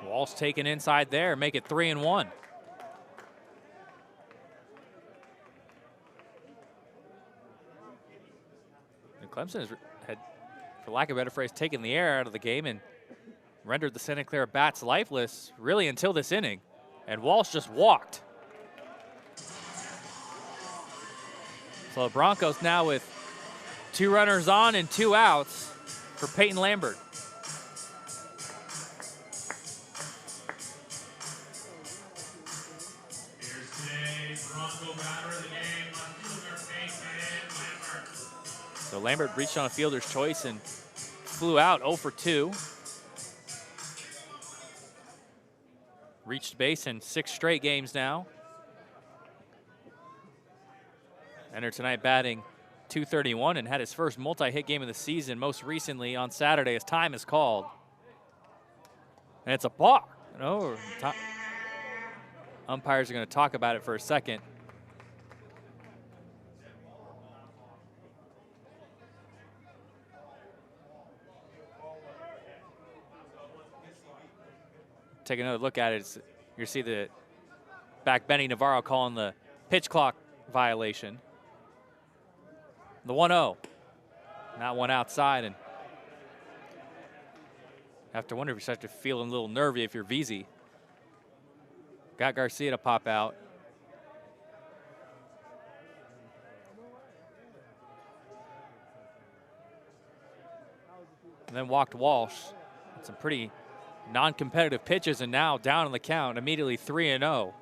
Walsh taken inside there, make it 3-1. And Clemson had, for lack of a better phrase, taken the air out of the game and rendered the Santa Clara bats lifeless really until this inning. And Walsh just walked. So the Broncos now with 2 runners on and 2 outs for Peyton Lambert. Here's today's Bronco batter of the game, left fielder Peyton Lambert. So Lambert reached on a fielder's choice and flew out 0 for 2. Reached base in 6 straight games now. Entered tonight batting .231 and had his first multi-hit game of the season most recently on Saturday as time is called. And it's a balk. No, umpires are going to talk about it for a second. Take another look at it. You see the back Benny Navarro calling the pitch clock violation. The 1-0. Not one outside, and have to wonder if you start to feel a little nervy if you're VZ. Got Garcia to pop out. And then walked Walsh. Some pretty non-competitive pitches, and now down on the count, immediately 3-0.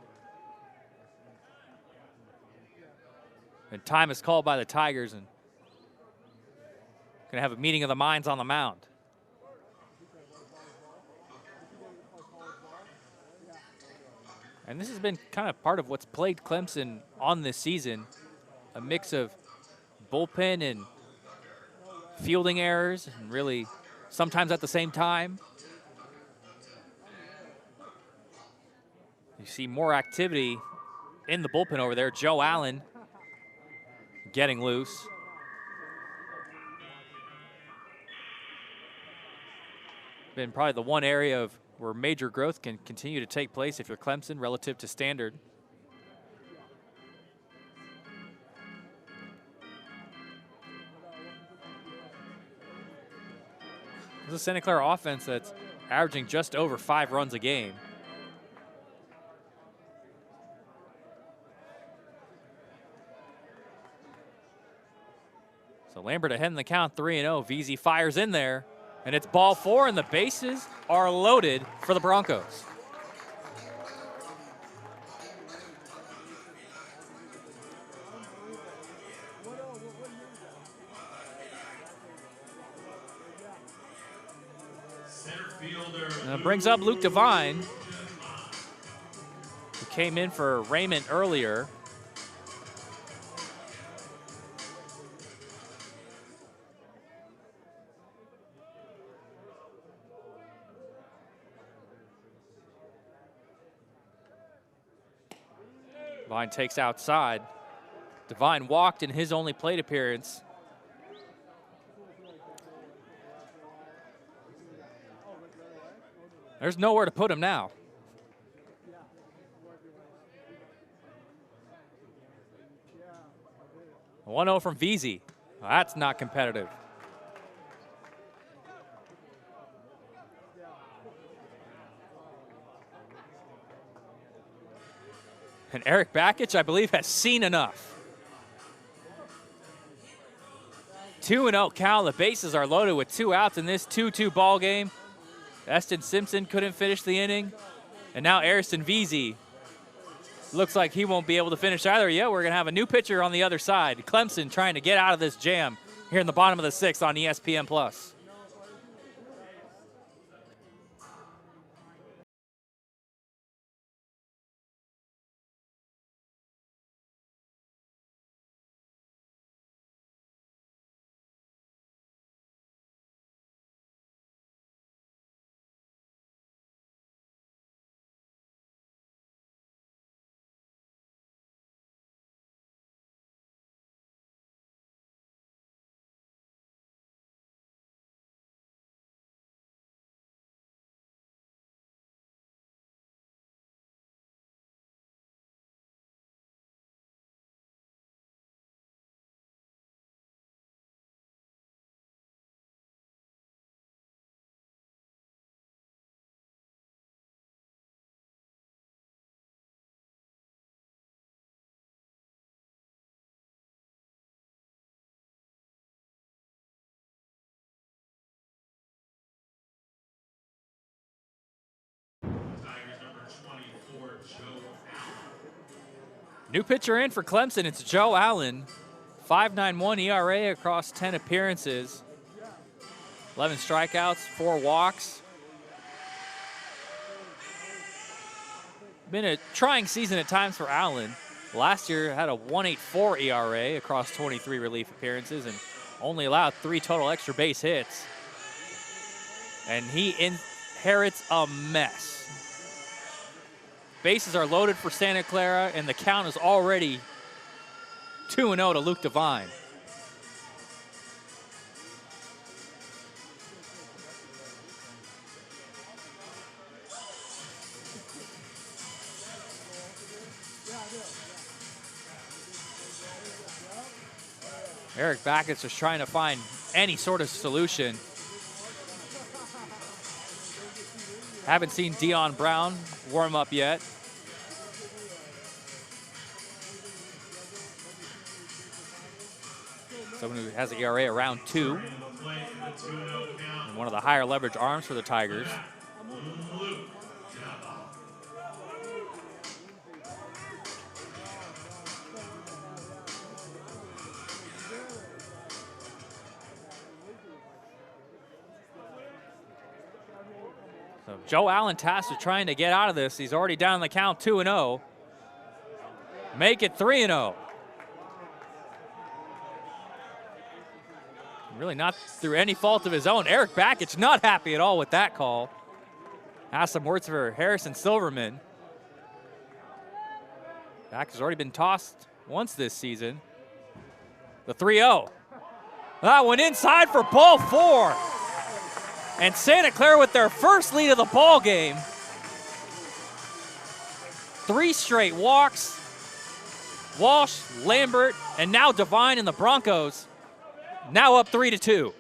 And time is called by the Tigers, and gonna have a meeting of the minds on the mound. And this has been kind of part of what's plagued Clemson on this season, a mix of bullpen and fielding errors, and really sometimes at the same time. You see more activity in the bullpen over there. Joe Allen getting loose. Been probably the one area of where major growth can continue to take place if you're Clemson relative to standard. This is a Santa Clara offense that's averaging just over 5 runs a game. So Lambert ahead in the count, 3-0. VZ fires in there, and it's ball 4, and the bases are loaded for the Broncos. And it brings up Luke Devine, who came in for Raymond earlier. Devine takes outside. Devine walked in his only plate appearance. There's nowhere to put him now. A 1-0 from VZ. Well, that's not competitive. And Eric Bakich, I believe, has seen enough. 2-0 count. The bases are loaded with 2 outs in this 2-2 ball game. Eston Simpson couldn't finish the inning. And now Ariston VZ looks like he won't be able to finish either. Yeah, we're going to have a new pitcher on the other side. Clemson trying to get out of this jam here in the bottom of the 6th on ESPN+. New pitcher in for Clemson, it's Joe Allen. 5.91 ERA across 10 appearances. 11 strikeouts, 4 walks. Been a trying season at times for Allen. Last year had a 1.84 ERA across 23 relief appearances and only allowed 3 total extra base hits. And he inherits a mess. Bases are loaded for Santa Clara, and the count is already 2-0 to Luke Devine. Eric Backus is trying to find any sort of solution. Haven't seen Dion Brown warm up yet. Someone who has an ERA around 2. And one of the higher leverage arms for the Tigers. So Joe Allen tasked with trying to get out of this. He's already down the count 2-0. Make it 3-0. Really not through any fault of his own. Eric Backus not happy at all with that call. Has some words for Harrison Silverman. Backus has already been tossed once this season. The 3-0. That one inside for ball 4. And Santa Clara with their first lead of the ball game. 3 straight walks. Walsh, Lambert, and now Devine and the Broncos. Now up 3-2.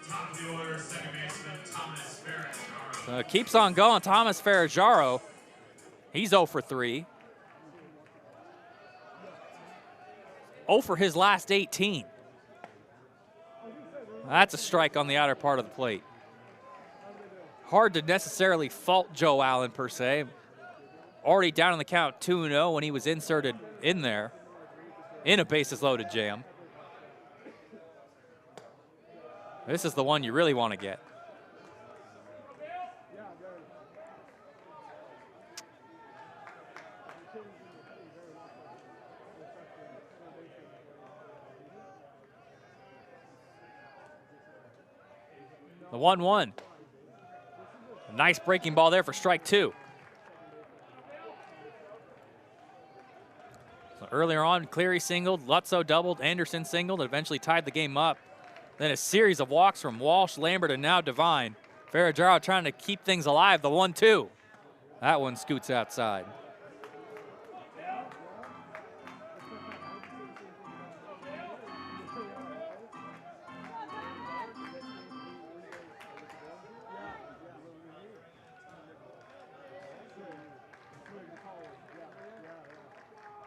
Top of the order, second baseman Thomas Ferrajaro. So it keeps on going. Thomas Ferrajaro. He's 0 for 3. 0 for his last 18. That's a strike on the outer part of the plate. Hard to necessarily fault Joe Allen per se. Already down in the count 2-0 when he was inserted in there in a bases loaded jam. This is the one you really want to get. The 1-1. A nice breaking ball there for strike 2. So earlier on, Cleary singled, Lutzo doubled, Anderson singled, and eventually tied the game up. Then a series of walks from Walsh, Lambert, and now Devine. Ferrajaro trying to keep things alive, the 1-2. That one scoots outside.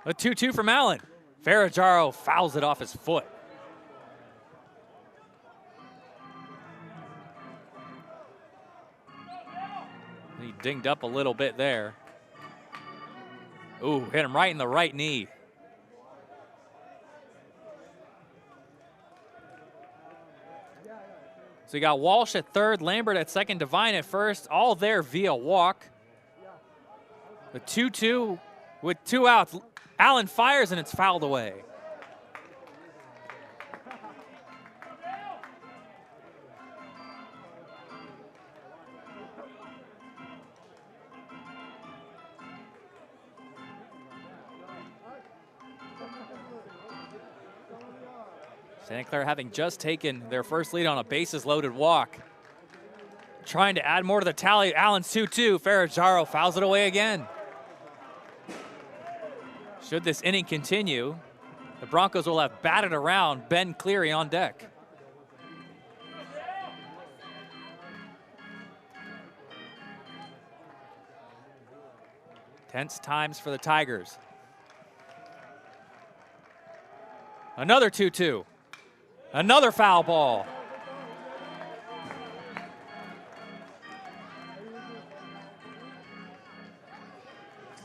A 2-2 from Allen. Ferrajaro fouls it off his foot. He dinged up a little bit there. Ooh, hit him right in the right knee. So you got Walsh at third, Lambert at second, Devine at first, all there via walk. The 2-2 with 2 outs. Allen fires and it's fouled away. Santa Clara having just taken their first lead on a bases-loaded walk. Trying to add more to the tally. Allen's 2-2. Ferrajaro fouls it away again. Should this inning continue, the Broncos will have batted around Ben Cleary on deck. Tense times for the Tigers. Another 2-2. Another foul ball.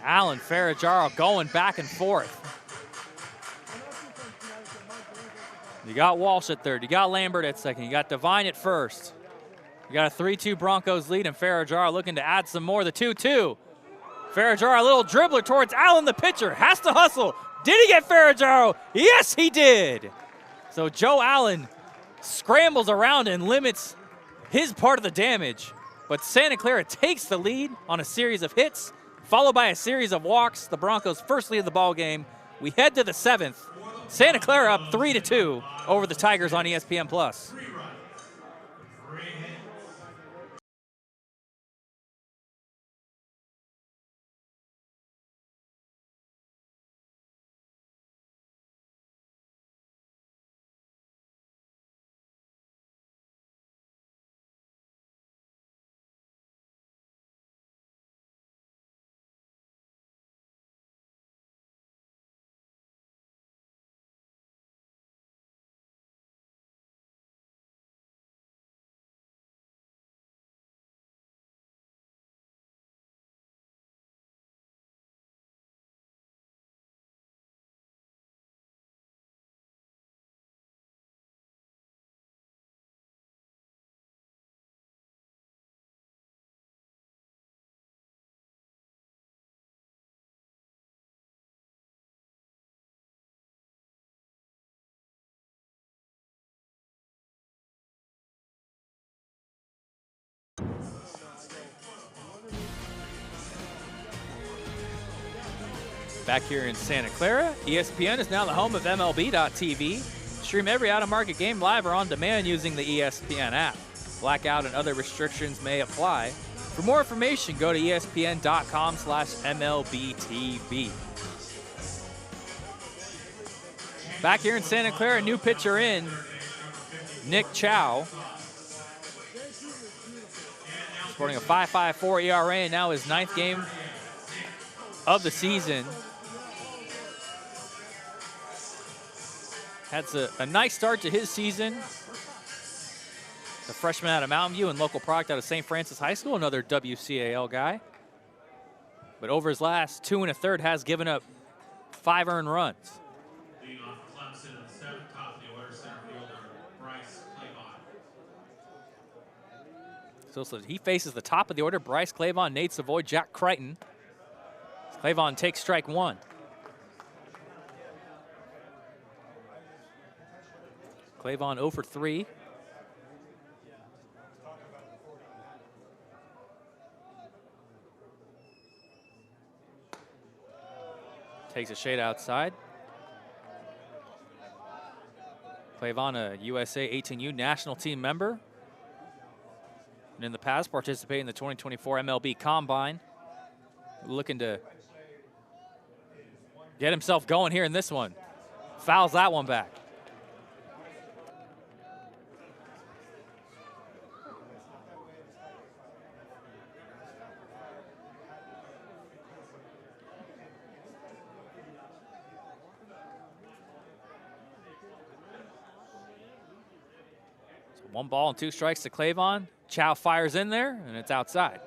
Allen, Ferragamo going back and forth. You got Walsh at third. You got Lambert at second. You got Devine at first. You got a 3-2 Broncos lead, and Ferragamo looking to add some more. The 2-2. Ferragamo, a little dribbler towards Allen, the pitcher. Has to hustle. Did he get Ferragamo? Yes, he did. So Joe Allen scrambles around and limits his part of the damage. But Santa Clara takes the lead on a series of hits, followed by a series of walks. The Broncos' first lead of the ball game. We head to the 7th. Santa Clara up 3-2 over the Tigers on ESPN+. Back here in Santa Clara, ESPN is now the home of MLB.tv. Stream every out-of-market game live or on demand using the ESPN app. Blackout and other restrictions may apply. For more information, go to espn.com/MLBTV. Back here in Santa Clara, new pitcher in, Nick Chow. Sporting a 5.54 ERA and now his 9th game of the season. Had a nice start to his season. The freshman out of Mountain View and local product out of St. Francis High School, another WCAL guy. But over his last 2 1/3 has given up 5 earned runs. Leading off Clemson in the 7th, top of the order, center fielder Bryce Clavon. So he faces the top of the order, Bryce Clavon, Nate Savoy, Jack Crichton. Clavon takes strike 1. Clavon 0 for 3. Takes a shade outside. Clavon, a USA 18U national team member. And in the past, participated in the 2024 MLB Combine. Looking to get himself going here in this one. Fouls that one back. So 1 ball and 2 strikes to Clavon. Chow fires in there, and it's outside.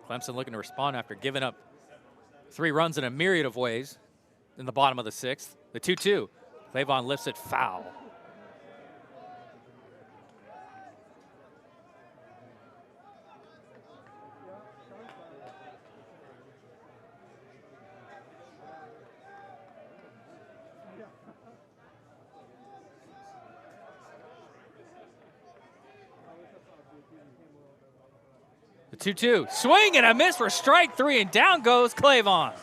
Clemson looking to respond after giving up 3 runs in a myriad of ways in the bottom of the 6th. The 2-2. Clavon lifts it foul. The 2-2, swing and a miss for strike 3, and down goes Clavon.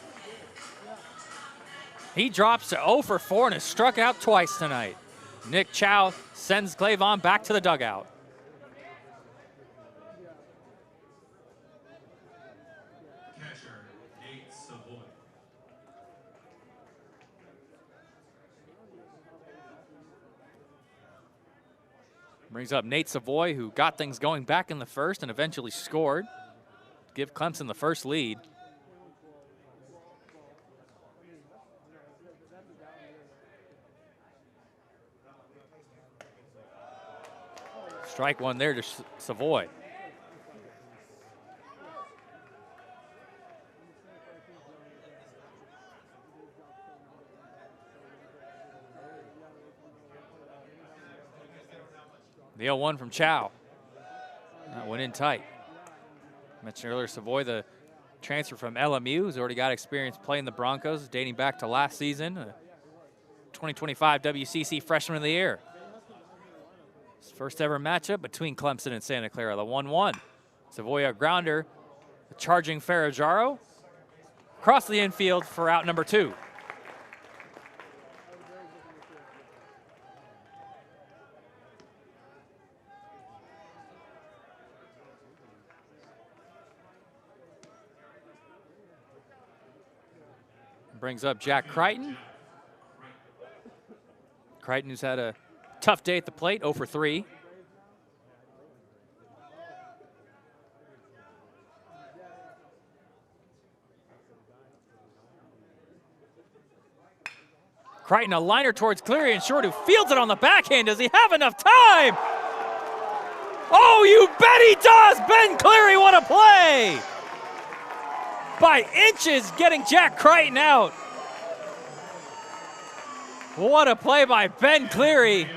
He drops to 0 for 4 and has struck out twice tonight. Nick Chow sends Clavon back to the dugout. Catcher Nate Savoy. Brings up Nate Savoy, who got things going back in the first and eventually scored to give Clemson the first lead. Strike one there to Savoy. The 0-1 from Chow. That went in tight. Mentioned earlier, Savoy, the transfer from LMU, has already got experience playing the Broncos dating back to last season. 2025 WCC Freshman of the Year. His first ever matchup between Clemson and Santa Clara, the 1-1. Savoy a grounder, the charging Ferragaro. Across the infield for out number 2. Brings up Jack Crichton. Crichton, who's had a tough day at the plate, 0 for 3. Crichton, a liner towards Cleary and short, who fields it on the backhand. Does he have enough time? Oh, you bet he does! Ben Cleary, what a play! By inches, getting Jack Crichton out. What a play by Ben Cleary.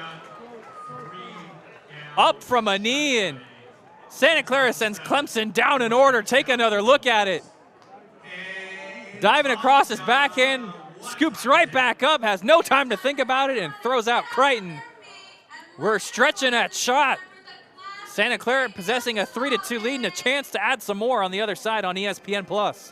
Up from a knee, and Santa Clara sends Clemson down in order. Take another look at it. Diving across his backhand, scoops right back up, has no time to think about it, and throws out Crichton. We're stretching that shot. Santa Clara possessing a 3-2 lead and a chance to add some more on the other side on ESPN+.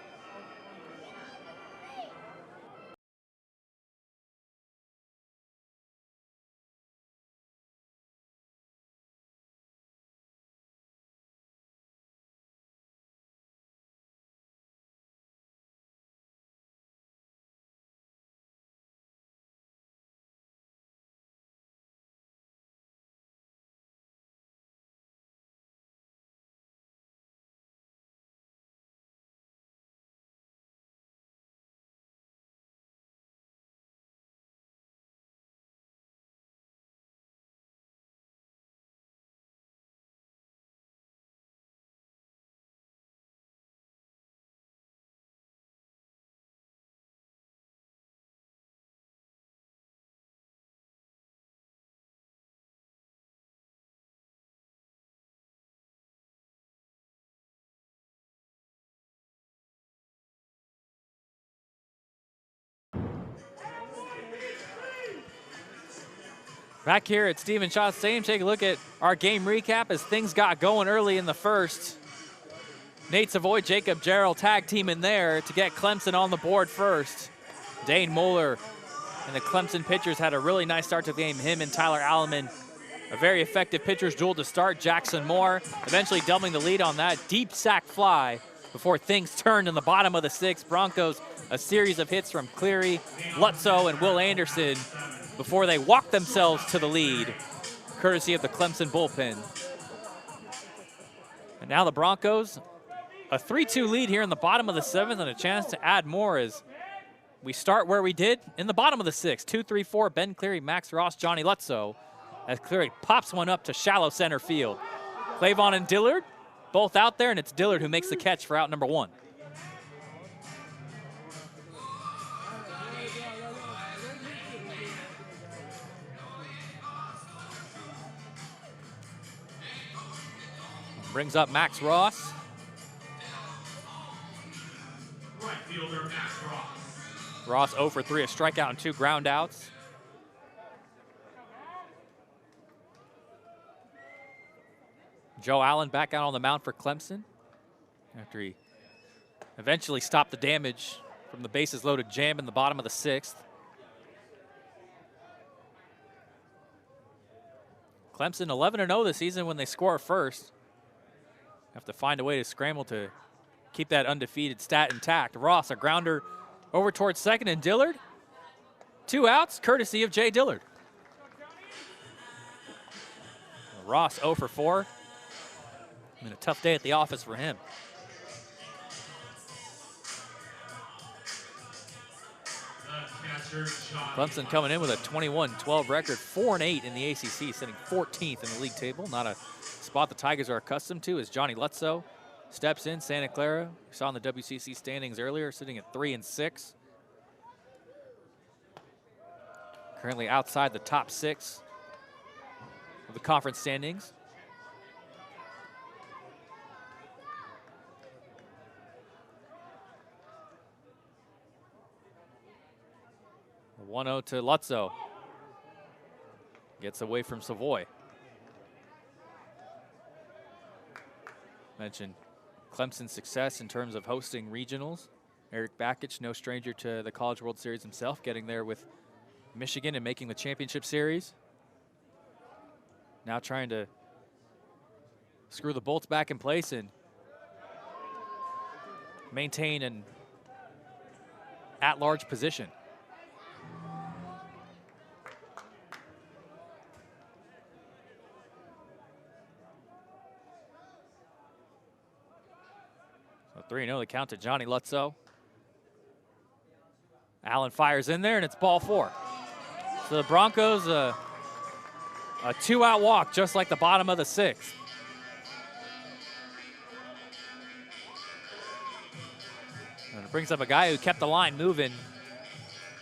Back here at Stephen Schott Stadium, take a look at our game recap as things got going early in the first. Nate Savoy, Jacob Jarrell tag team in there to get Clemson on the board first. Dane Moeller and the Clemson pitchers had a really nice start to the game. Him and Tyler Alleman, a very effective pitcher's duel to start. Jackson Moore eventually doubling the lead on that deep sac fly before things turned in the bottom of the 6th. Broncos, a series of hits from Cleary, Lutzow, and Will Anderson before they walk themselves to the lead, courtesy of the Clemson bullpen. And now the Broncos, a 3-2 lead here in the bottom of the 7th and a chance to add more as we start where we did in the bottom of the 6th. 2-3-4, Ben Cleary, Max Ross, Johnny Lutzow, as Cleary pops one up to shallow center field. Clavon and Dillard both out there, and it's Dillard who makes the catch for out number 1. Brings up Max Ross. Right fielder Max Ross. Ross 0 for 3, a strikeout and 2 ground outs. Joe Allen back out on the mound for Clemson after he eventually stopped the damage from the bases loaded jam in the bottom of the 6th. Clemson 11-0 this season when they score first. Have to find a way to scramble to keep that undefeated stat intact. Ross, a grounder over towards second, and Dillard, 2 outs, courtesy of Jay Dillard. Ross 0 for 4. Been a tough day at the office for him. The catcher Clemson coming in with a 21-12 record, 4-8 in the ACC, sitting 14th in the league table. Not a spot the Tigers are accustomed to as Johnny Lutzow steps in. Santa Clara, we saw in the WCC standings earlier, sitting at 3-6. Currently outside the top 6 of the conference standings. The 1-0 to Lutzow. Gets away from Savoy. Mentioned Clemson's success in terms of hosting regionals. Eric Bakich, no stranger to the College World Series himself, getting there with Michigan and making the championship series. Now trying to screw the bolts back in place and maintain an at-large position. So 3-0 the count to Johnny Lutzow. Allen fires in there, and it's ball 4. So the Broncos, a 2-out walk, just like the bottom of the 6th. And it brings up a guy who kept the line moving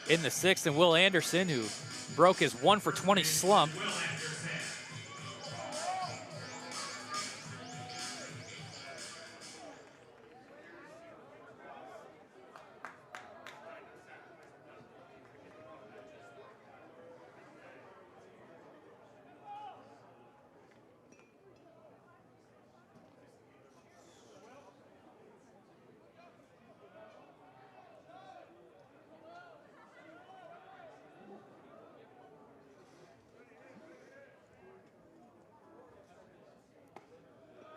in the 6th, and Will Anderson, who broke his 1-for-20 slump.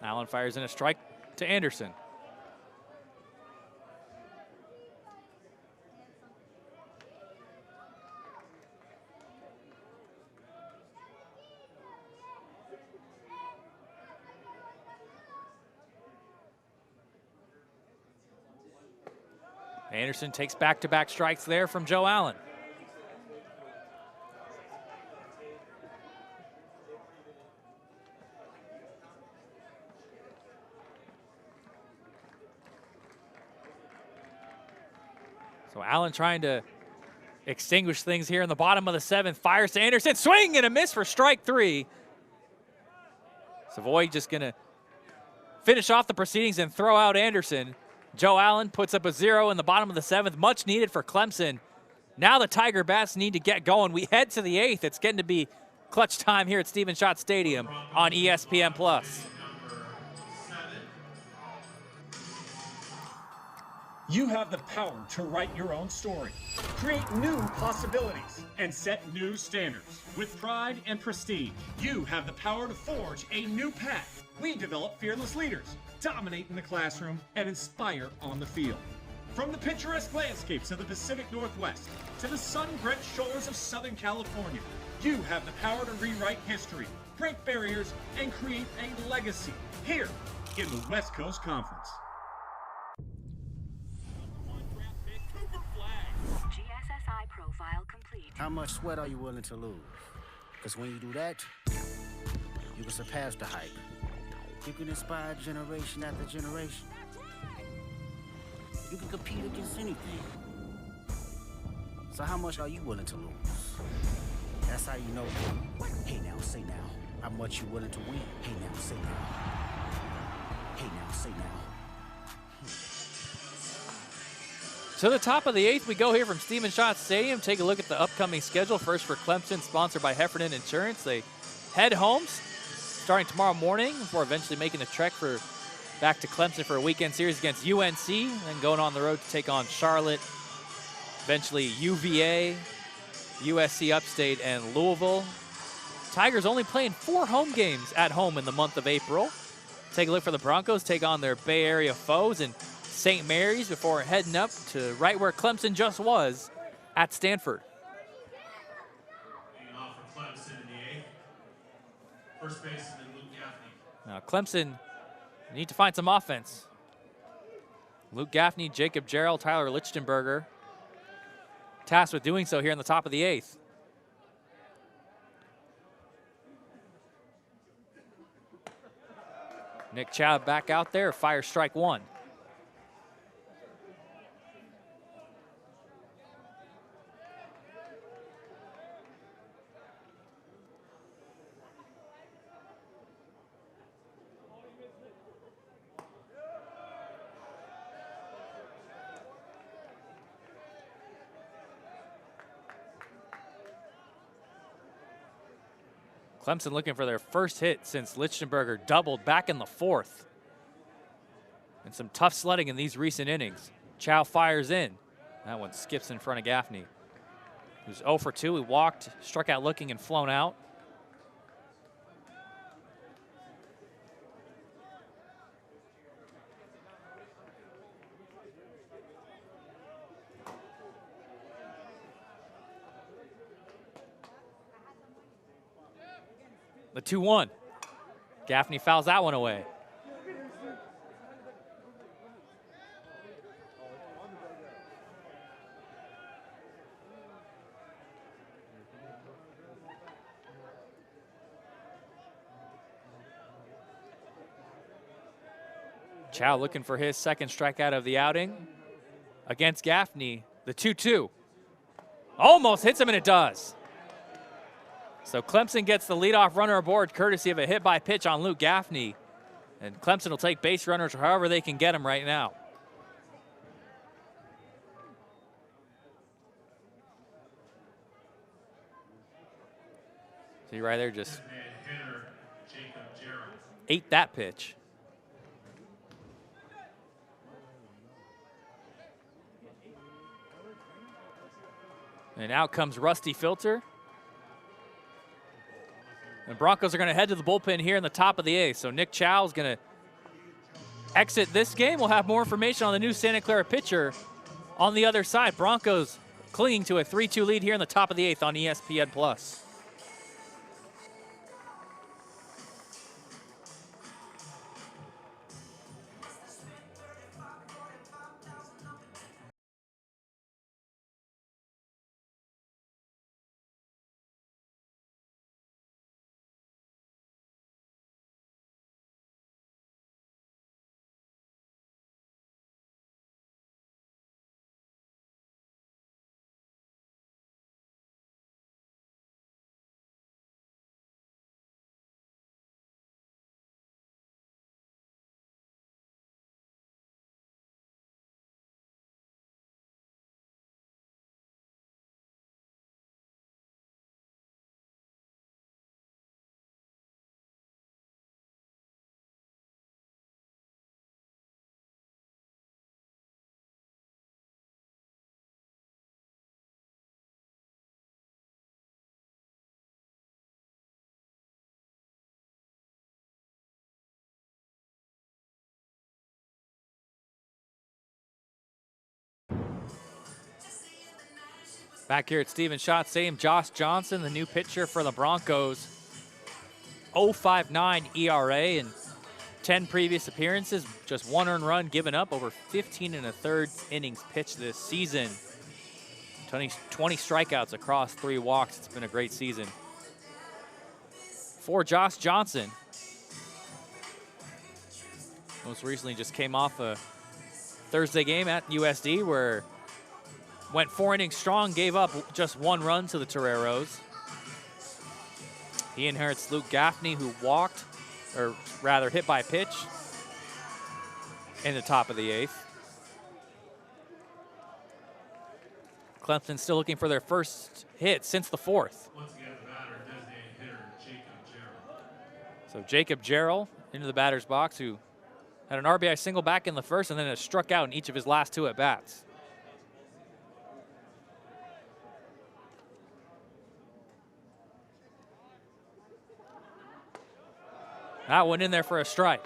Allen fires in a strike to Anderson. Anderson takes back-to-back strikes there from Joe Allen. So Allen trying to extinguish things here in the bottom of the 7th. Fires to Anderson. Swing and a miss for strike 3. Savoy just going to finish off the proceedings and throw out Anderson. Joe Allen puts up a 0 in the bottom of the 7th. Much needed for Clemson. Now the Tiger Bats need to get going. We head to the 8th. It's getting to be clutch time here at Stephen Schott Stadium on ESPN+. You have the power to write your own story, create new possibilities, and set new standards. With pride and prestige, you have the power to forge a new path. We develop fearless leaders, dominate in the classroom, and inspire on the field. From the picturesque landscapes of the Pacific Northwest to the sun-drenched shores of Southern California, you have the power to rewrite history, break barriers, and create a legacy here in the West Coast Conference. GSSI profile complete. How much sweat are you willing to lose? Because when you do that, you can surpass the hype. You can inspire generation after generation. You can compete against anything. So how much are you willing to lose? That's how you know. Hey now, say now. How much you willing to win? Hey now, say now. Hey now, say now. To the top of the 8th, we go here from Stephen Schott Stadium. Take a look at the upcoming schedule. First for Clemson, sponsored by Heffernan Insurance. They head home starting tomorrow morning before eventually making the trek back to Clemson for a weekend series against UNC, then going on the road to take on Charlotte, eventually UVA, USC Upstate, and Louisville. Tigers only playing 4 home games at home in the month of April. Take a look for the Broncos, take on their Bay Area foes in St. Mary's before heading up to right where Clemson just was at Stanford. Leading off for Clemson in the 8th. First baseman Luke Gaffney. Now Clemson need to find some offense. Luke Gaffney, Jacob Jarrell, Tyler Lichtenberger tasked with doing so here in the top of the 8th. Nick Chow back out there, fire strike 1. Clemson looking for their first hit since Lichtenberger doubled back in the 4th. And some tough sledding in these recent innings. Chow fires in. That one skips in front of Gaffney, who's 0 for 2. He walked, struck out looking, and flown out. The 2-1. Gaffney fouls that one away. Chow looking for his second strikeout of the outing against Gaffney. The 2-2. Almost hits him, and it does. So Clemson gets the leadoff runner aboard courtesy of a hit by pitch on Luke Gaffney. And Clemson will take base runners however they can get them right now. See right there, just ate that pitch. And out comes Rusty Filter. And Broncos are going to head to the bullpen here in the top of the 8th. So Nick Chow is going to exit this game. We'll have more information on the new Santa Clara pitcher on the other side. Broncos clinging to a 3-2 lead here in the top of the 8th on ESPN+. Back here at Stephen Schott Stadium, Josh Johnson, the new pitcher for the Broncos. 0.59 ERA in 10 previous appearances. Just 1 earned run given up, over 15 1/3 innings pitched this season. 20 strikeouts across 3 walks. It's been a great season for Josh Johnson. Most recently just came off a Thursday game at USD where went 4 innings strong, gave up just 1 run to the Toreros. He inherits Luke Gaffney, who walked, or rather hit by pitch in the top of the 8th. Clemson still looking for their first hit since the 4th. Once again, the batter, designated hitter, Jacob Jarrell. So Jacob Jarrell into the batter's box, who had an RBI single back in the 1st and then has struck out in each of his last 2 at-bats. That one in there for a strike.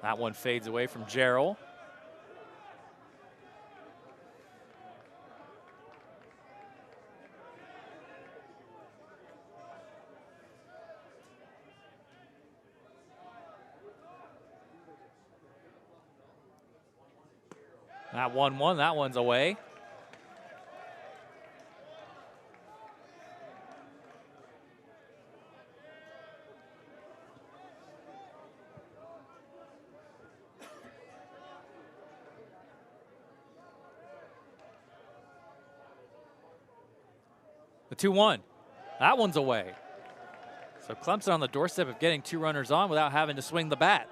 That one fades away from Jarrell. That 1-1, that one's away. The 2-1, that one's away. So Clemson on the doorstep of getting 2 runners on without having to swing the bat.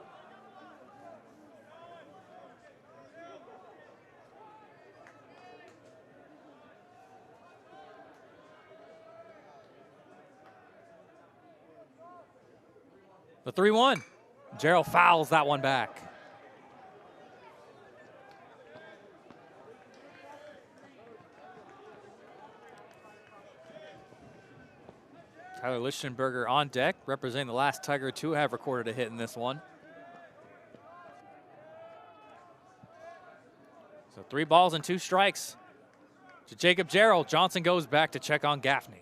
The 3-1, Gerald fouls that one back. Tyler Lichtenberger on deck, representing the last Tiger to have recorded a hit in this one. So 3 balls and 2 strikes to Jacob Gerald. Johnson goes back to check on Gaffney.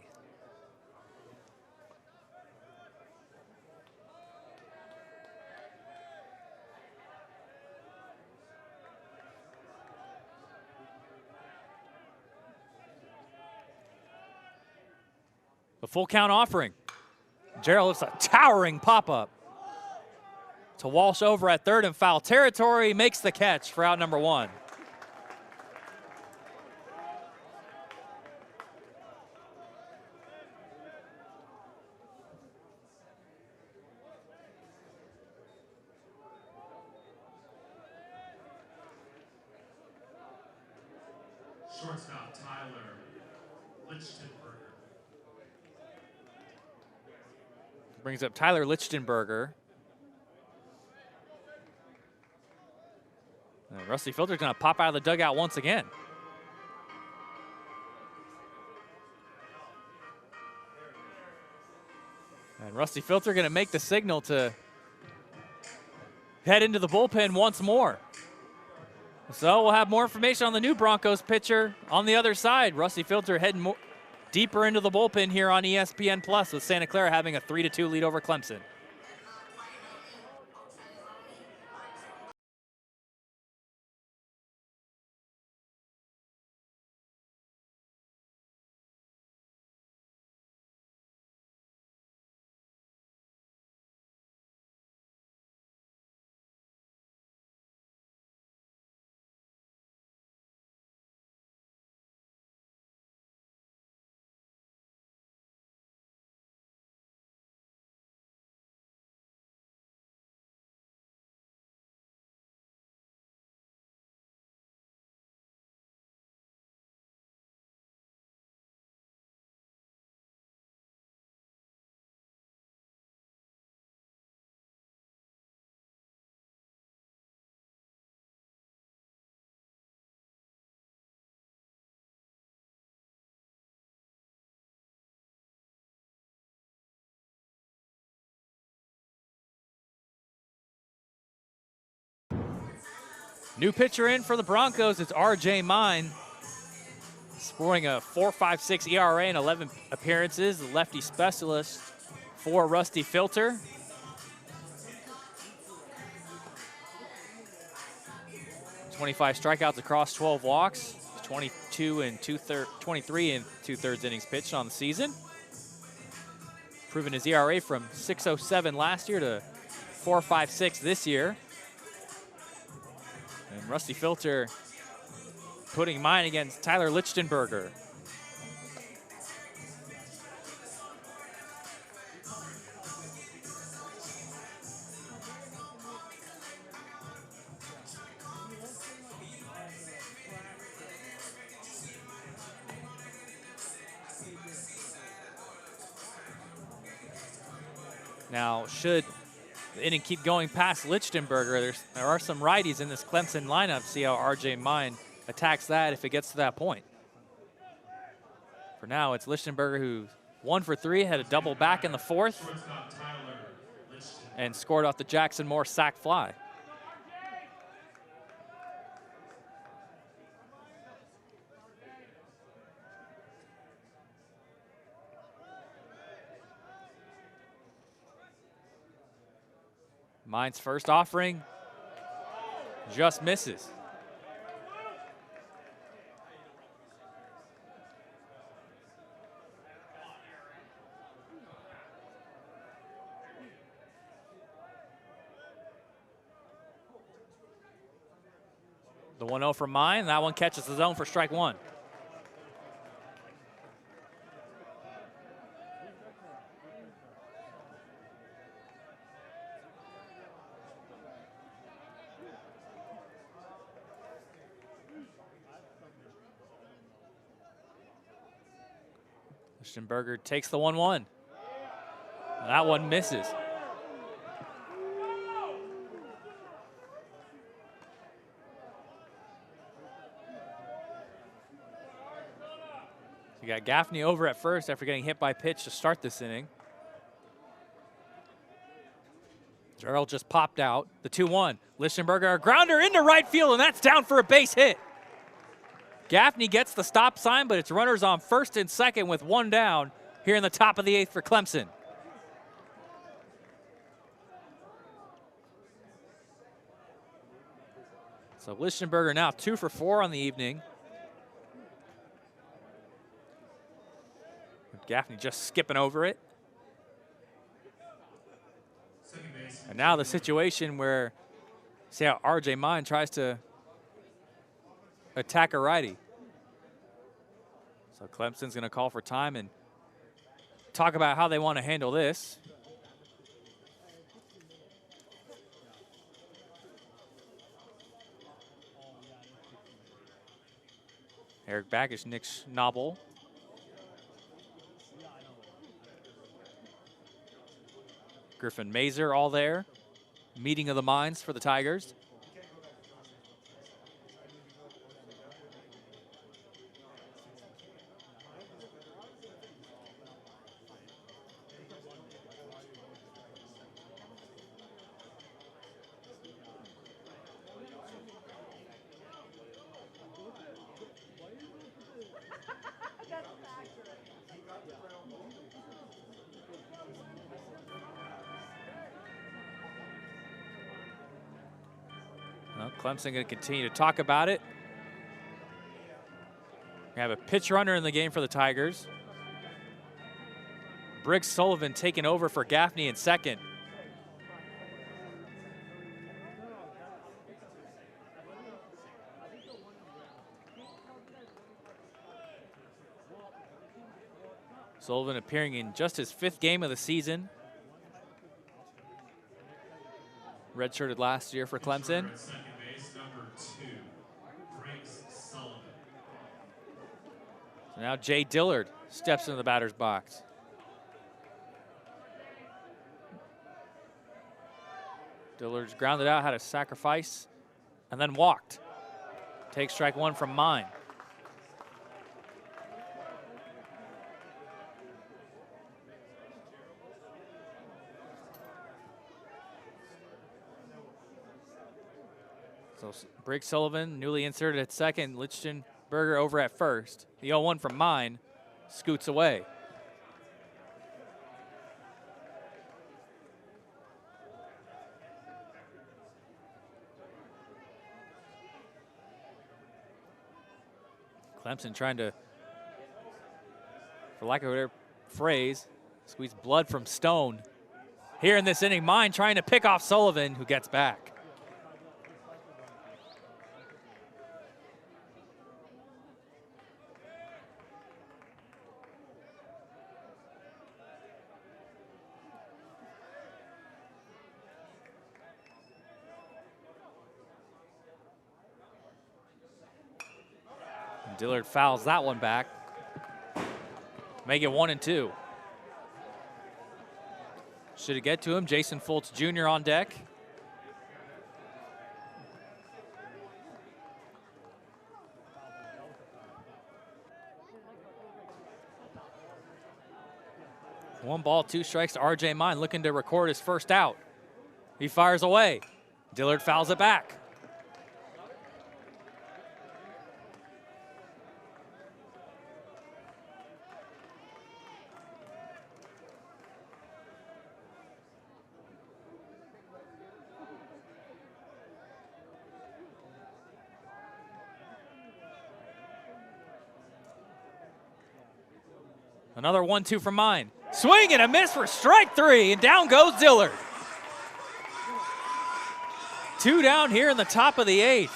The full count offering. Gerald lifts a towering pop-up to Walsh over at third in foul territory, makes the catch for out number 1. Shortstop Tyler Lichtenberger. Brings up Tyler Lichtenberger. And Rusty Filter's gonna pop out of the dugout once again. And Rusty Filter gonna make the signal to head into the bullpen once more. So we'll have more information on the new Broncos pitcher on the other side. Rusty Filter heading deeper into the bullpen here on ESPN Plus, with Santa Clara having a 3-2 lead over Clemson. New pitcher in for the Broncos, it's R.J. Mine. Scoring a 4.56 ERA in 11 appearances, the lefty specialist for Rusty Filter. .25 strikeouts across 12 walks, 23 and 2/3 innings pitched on the season. Proven his ERA from 6.07 last year to 4.56 this year. And Rusty Filter putting Mine against Tyler Lichtenberger. Now, should the inning keep going past Lichtenberger, there are some righties in this Clemson lineup. See how R.J. Mine attacks that if it gets to that point. For now, it's Lichtenberger who 1 for 3, had a double back in the 4th, and scored off the Jackson Moore sac fly. Mine's first offering just misses. The 1-0 from Mine. That one catches the zone for strike one. Lichtenberger takes the 1-1. That one misses. You got Gaffney over at first after getting hit by pitch to start this inning. Gerald just popped out. The 2-1. Lichtenberger, a grounder into right field, and that's down for a base hit. Gaffney gets the stop sign, but it's runners on first and second with one down here in the top of the 8th for Clemson. So Lichtenberger now 2 for 4 on the evening. Gaffney just skipping over it. And now the situation where, see how RJ Mine tries to attack a righty. So Clemson's going to call for time and talk about how they want to handle this. Eric Bakish, Nick Schnabel. Griffin Mazer all there. Meeting of the minds for the Tigers. Well, Clemson going to continue to talk about it. We have a pitch runner in the game for the Tigers. Briggs Sullivan taking over for Gaffney in second. Sullivan appearing in just his 5th game of the season. Redshirted last year for Clemson. Second base, number 2, Briggs Sullivan. So now Jay Dillard steps into the batter's box. Dillard's grounded out, had a sacrifice, and then walked. Takes strike one from Mine. So Briggs Sullivan, newly inserted at second. Lichtenberger over at first. The 0-1 from Mine scoots away. Clemson trying to, for lack of a better phrase, squeeze blood from stone. Here in this inning, Mine trying to pick off Sullivan, who gets back. Dillard fouls that one back. Make it 1-2. Should it get to him? Jason Fultz Jr. on deck. One ball, 2 strikes to RJ Mine, looking to record his first out. He fires away. Dillard fouls it back. Another 1-2 from Mine. Swing and a miss for strike 3, and down goes Dillard. 2 down here in the top of the 8th.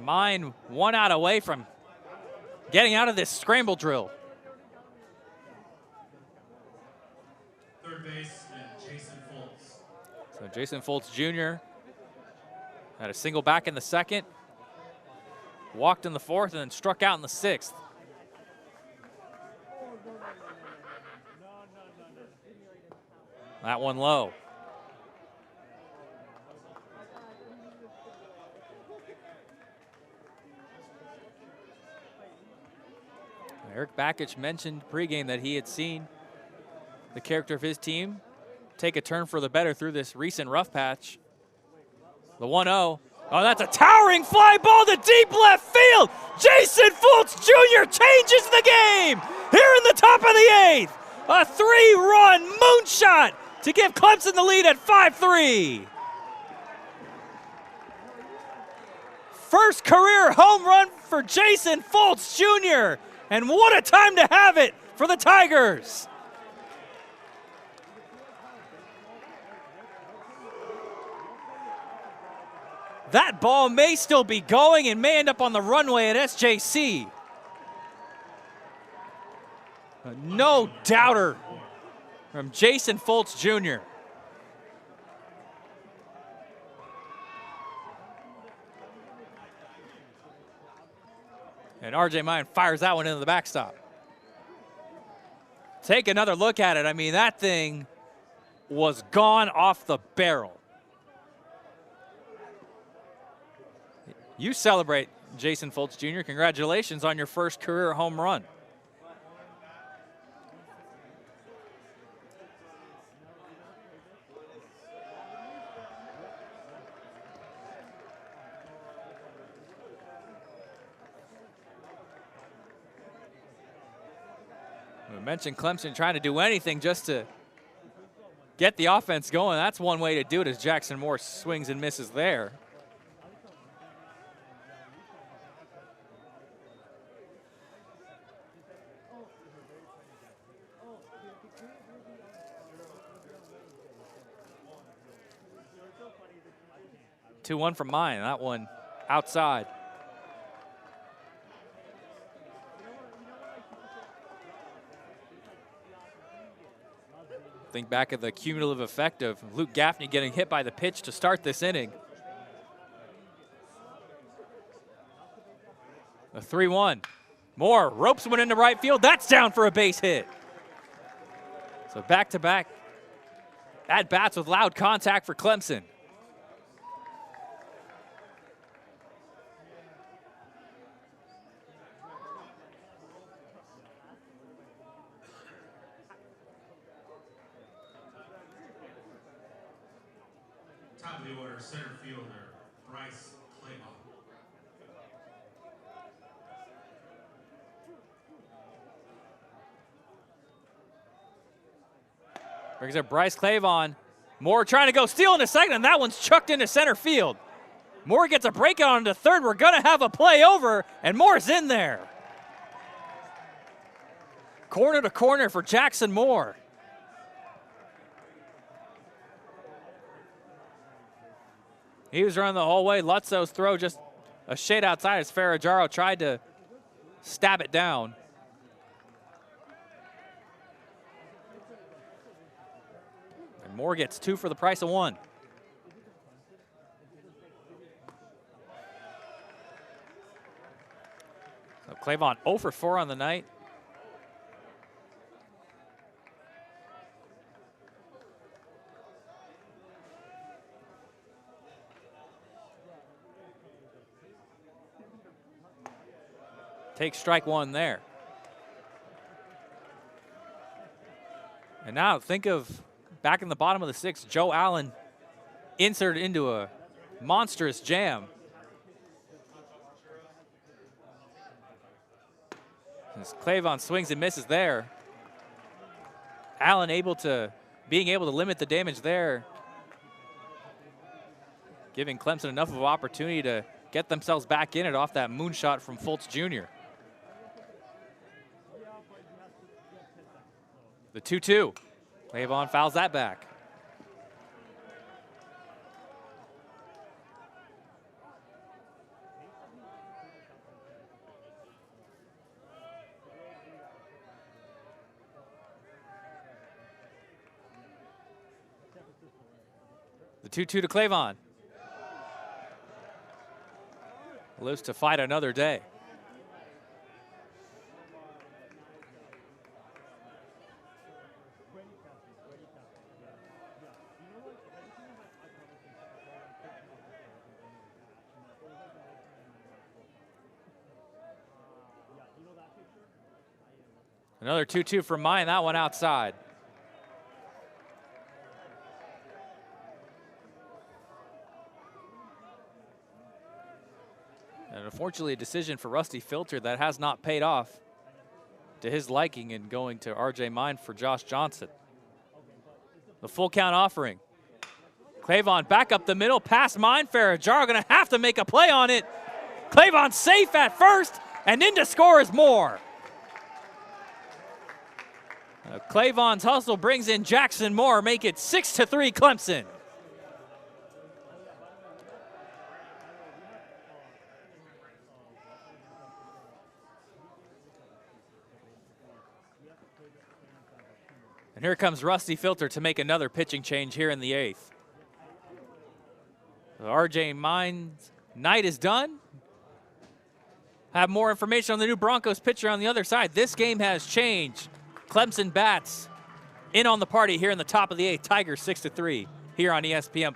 Mine 1 out away from getting out of this scramble drill. Third baseman, Jason Foltz. So Jason Foltz Jr. had a single back in the second, walked in the fourth, and then struck out in the sixth. That one low. Eric Bakich mentioned pregame that he had seen the character of his team take a turn for the better through this recent rough patch. The 1-0. Oh, that's a towering fly ball to deep left field. Jason Foltz Jr. changes the game here in the top of the 8th. A 3-run moonshot to give Clemson the lead at 5-3. First career home run for Jason Foltz Jr. And what a time to have it for the Tigers. That ball may still be going and may end up on the runway at SJC. No doubter from Jason Foltz Jr. And RJ Mine fires that one into the backstop. Take another look at it. I mean, that thing was gone off the barrel. You celebrate, Jason Foltz Jr. Congratulations on your first career home run. We mentioned Clemson trying to do anything just to get the offense going. That's one way to do it as Jackson Moore swings and misses there. Two one from Mine. That one outside. Think back of the cumulative effect of Luke Gaffney getting hit by the pitch to start this inning. A 3-1. Moore ropes one into right field. That's down for a base hit. So back-to-back at-bats with loud contact for Clemson. Top of the order, center fielder, Bryce Claybaugh. Brings up Bryce Claybaugh. Moore trying to go steal in a second, and that one's chucked into center field. Moore gets a breakout onto third. We're going to have a play over, and Moore's in there. Corner to corner for Jackson Moore. He was running the whole way. Lutzo's throw just a shade outside as Ferragamo tried to stab it down. And Moore gets two for the price of one. So Claybaugh 0 for 4 on the night. Take strike one there. And now think of back in the bottom of the sixth, Joe Allen inserted into a monstrous jam. As Claybaugh swings and misses there. Allen being able to limit the damage there. Giving Clemson enough of an opportunity to get themselves back in it off that moonshot from Foltz Jr. The 2-2. Claybaugh fouls that back. 2-2 to Clavon. Lives to fight another day. Another 2-2 from Mayan, that one outside. And unfortunately, a decision for Rusty Filter that has not paid off to his liking in going to RJ Mine for Josh Johnson. The full count offering. Clavon back up the middle, past Mindfair. Jaro gonna have to make a play on it. Clavon safe at first, and in to score is Moore. Clavon's hustle brings in Jackson Moore, make it 6-3 Clemson. And here comes Rusty Filter to make another pitching change here in the 8th. The RJ Mine's night is done. Have more information on the new Broncos pitcher on the other side. This game has changed. Clemson bats in on the party here in the top of the 8th. Tigers 6-3 here on ESPN+.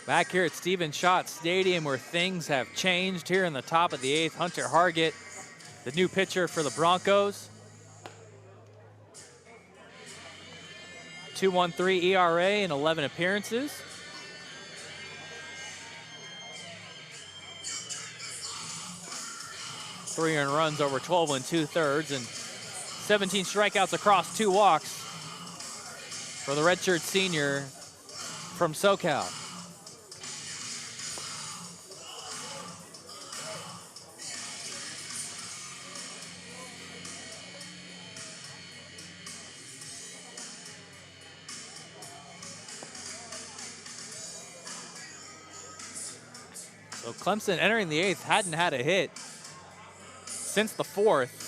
Back here at Stephen Schott Stadium where things have changed here in the top of the 8th. Hunter Hargett, the new pitcher for the Broncos. 2.13 ERA in 11 appearances. Three earned runs over 12 2/3 and 17 strikeouts across 2 walks for the redshirt senior from SoCal. So Clemson entering the 8th hadn't had a hit since the 4th.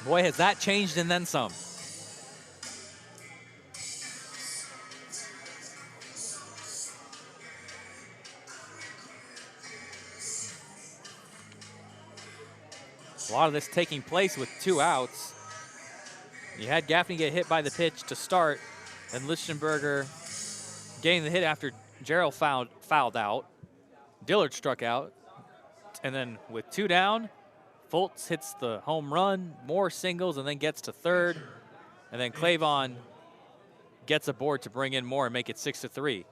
Boy, has that changed and then some. A lot of this taking place with 2 outs. You had Gaffney get hit by the pitch to start, and Lichtenberger getting the hit after Gerald fouled out. Dillard struck out, and then with 2 down, Fultz hits the home run, Moore singles, and then gets to third, and then Clavon gets aboard to bring in Moore and make it 6-3.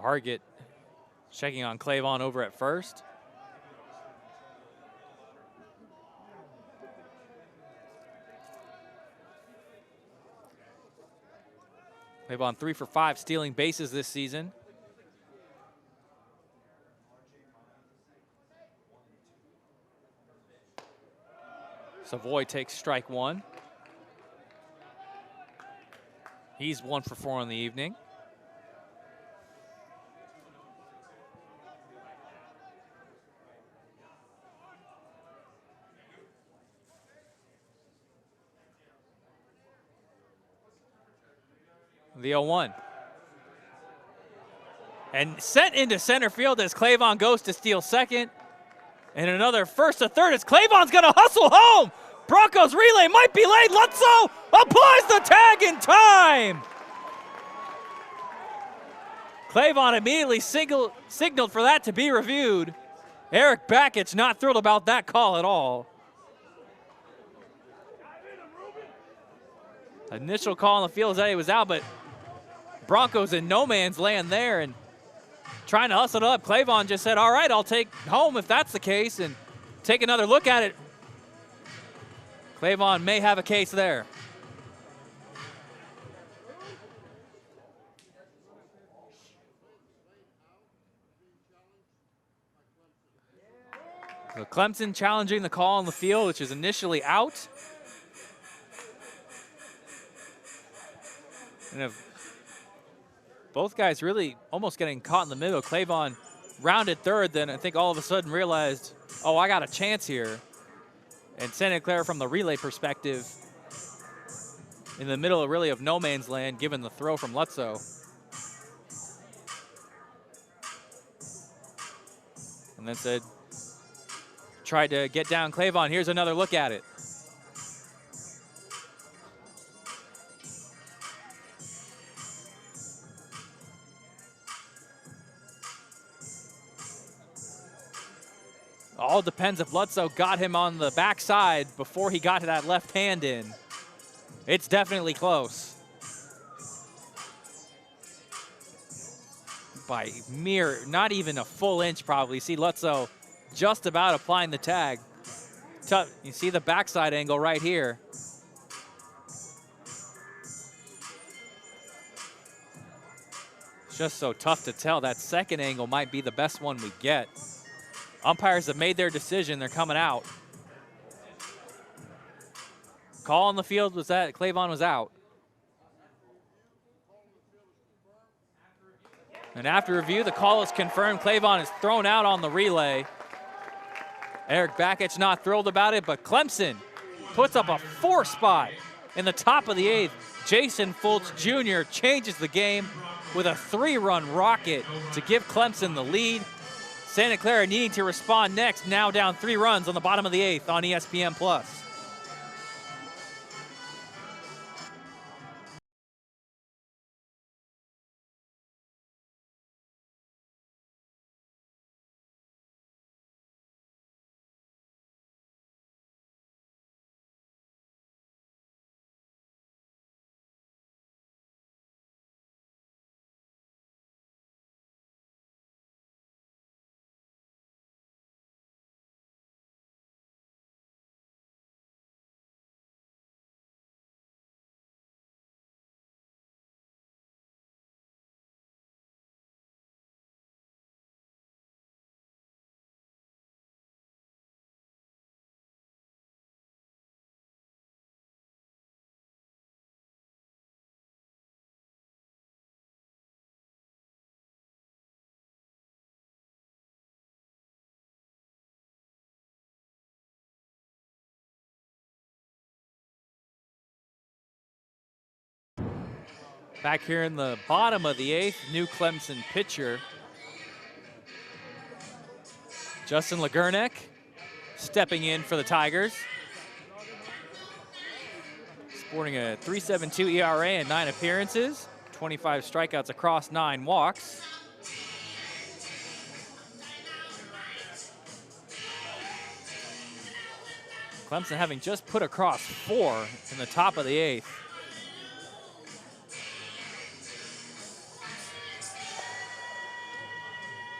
Hargett checking on Clavon over at first. Clavon 3 for 5 stealing bases this season. Savoy takes strike one. He's 1 for 4 on the evening. The 0-1. And sent into center field as Clavon goes to steal second. And another first to third as Clavon's gonna hustle home. Broncos relay might be late. Lutzow applies the tag in time. Clavon immediately signaled for that to be reviewed. Eric Bakich not thrilled about that call at all. Initial call on the field is that he was out, but Broncos in no man's land there and trying to hustle it up. Clavon just said, all right, I'll take home if that's the case, and take another look at it. Clavon may have a case there. So Clemson challenging the call on the field, which is initially out. And if both guys really almost getting caught in the middle. Clavon rounded third, then I think all of a sudden realized, oh, I got a chance here. And Santa Clara from the relay perspective, in the middle of really of no man's land, given the throw from Lutzow. And then said, tried to get down Clavon. Here's another look at it. All depends if Lutzow got him on the backside before he got to that left hand in. It's definitely close. By mere, not even a full inch probably. See Lutzow just about applying the tag. You see the backside angle right here. It's just so tough to tell. That second angle might be the best one we get. Umpires have made their decision. They're coming out. Call on the field was that Clavon was out. And after review, the call is confirmed. Clavon is thrown out on the relay. Eric Bakich not thrilled about it, but Clemson puts up a 4 spot in the top of the 8th. Jason Fultz Jr. changes the game with a 3-run rocket to give Clemson the lead. Santa Clara needing to respond next, now down 3 runs on the bottom of the 8th on ESPN+. Back here in the bottom of the 8th, new Clemson pitcher, Justin Legurnek, stepping in for the Tigers. Sporting a 3.72 ERA and 9 appearances, 25 strikeouts across 9 walks. Clemson having just put across 4 in the top of the 8th.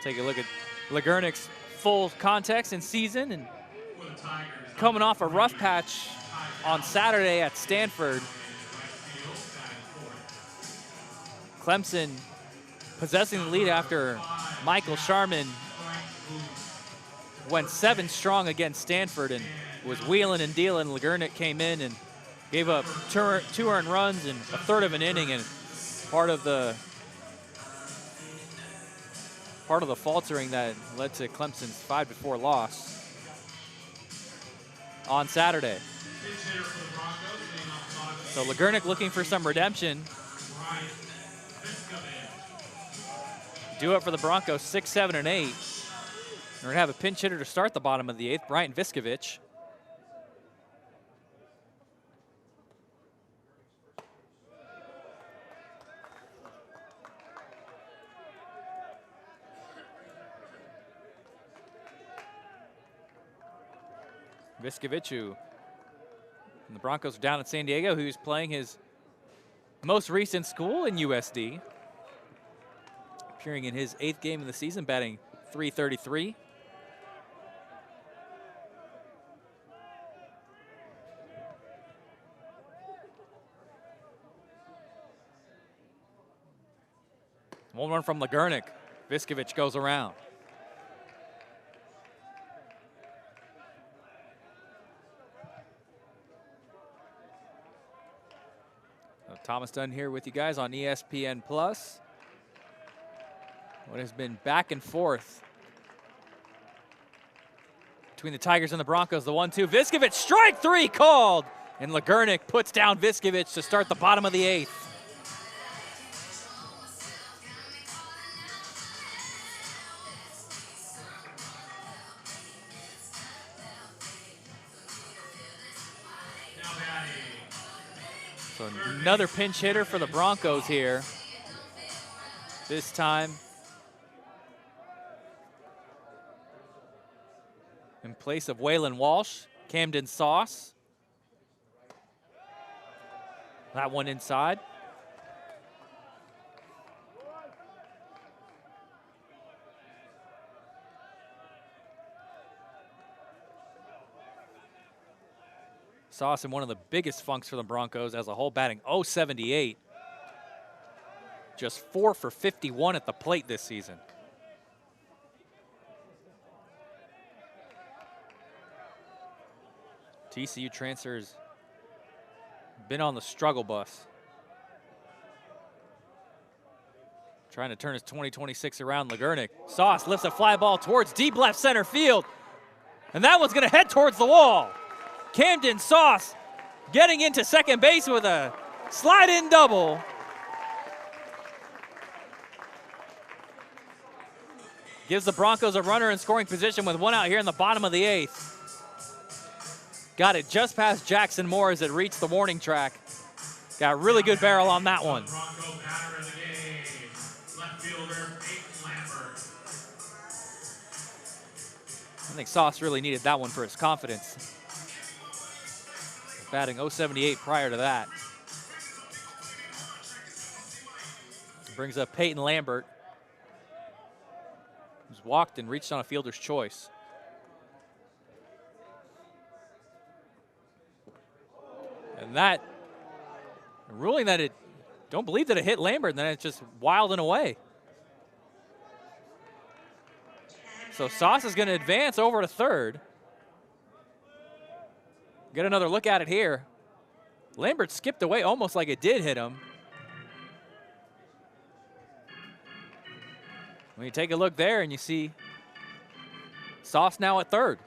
Take a look at Legurnek's full context and season, and coming off a rough patch on Saturday at Stanford. Clemson possessing the lead after Michael Sharman went 7 strong against Stanford, and was wheeling and dealing. Legurnick came in and gave up two earned runs in a third of an inning, and part of the faltering that led to Clemson's 5-4 loss on Saturday. So Legurnick looking for some redemption. Do it for the Broncos, 6, 7, and 8. We're going to have a pinch hitter to start the bottom of the 8th, Bryant Viskovich. Viskovich, who the Broncos are down in San Diego, who's playing his most recent school in USD. Appearing in his 8th game of the season, batting .333. One run from Legurnick. Viskovich goes around. Thomas Dunn here with you guys on ESPN Plus. What has been back and forth between the Tigers and the Broncos. The 1-2. Viskovich, strike 3 called. And Legurnick puts down Viskovich to start the bottom of the 8th. So another pinch hitter for the Broncos here. This time in place of Waylon Walsh, Camden Sauce. That one inside. Sauce in one of the biggest funks for the Broncos as a whole, batting .078. Just 4 for 51 at the plate this season. TCU transfers been on the struggle bus. Trying to turn his 2026 around. Legurnick. Sauce lifts a fly ball towards deep left center field. And that one's going to head towards the wall. Camden Sauce getting into second base with a slide-in double. Gives the Broncos a runner in scoring position with one out here in the bottom of the 8th. Got it just past Jackson Moore as it reached the warning track. Got a really good barrel on that one. I think Sauce really needed that one for his confidence. Batting .078 prior to that. Brings up Peyton Lambert, who's walked and reached on a fielder's choice. And that, ruling that it, don't believe that it hit Lambert, and then it's just wild and away. So Sauce is going to advance over to third. Get another look at it here. Lambert skipped away almost like it did hit him. When you take a look there and you see Sauce now at third.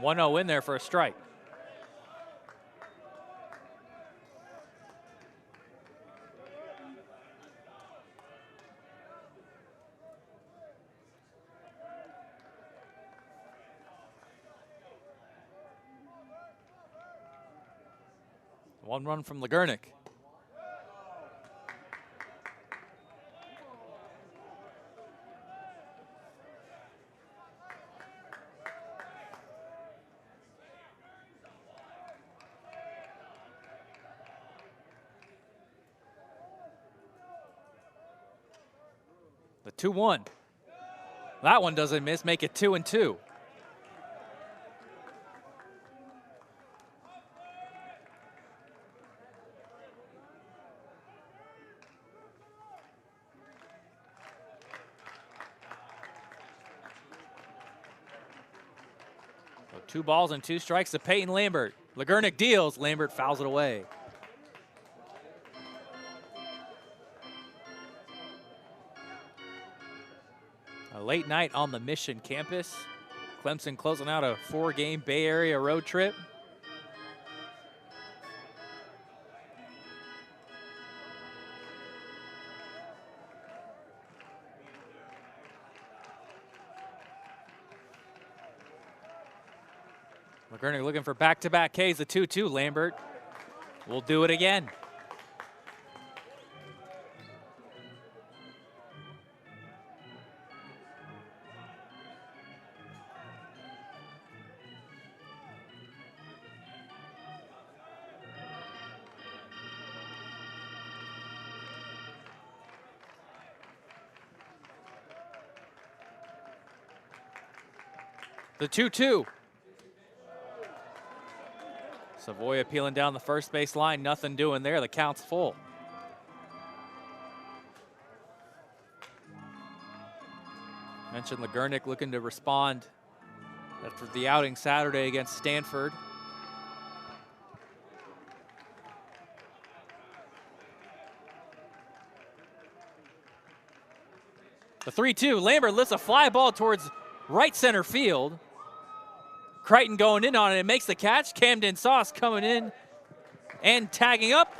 .1-0 in there for a strike. One run from Legurnick. The 2-1. That one doesn't miss, make it 2-2. 2 balls and 2 strikes to Peyton Lambert. Legurnick deals, Lambert fouls it away. A late night on the Mission campus. Clemson closing out a 4-game Bay Area road trip. Legurnick looking for back-to-back Ks, the 2-2. Lambert will do it again. The 2-2. Savoia peeling down the first base line, nothing doing there. The count's full. Mentioned Legurnick looking to respond after the outing Saturday against Stanford. The 3-2, Lambert lifts a fly ball towards right center field. Crichton going in on it and makes the catch. Camden Sauce coming in and tagging up.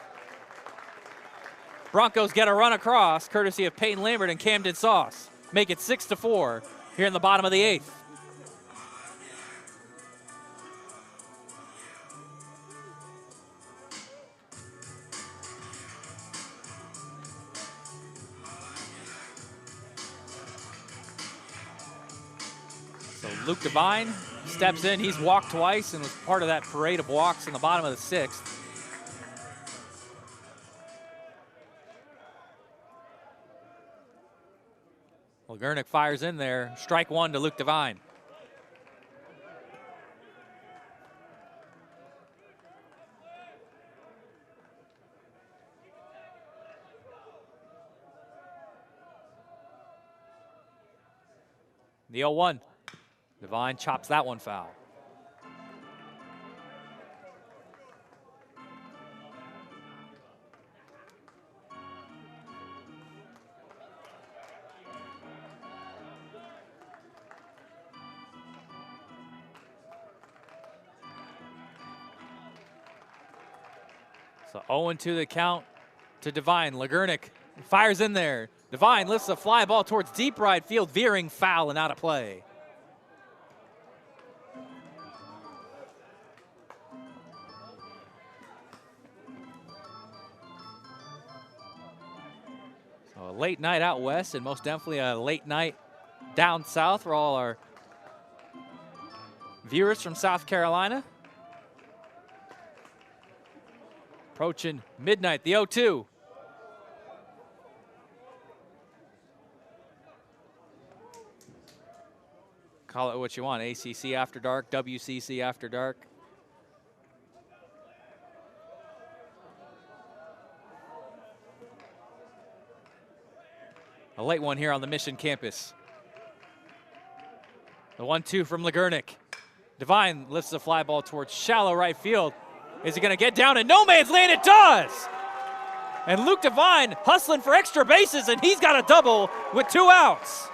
Broncos get a run across, courtesy of Peyton Lambert and Camden Sauce. Make it 6-4 here in the bottom of the 8th. So Luke Devine steps in. He's walked twice and was part of that parade of walks in the bottom of the 6th. Legurnick fires in there. Strike 1 to Luke Devine. The 0-1. Devine chops that one foul. So 0-2 the count to Devine. Legurnick fires in there. Devine lifts a fly ball towards deep right field, veering foul and out of play. So a late night out west and most definitely a late night down south for all our viewers from South Carolina. Approaching midnight, the 0-2. Call it what you want, ACC after dark, WCC after dark. A late one here on the Mission campus. The 1-2 from Legurnick. Devine lifts the fly ball towards shallow right field. Is he going to get down in no man's land? It does! And Luke Devine hustling for extra bases, and he's got a double with 2 outs.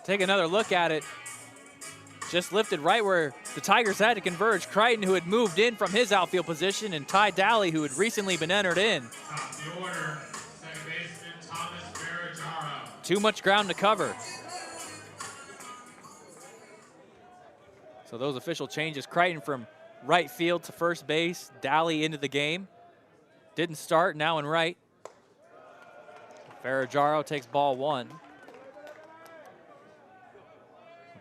Take another look at it. Just lifted right where the Tigers had to converge. Crichton, who had moved in from his outfield position, and Ty Daly, who had recently been entered in. Top of the order, second baseman Thomas Ferragamo. Too much ground to cover. So those official changes, Crichton from right field to first base, Daly into the game. Didn't start, now in right. Ferragamo takes ball 1.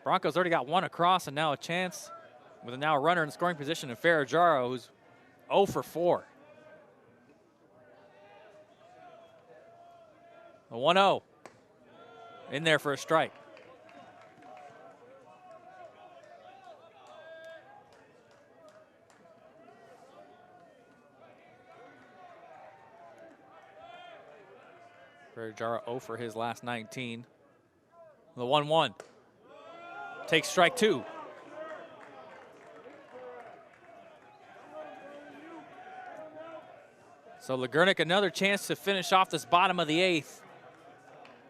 Broncos already got 1 across and now a chance with now a runner in scoring position in Ferragamo, who's 0 for 4. A 1-0 in there for a strike. Ferragara 0 for his last 19. The 1-1. Takes strike 2. So Legurnick, another chance to finish off this bottom of the 8th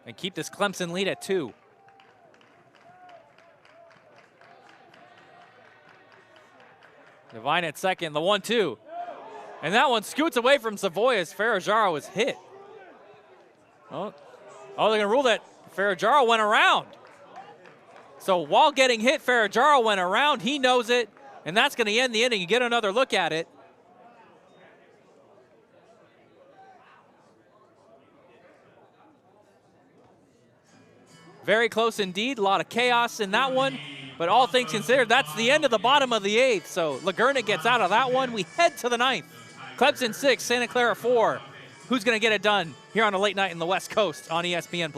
and keep this Clemson lead at 2. Devine at second, the 1-2. And that one scoots away from Savoy as Ferragara was hit. Oh, they're going to rule that Ferragara went around. So while getting hit, Ferragara went around. He knows it, and that's going to end the inning. You get another look at it. Very close indeed. A lot of chaos in that one. But all things considered, that's the end of the bottom of the 8th. So Legurnick gets out of that one. We head to the 9th. Clemson 6, Santa Clara 4. Who's going to get it done here on a late night in the West Coast on ESPN+.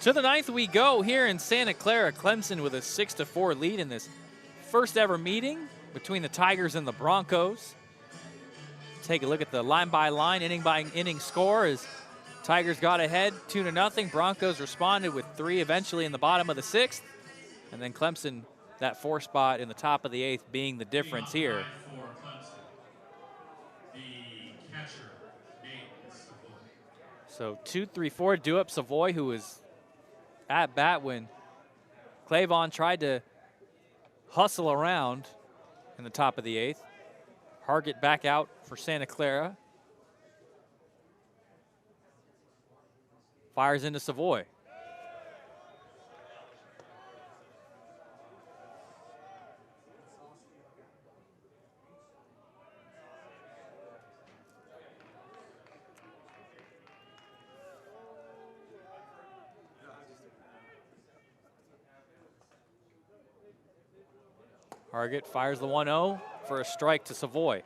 To the 9th we go here in Santa Clara. Clemson with a 6-4 lead in this first ever meeting between the Tigers and the Broncos. Take a look at the line by line, inning by inning score as Tigers got ahead 2-0. Broncos responded with 3 eventually in the bottom of the 6th. And then Clemson, that 4 spot in the top of the 8th being the difference here. So 2-3-4 due up Savoy, who was at bat when Clavon tried to hustle around in the top of the 8th. Hargett back out for Santa Clara. Fires into Savoy. Hargett fires the 1-0 for a strike to Savoy.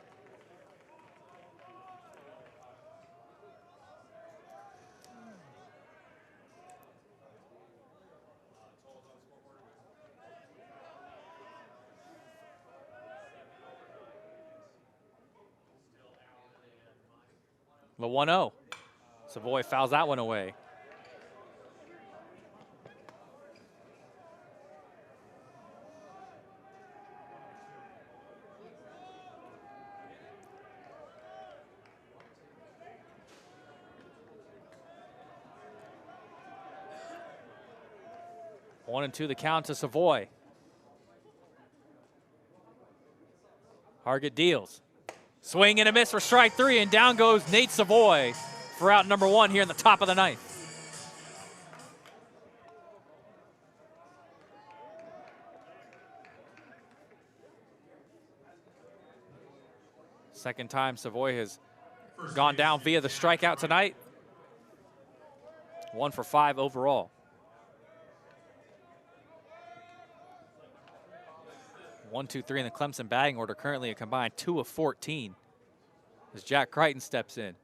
The 1-0. Savoy fouls that one away. One and two, the count to Savoy. Hargett deals. Swing and a miss for strike 3, and down goes Nate Savoy for out number 1 here in the top of the 9th. Second time Savoy has gone down via the strikeout tonight. 1 for 5 overall. 1, 2, 3 in the Clemson batting order, currently a combined 2 of 14 as Jack Crichton steps in.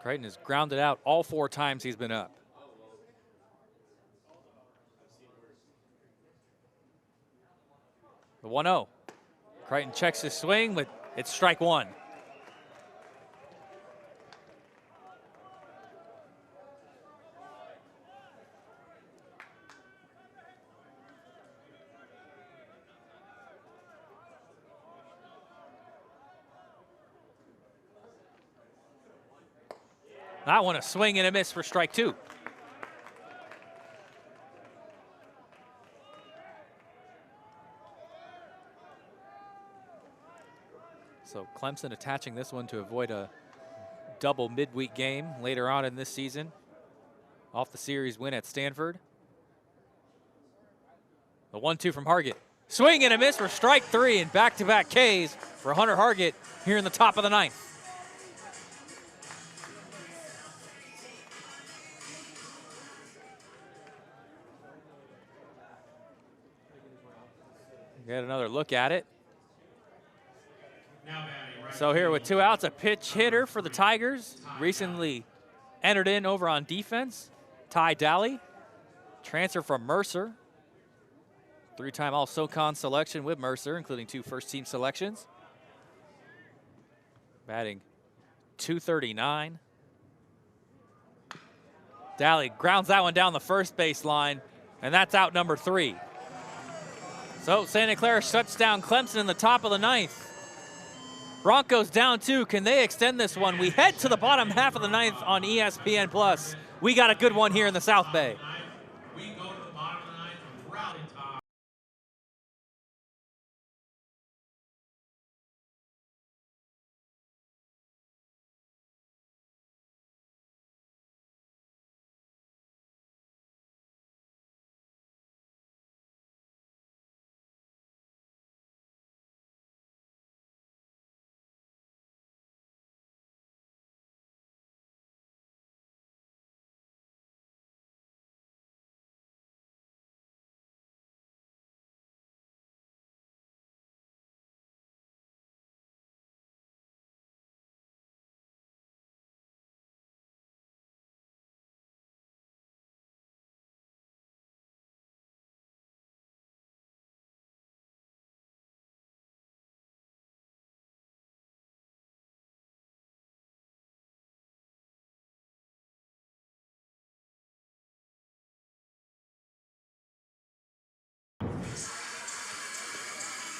Crichton has grounded out all 4 times he's been up. The 1-0. Crichton checks his swing, but it's strike one. That one a swing and a miss for strike two. So Clemson attaching this one to avoid a double midweek game later on in this season. Off the series win at Stanford. The 1-2 from Hargett. Swing and a miss for strike three, and back-to-back Ks for Hunter Hargett here in the top of the ninth. Get another look at it. So here with 2 outs, a pitch hitter for the Tigers. Recently entered in over on defense, Ty Daly. Transfer from Mercer. 3-time All-SoCon selection with Mercer, including 2 first-team selections. Batting .239. Daly grounds that one down the first base line, and that's out number 3. So Santa Clara shuts down Clemson in the top of the ninth. Broncos down 2. Can they extend this one? We head to the bottom half of the ninth on ESPN+. We got a good one here in the South Bay. We go to the bottom of the ninth with Rowdy Top.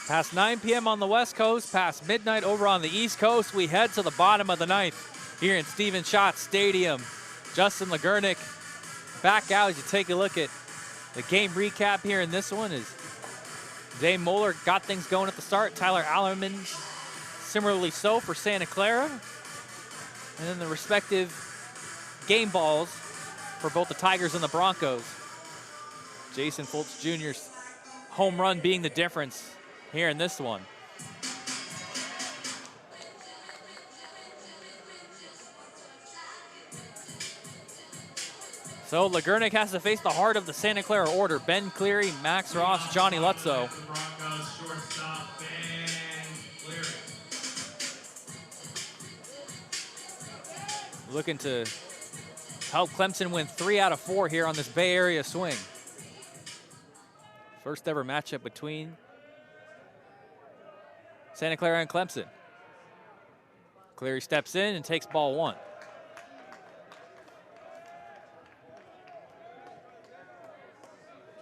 Past 9 p.m. on the West Coast, past midnight over on the East Coast, we head to the bottom of the ninth here in Stephen Schott Stadium. Justin Legurnick back out as you take a look at the game recap here in this one. As Zay Moeller got things going at the start, Tyler Allerman similarly so for Santa Clara. And then the respective game balls for both the Tigers and the Broncos. Jason Fultz Jr.'s home run being the difference here in this one. So Legurnick has to face the heart of the Santa Clara order. Ben Cleary, Max Ross, Johnny Lutzow. Looking to help Clemson win 3 out of 4 here on this Bay Area swing. First ever matchup between Santa Clara and Clemson. Cleary steps in and takes ball 1.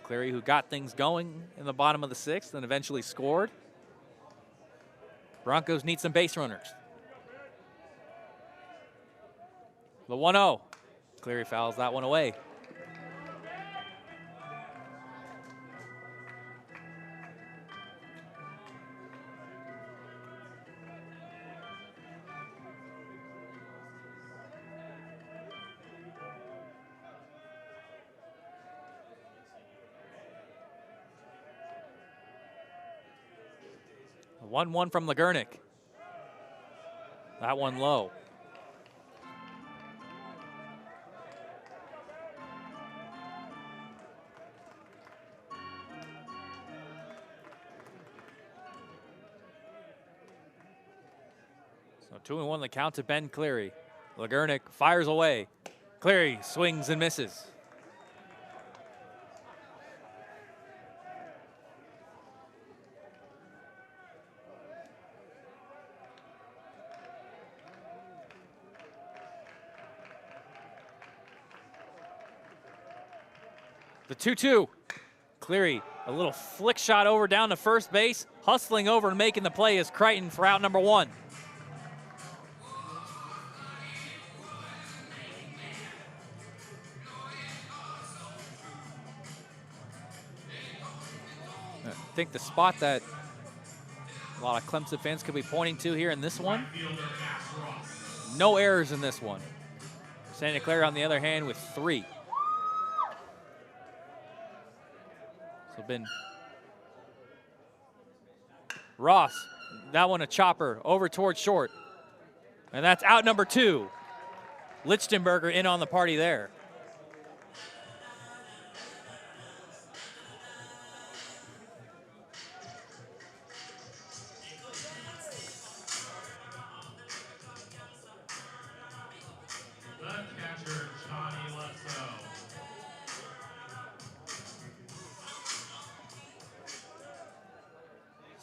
Cleary, who got things going in the bottom of the 6th and eventually scored. Broncos need some base runners. The 1-0. Cleary fouls that one away. The 1-1 from Legurnick. That one low. So 2-1 the count to Ben Cleary. Legurnick fires away. Cleary swings and misses. The 2-2. Cleary, a little flick shot over down to first base. Hustling over and making the play is Crichton for out number 1. I think the spot that a lot of Clemson fans could be pointing to here in this one, no errors in this one. Santa Clara, on the other hand, with 3. So been Ross, that one a chopper over towards short. And that's out number 2. Lichtenberger in on the party there.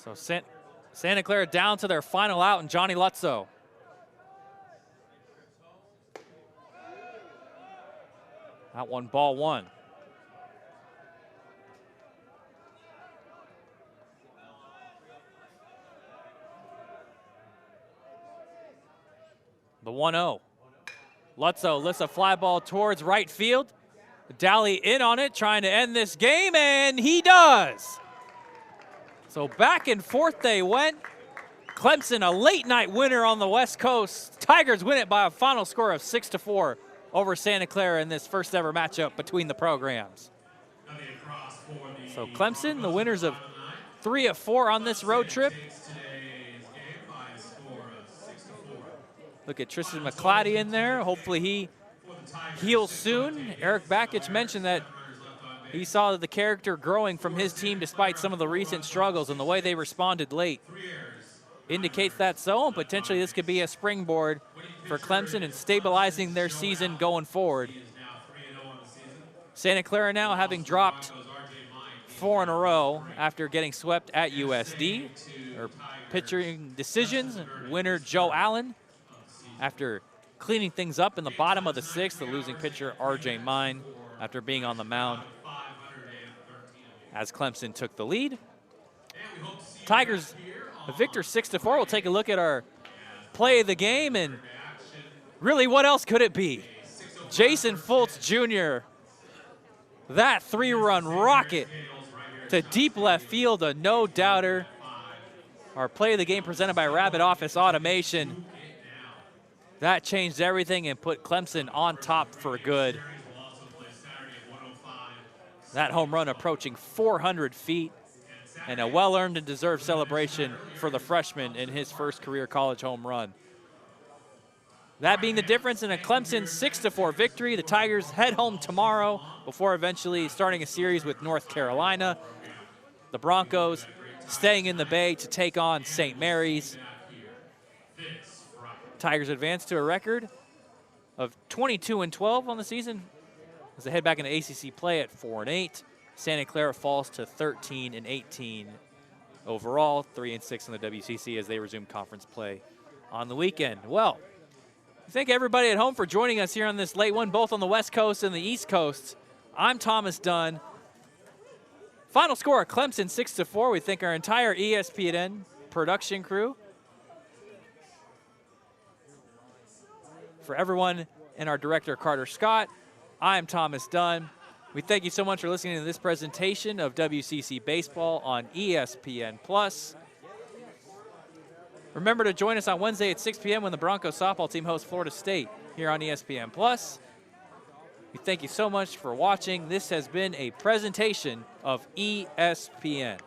So Santa Clara down to their final out, and Johnny Lutzo. That one, ball 1. The 1-0. Lutzo lifts a fly ball towards right field. Daly in on it, trying to end this game, and he does. So back and forth they went. Clemson, a late night winner on the West Coast. Tigers win it by a final score of 6-4 over Santa Clara in this first ever matchup between the programs. So Clemson, the winners of 3 of 4 on this road trip. Look at Tristan McClatty in there. Hopefully he heals soon. Eric Bakich mentioned that he saw the character growing from his team despite some of the recent struggles, and the way they responded late indicates that so, and potentially this could be a springboard for Clemson in stabilizing their season going forward. Santa Clara now having dropped 4 in a row after getting swept at USD. Or pitching decisions, winner Joe Allen, after cleaning things up in the bottom of the 6th, the losing pitcher RJ Mine after being on the mound as Clemson took the lead. Tigers, a victor 6-4. We'll take a look at our play of the game, and really, what else could it be? Jason Fultz Jr., that 3-run rocket to deep left field, a no-doubter. Our play of the game presented by Rabbit Office Automation. That changed everything and put Clemson on top for good. That home run approaching 400 feet, and a well-earned and deserved celebration for the freshman in his first career college home run. That being the difference in a Clemson 6-4 victory. The Tigers head home tomorrow before eventually starting a series with North Carolina. The Broncos staying in the Bay to take on St. Mary's. Tigers advance to a record of 22-12 on the season as they head back into ACC play at 4-8. Santa Clara falls to 13-18 overall, 3-6 in the WCC as they resume conference play on the weekend. Well, thank everybody at home for joining us here on this late one, both on the West Coast and the East Coast. I'm Thomas Dunn. Final score, Clemson 6-4. We thank our entire ESPN production crew. For everyone and our director, Carter Scott, I'm Thomas Dunn. We thank you so much for listening to this presentation of WCC Baseball on ESPN+. Remember to join us on Wednesday at 6 p.m. when the Broncos softball team hosts Florida State here on ESPN+. We thank you so much for watching. This has been a presentation of ESPN.